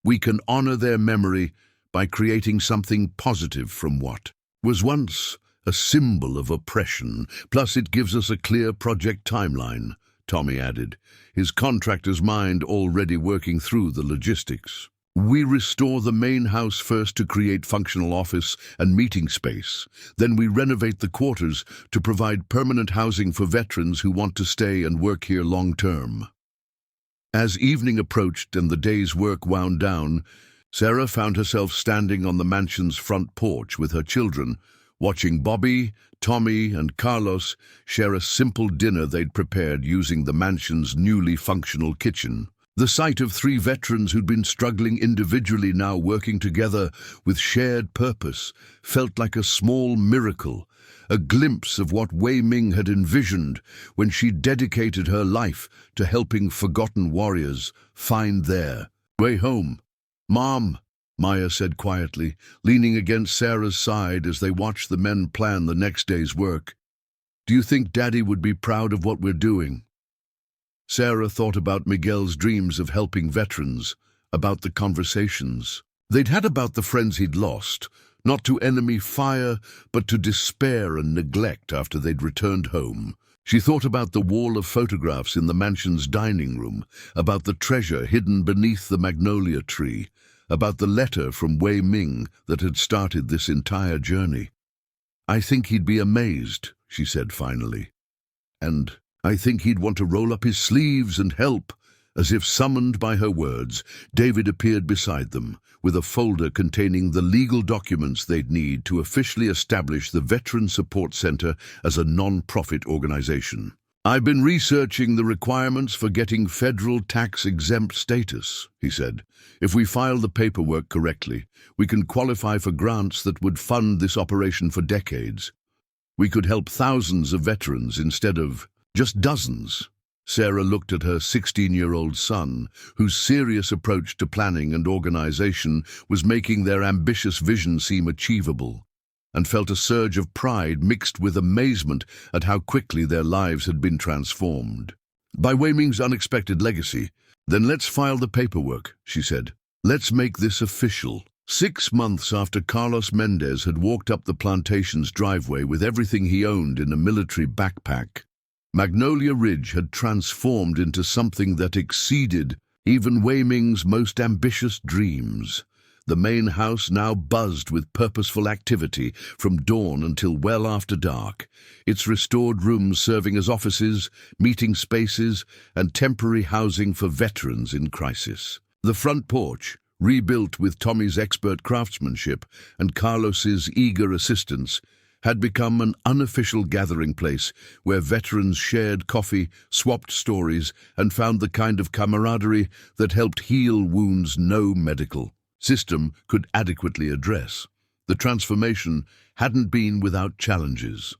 We can honor their memory by creating something positive from what was once a symbol of oppression. Plus, it gives us a clear project timeline," Tommy added, his contractor's mind already working through the logistics. "We restore the main house first to create functional office and meeting space. Then we renovate the quarters to provide permanent housing for veterans who want to stay and work here long-term." As evening approached and the day's work wound down, Sarah found herself standing on the mansion's front porch with her children, watching Bobby, Tommy, and Carlos share a simple dinner they'd prepared using the mansion's newly functional kitchen. The sight of three veterans who'd been struggling individually now working together with shared purpose felt like a small miracle, a glimpse of what Wei Ming had envisioned when she dedicated her life to helping forgotten warriors find their way home. "Mom," Maya said quietly, leaning against Sarah's side as they watched the men plan the next day's work. "Do you think Daddy would be proud of what we're doing?" Sarah thought about Miguel's dreams of helping veterans, about the conversations they'd had about the friends he'd lost, not to enemy fire, but to despair and neglect after they'd returned home. She thought about the wall of photographs in the mansion's dining room, about the treasure hidden beneath the magnolia tree, about the letter from Wei Ming that had started this entire journey. "I think he'd be amazed," she said finally. "And I think he'd want to roll up his sleeves and help." As if summoned by her words, David appeared beside them, with a folder containing the legal documents they'd need to officially establish the Veteran Support Center as a non-profit organization. "I've been researching the requirements for getting federal tax-exempt status," he said. "If we file the paperwork correctly, we can qualify for grants that would fund this operation for decades. We could help thousands of veterans instead of just dozens." Sarah looked at her 16-year-old son, whose serious approach to planning and organization was making their ambitious vision seem achievable, and felt a surge of pride mixed with amazement at how quickly their lives had been transformed by Wei Ming's unexpected legacy. "Then let's file the paperwork," she said. "Let's make this official." 6 months after Carlos Mendez had walked up the plantation's driveway with everything he owned in a military backpack, Magnolia Ridge had transformed into something that exceeded even Wei Ming's most ambitious dreams. The main house now buzzed with purposeful activity from dawn until well after dark, its restored rooms serving as offices, meeting spaces, and temporary housing for veterans in crisis. The front porch, rebuilt with Tommy's expert craftsmanship and Carlos's eager assistance, had become an unofficial gathering place where veterans shared coffee, swapped stories, and found the kind of camaraderie that helped heal wounds no medical system could adequately address. The transformation hadn't been without challenges.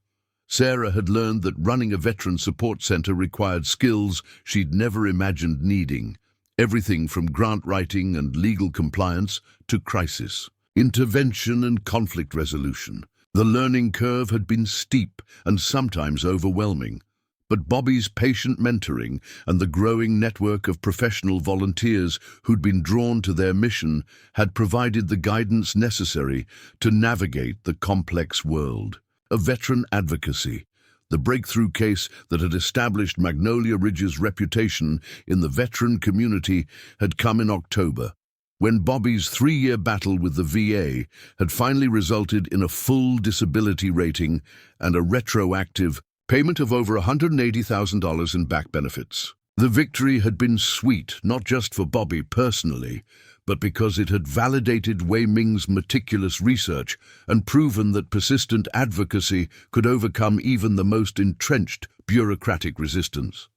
Sarah had learned that running a veteran support center required skills she'd never imagined needing, everything from grant writing and legal compliance to crisis intervention and conflict resolution. The learning curve had been steep and sometimes overwhelming, but Bobby's patient mentoring and the growing network of professional volunteers who'd been drawn to their mission had provided the guidance necessary to navigate the complex world of veteran advocacy. The breakthrough case that had established Magnolia Ridge's reputation in the veteran community had come in October, when Bobby's 3-year battle with the VA had finally resulted in a full disability rating and a retroactive payment of over $180,000 in back benefits. The victory had been sweet, not just for Bobby personally, but because it had validated Wei Ming's meticulous research and proven that persistent advocacy could overcome even the most entrenched bureaucratic resistance.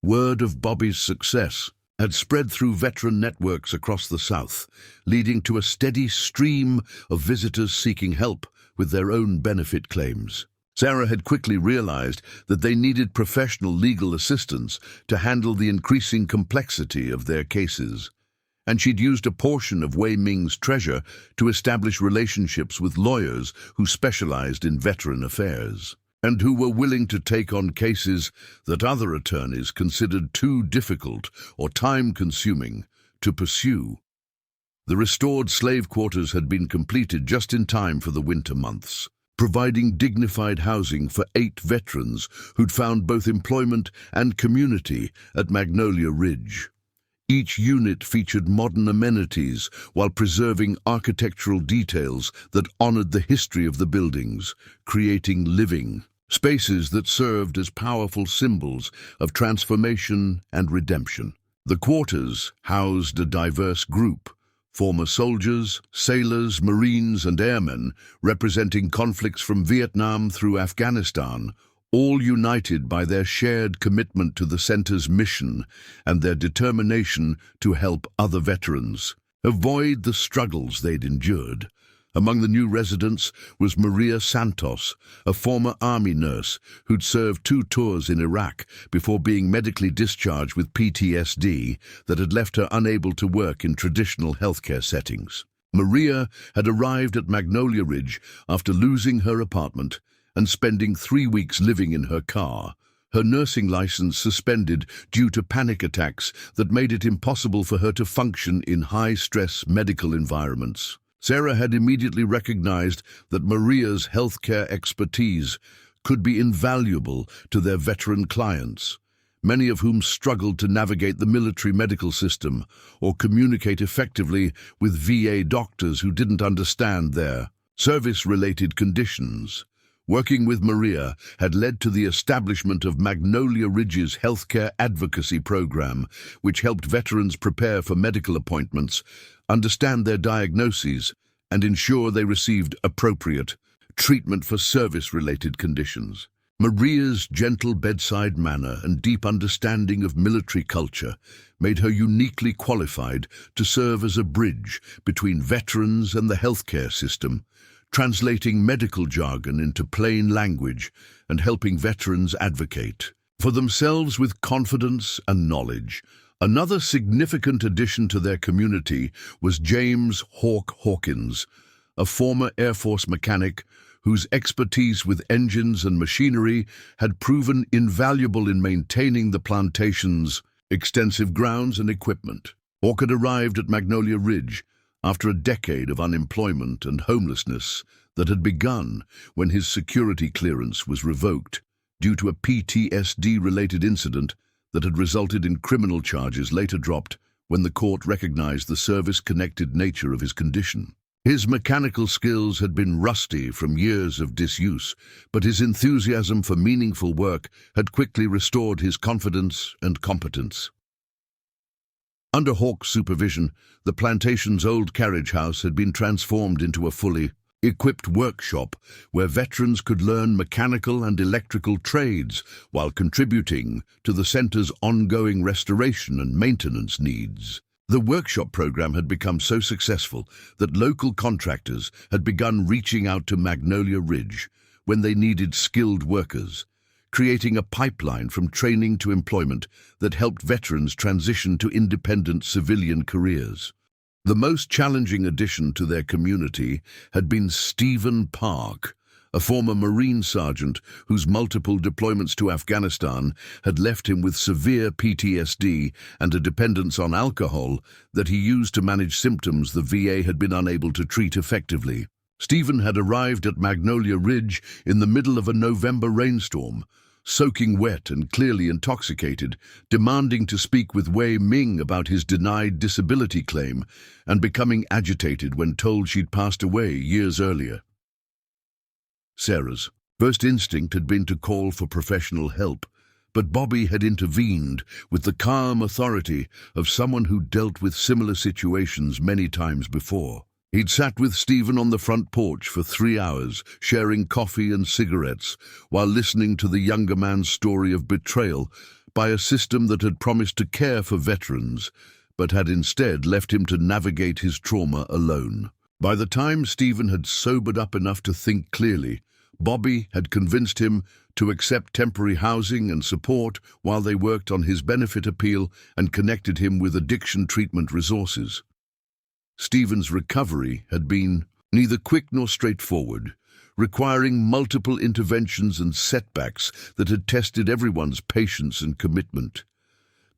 Word of Bobby's success had spread through veteran networks across the South, leading to a steady stream of visitors seeking help with their own benefit claims. Sarah had quickly realized that they needed professional legal assistance to handle the increasing complexity of their cases, and she'd used a portion of Wei Ming's treasure to establish relationships with lawyers who specialized in veteran affairs, and who were willing to take on cases that other attorneys considered too difficult or time-consuming to pursue. The restored slave quarters had been completed just in time for the winter months, providing dignified housing for 8 veterans who'd found both employment and community at Magnolia Ridge. Each unit featured modern amenities while preserving architectural details that honored the history of the buildings, creating living spaces that served as powerful symbols of transformation and redemption. The quarters housed a diverse group, former soldiers, sailors, Marines, and airmen representing conflicts from Vietnam through Afghanistan, all united by their shared commitment to the center's mission and their determination to help other veterans avoid the struggles they'd endured. Among the new residents was Maria Santos, a former army nurse who'd served 2 tours in Iraq before being medically discharged with PTSD that had left her unable to work in traditional healthcare settings. Maria had arrived at Magnolia Ridge after losing her apartment and spending 3 weeks living in her car, her nursing license suspended due to panic attacks that made it impossible for her to function in high-stress medical environments. Sarah had immediately recognized that Maria's healthcare expertise could be invaluable to their veteran clients, many of whom struggled to navigate the military medical system or communicate effectively with VA doctors who didn't understand their service-related conditions. Working with Maria had led to the establishment of Magnolia Ridge's healthcare advocacy program, which helped veterans prepare for medical appointments, understand their diagnoses, and ensure they received appropriate treatment for service-related conditions. Maria's gentle bedside manner and deep understanding of military culture made her uniquely qualified to serve as a bridge between veterans and the healthcare system, translating medical jargon into plain language and helping veterans advocate for themselves with confidence and knowledge. Another significant addition to their community was James "Hawk" Hawkins, a former Air Force mechanic whose expertise with engines and machinery had proven invaluable in maintaining the plantation's extensive grounds and equipment. Hawk had arrived at Magnolia Ridge after a decade of unemployment and homelessness that had begun when his security clearance was revoked due to a PTSD-related incident that had resulted in criminal charges later dropped when the court recognized the service-connected nature of his condition. His mechanical skills had been rusty from years of disuse, but his enthusiasm for meaningful work had quickly restored his confidence and competence. Under Hawk's supervision, the plantation's old carriage house had been transformed into a fully equipped workshop where veterans could learn mechanical and electrical trades while contributing to the center's ongoing restoration and maintenance needs. The workshop program had become so successful that local contractors had begun reaching out to Magnolia Ridge when they needed skilled workers, creating a pipeline from training to employment that helped veterans transition to independent civilian careers. The most challenging addition to their community had been Stephen Park, a former Marine sergeant whose multiple deployments to Afghanistan had left him with severe PTSD and a dependence on alcohol that he used to manage symptoms the VA had been unable to treat effectively. Stephen had arrived at Magnolia Ridge in the middle of a November rainstorm, soaking wet and clearly intoxicated, demanding to speak with Wei Ming about his denied disability claim and becoming agitated when told she'd passed away years earlier. Sarah's first instinct had been to call for professional help, but Bobby had intervened with the calm authority of someone who dealt with similar situations many times before. He'd sat with Stephen on the front porch for 3 hours, sharing coffee and cigarettes, while listening to the younger man's story of betrayal by a system that had promised to care for veterans, but had instead left him to navigate his trauma alone. By the time Stephen had sobered up enough to think clearly, Bobby had convinced him to accept temporary housing and support while they worked on his benefit appeal and connected him with addiction treatment resources. Stephen's recovery had been neither quick nor straightforward, requiring multiple interventions and setbacks that had tested everyone's patience and commitment.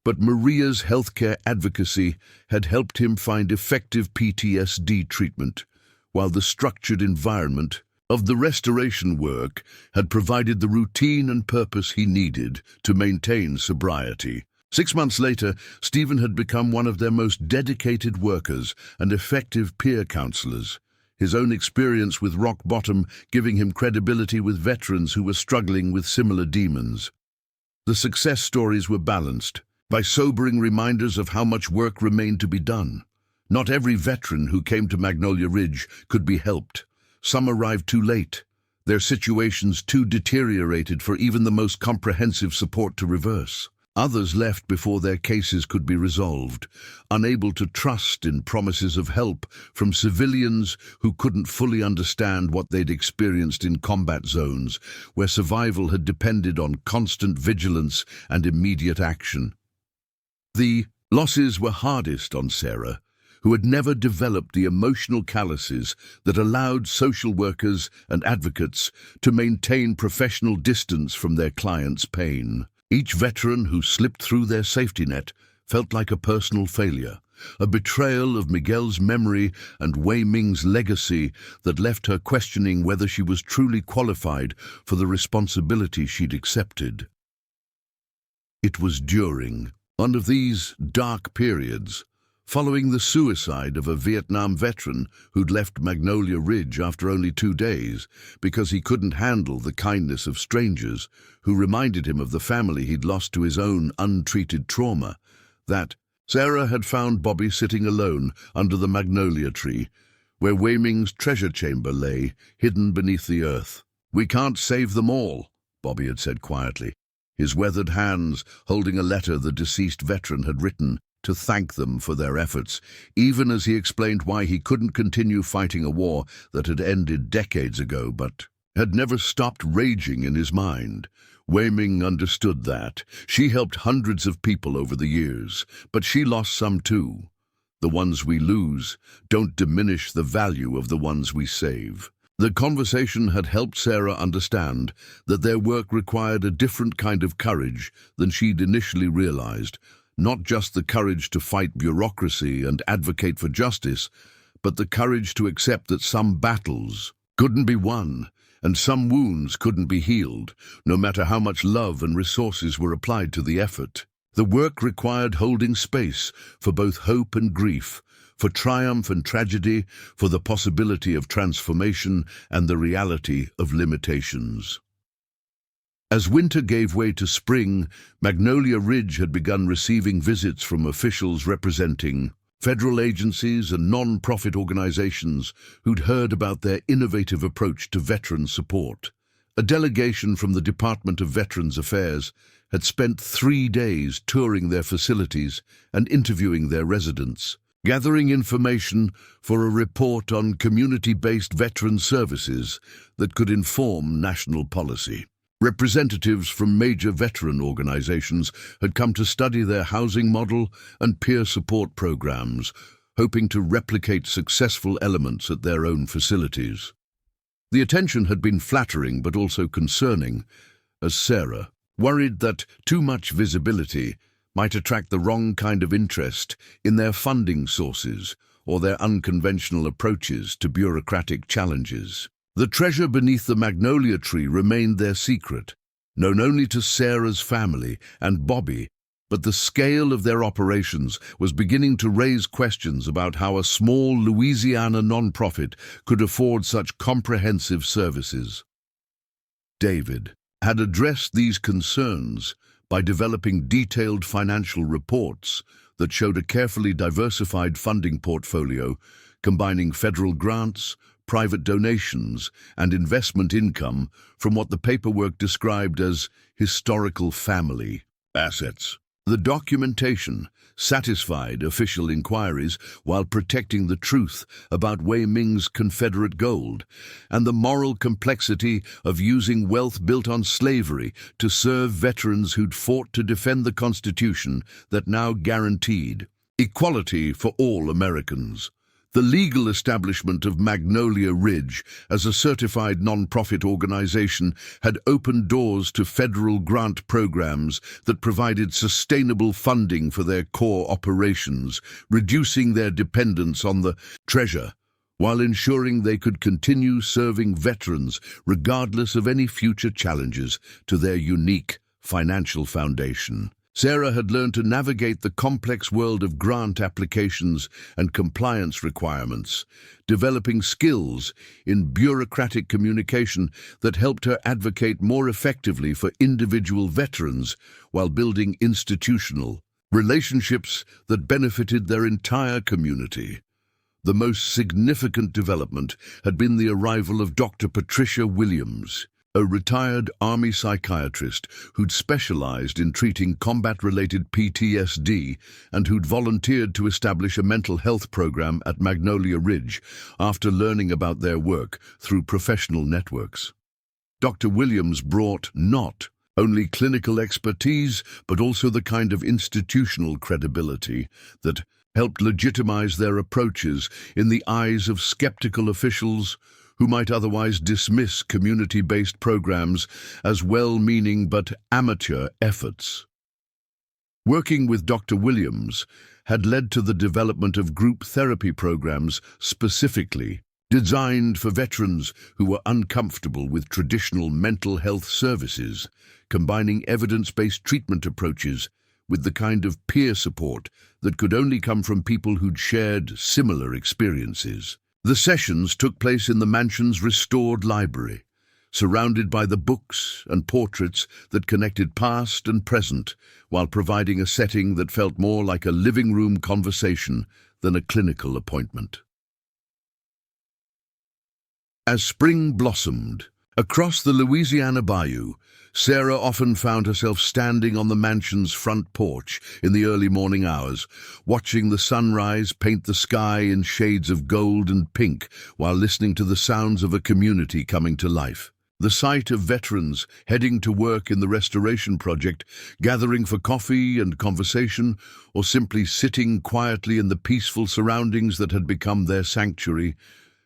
But Maria's healthcare advocacy had helped him find effective PTSD treatment, while the structured environment of the restoration work had provided the routine and purpose he needed to maintain sobriety. 6 months later, Stephen had become one of their most dedicated workers and effective peer counselors, his own experience with rock bottom giving him credibility with veterans who were struggling with similar demons. The success stories were balanced by sobering reminders of how much work remained to be done. Not every veteran who came to Magnolia Ridge could be helped. Some arrived too late, their situations too deteriorated for even the most comprehensive support to reverse. Others left before their cases could be resolved, unable to trust in promises of help from civilians who couldn't fully understand what they'd experienced in combat zones, where survival had depended on constant vigilance and immediate action. The losses were hardest on Sarah, who had never developed the emotional calluses that allowed social workers and advocates to maintain professional distance from their clients' pain. Each veteran who slipped through their safety net felt like a personal failure, a betrayal of Miguel's memory and Wei Ming's legacy that left her questioning whether she was truly qualified for the responsibility she'd accepted. It was during one of these dark periods, following the suicide of a Vietnam veteran who'd left Magnolia Ridge after only 2 days because he couldn't handle the kindness of strangers who reminded him of the family he'd lost to his own untreated trauma, that Sarah had found Bobby sitting alone under the magnolia tree, where Wei Ming's treasure chamber lay, hidden beneath the earth. "We can't save them all," Bobby had said quietly, his weathered hands holding a letter the deceased veteran had written to thank them for their efforts, even as he explained why he couldn't continue fighting a war that had ended decades ago but had never stopped raging in his mind. Wei Ming understood that. She helped hundreds of people over the years, but she lost some too. The ones we lose don't diminish the value of the ones we save. The conversation had helped Sarah understand that their work required a different kind of courage than she'd initially realized. Not just the courage to fight bureaucracy and advocate for justice, but the courage to accept that some battles couldn't be won and some wounds couldn't be healed, no matter how much love and resources were applied to the effort. The work required holding space for both hope and grief, for triumph and tragedy, for the possibility of transformation and the reality of limitations. As winter gave way to spring, Magnolia Ridge had begun receiving visits from officials representing federal agencies and non-profit organizations who'd heard about their innovative approach to veteran support. A delegation from the Department of Veterans Affairs had spent 3 days touring their facilities and interviewing their residents, gathering information for a report on community-based veteran services that could inform national policy. Representatives from major veteran organizations had come to study their housing model and peer support programs, hoping to replicate successful elements at their own facilities. The attention had been flattering but also concerning, as Sarah worried that too much visibility might attract the wrong kind of interest in their funding sources or their unconventional approaches to bureaucratic challenges. The treasure beneath the magnolia tree remained their secret, known only to Sarah's family and Bobby, but the scale of their operations was beginning to raise questions about how a small Louisiana nonprofit could afford such comprehensive services. David had addressed these concerns by developing detailed financial reports that showed a carefully diversified funding portfolio combining federal grants, private donations, and investment income from what the paperwork described as historical family assets. The documentation satisfied official inquiries while protecting the truth about Wei Ming's Confederate gold and the moral complexity of using wealth built on slavery to serve veterans who'd fought to defend the Constitution that now guaranteed equality for all Americans. The legal establishment of Magnolia Ridge as a certified nonprofit organization had opened doors to federal grant programs that provided sustainable funding for their core operations, reducing their dependence on the treasure, while ensuring they could continue serving veterans regardless of any future challenges to their unique financial foundation. Sarah had learned to navigate the complex world of grant applications and compliance requirements, developing skills in bureaucratic communication that helped her advocate more effectively for individual veterans while building institutional relationships that benefited their entire community. The most significant development had been the arrival of Dr. Patricia Williams, a retired Army psychiatrist who'd specialized in treating combat-related PTSD and who'd volunteered to establish a mental health program at Magnolia Ridge after learning about their work through professional networks. Dr. Williams brought not only clinical expertise, but also the kind of institutional credibility that helped legitimize their approaches in the eyes of skeptical officials who might otherwise dismiss community-based programs as well-meaning but amateur efforts. Working with Dr. Williams had led to the development of group therapy programs specifically designed for veterans who were uncomfortable with traditional mental health services, combining evidence-based treatment approaches with the kind of peer support that could only come from people who'd shared similar experiences. The sessions took place in the mansion's restored library, surrounded by the books and portraits that connected past and present, while providing a setting that felt more like a living room conversation than a clinical appointment. As spring blossomed, across the Louisiana bayou, Sarah often found herself standing on the mansion's front porch in the early morning hours, watching the sunrise paint the sky in shades of gold and pink while listening to the sounds of a community coming to life. The sight of veterans heading to work in the restoration project, gathering for coffee and conversation, or simply sitting quietly in the peaceful surroundings that had become their sanctuary,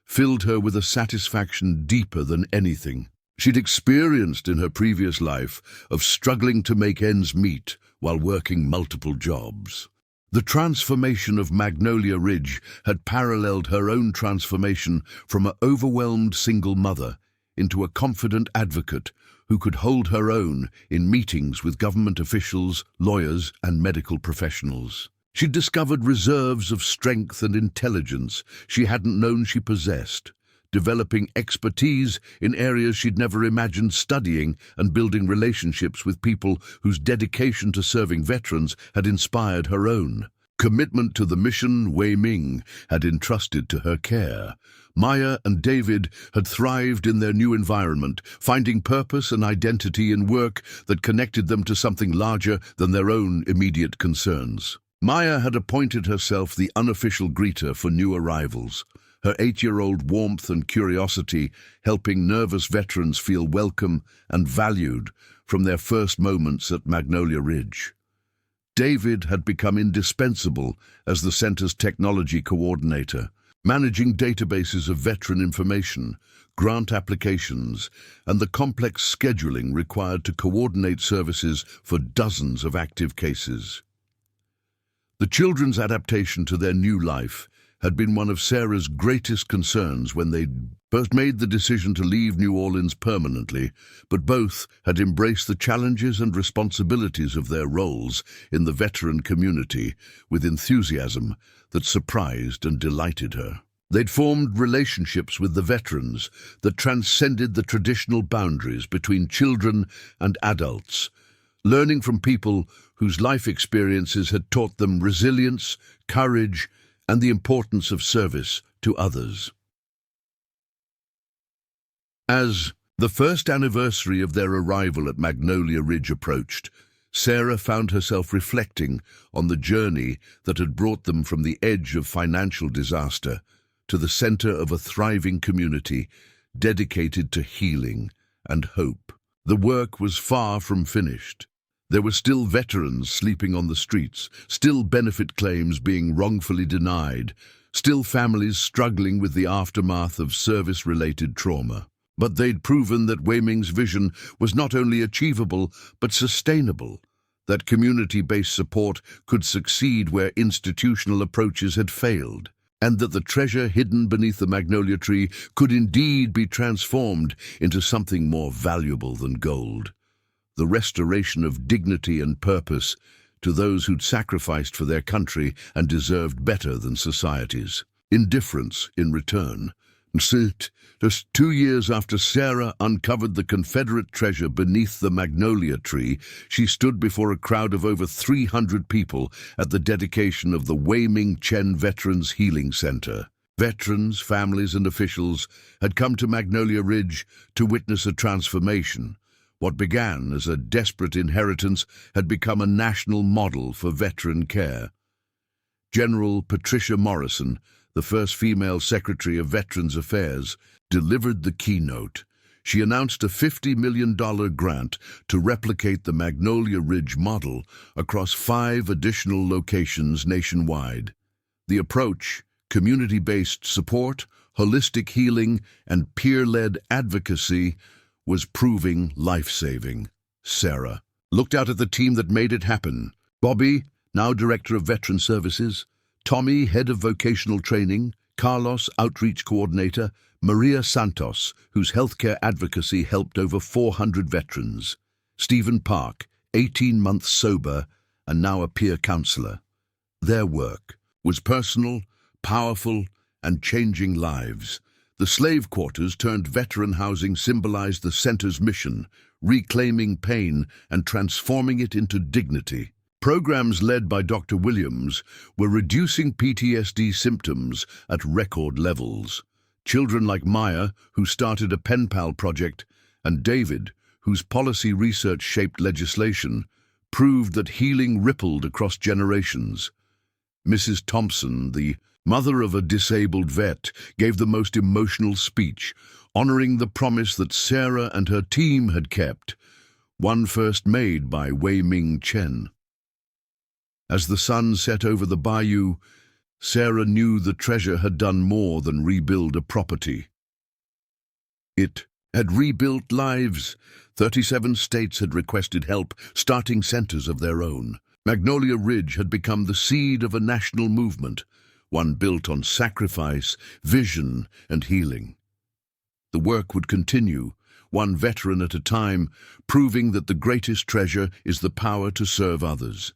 filled her with a satisfaction deeper than anything she'd experienced in her previous life of struggling to make ends meet while working multiple jobs. The transformation of Magnolia Ridge had paralleled her own transformation from an overwhelmed single mother into a confident advocate who could hold her own in meetings with government officials, lawyers, and medical professionals. She'd discovered reserves of strength and intelligence she hadn't known she possessed, developing expertise in areas she'd never imagined studying and building relationships with people whose dedication to serving veterans had inspired her own commitment to the mission Wei Ming had entrusted to her care. Maya and David had thrived in their new environment, finding purpose and identity in work that connected them to something larger than their own immediate concerns. Maya had appointed herself the unofficial greeter for new arrivals, her 8-year-old warmth and curiosity helping nervous veterans feel welcome and valued from their first moments at Magnolia Ridge. David had become indispensable as the center's technology coordinator, managing databases of veteran information, grant applications, and the complex scheduling required to coordinate services for dozens of active cases. The children's adaptation to their new life had been one of Sarah's greatest concerns when they first made the decision to leave New Orleans permanently, but both had embraced the challenges and responsibilities of their roles in the veteran community with enthusiasm that surprised and delighted her. They'd formed relationships with the veterans that transcended the traditional boundaries between children and adults, learning from people whose life experiences had taught them resilience, courage, and the importance of service to others. As the first anniversary of their arrival at Magnolia Ridge approached, Sarah found herself reflecting on the journey that had brought them from the edge of financial disaster to the center of a thriving community dedicated to healing and hope. The work was far from finished. There were still veterans sleeping on the streets, still benefit claims being wrongfully denied, still families struggling with the aftermath of service-related trauma. But they'd proven that Wei Ming's vision was not only achievable, but sustainable, that community-based support could succeed where institutional approaches had failed, and that the treasure hidden beneath the magnolia tree could indeed be transformed into something more valuable than gold. The restoration of dignity and purpose to those who'd sacrificed for their country and deserved better than society's indifference in return. Just 2 years after Sarah uncovered the Confederate treasure beneath the magnolia tree, she stood before a crowd of over 300 people at the dedication of the Wei Ming Chen Veterans Healing Center. Veterans, families, and officials had come to Magnolia Ridge to witness a transformation. What began as a desperate inheritance had become a national model for veteran care. General Patricia Morrison, the first female Secretary of Veterans Affairs, delivered the keynote. She announced a $50 million grant to replicate the Magnolia Ridge model across 5 additional locations nationwide. The approach, community-based support, holistic healing, and peer-led advocacy, was proving life-saving. Sarah looked out at the team that made it happen. Bobby, now Director of Veteran Services, Tommy, Head of Vocational Training, Carlos, Outreach Coordinator, Maria Santos, whose healthcare advocacy helped over 400 veterans, Stephen Park, 18 months sober and now a peer counselor. Their work was personal, powerful, and changing lives. The slave quarters turned veteran housing symbolized the center's mission, reclaiming pain and transforming it into dignity. Programs led by Dr. Williams were reducing PTSD symptoms at record levels. Children like Maya, who started a pen pal project, and David, whose policy research shaped legislation, proved that healing rippled across generations. Mrs. Thompson, the mother of a disabled vet, gave the most emotional speech, honoring the promise that Sarah and her team had kept, one first made by Wei Ming Chen. As the sun set over the bayou, Sarah knew the treasure had done more than rebuild a property. It had rebuilt lives. 37 states had requested help, starting centers of their own. Magnolia Ridge had become the seed of a national movement, one built on sacrifice, vision, and healing. The work would continue, one veteran at a time, proving that the greatest treasure is the power to serve others.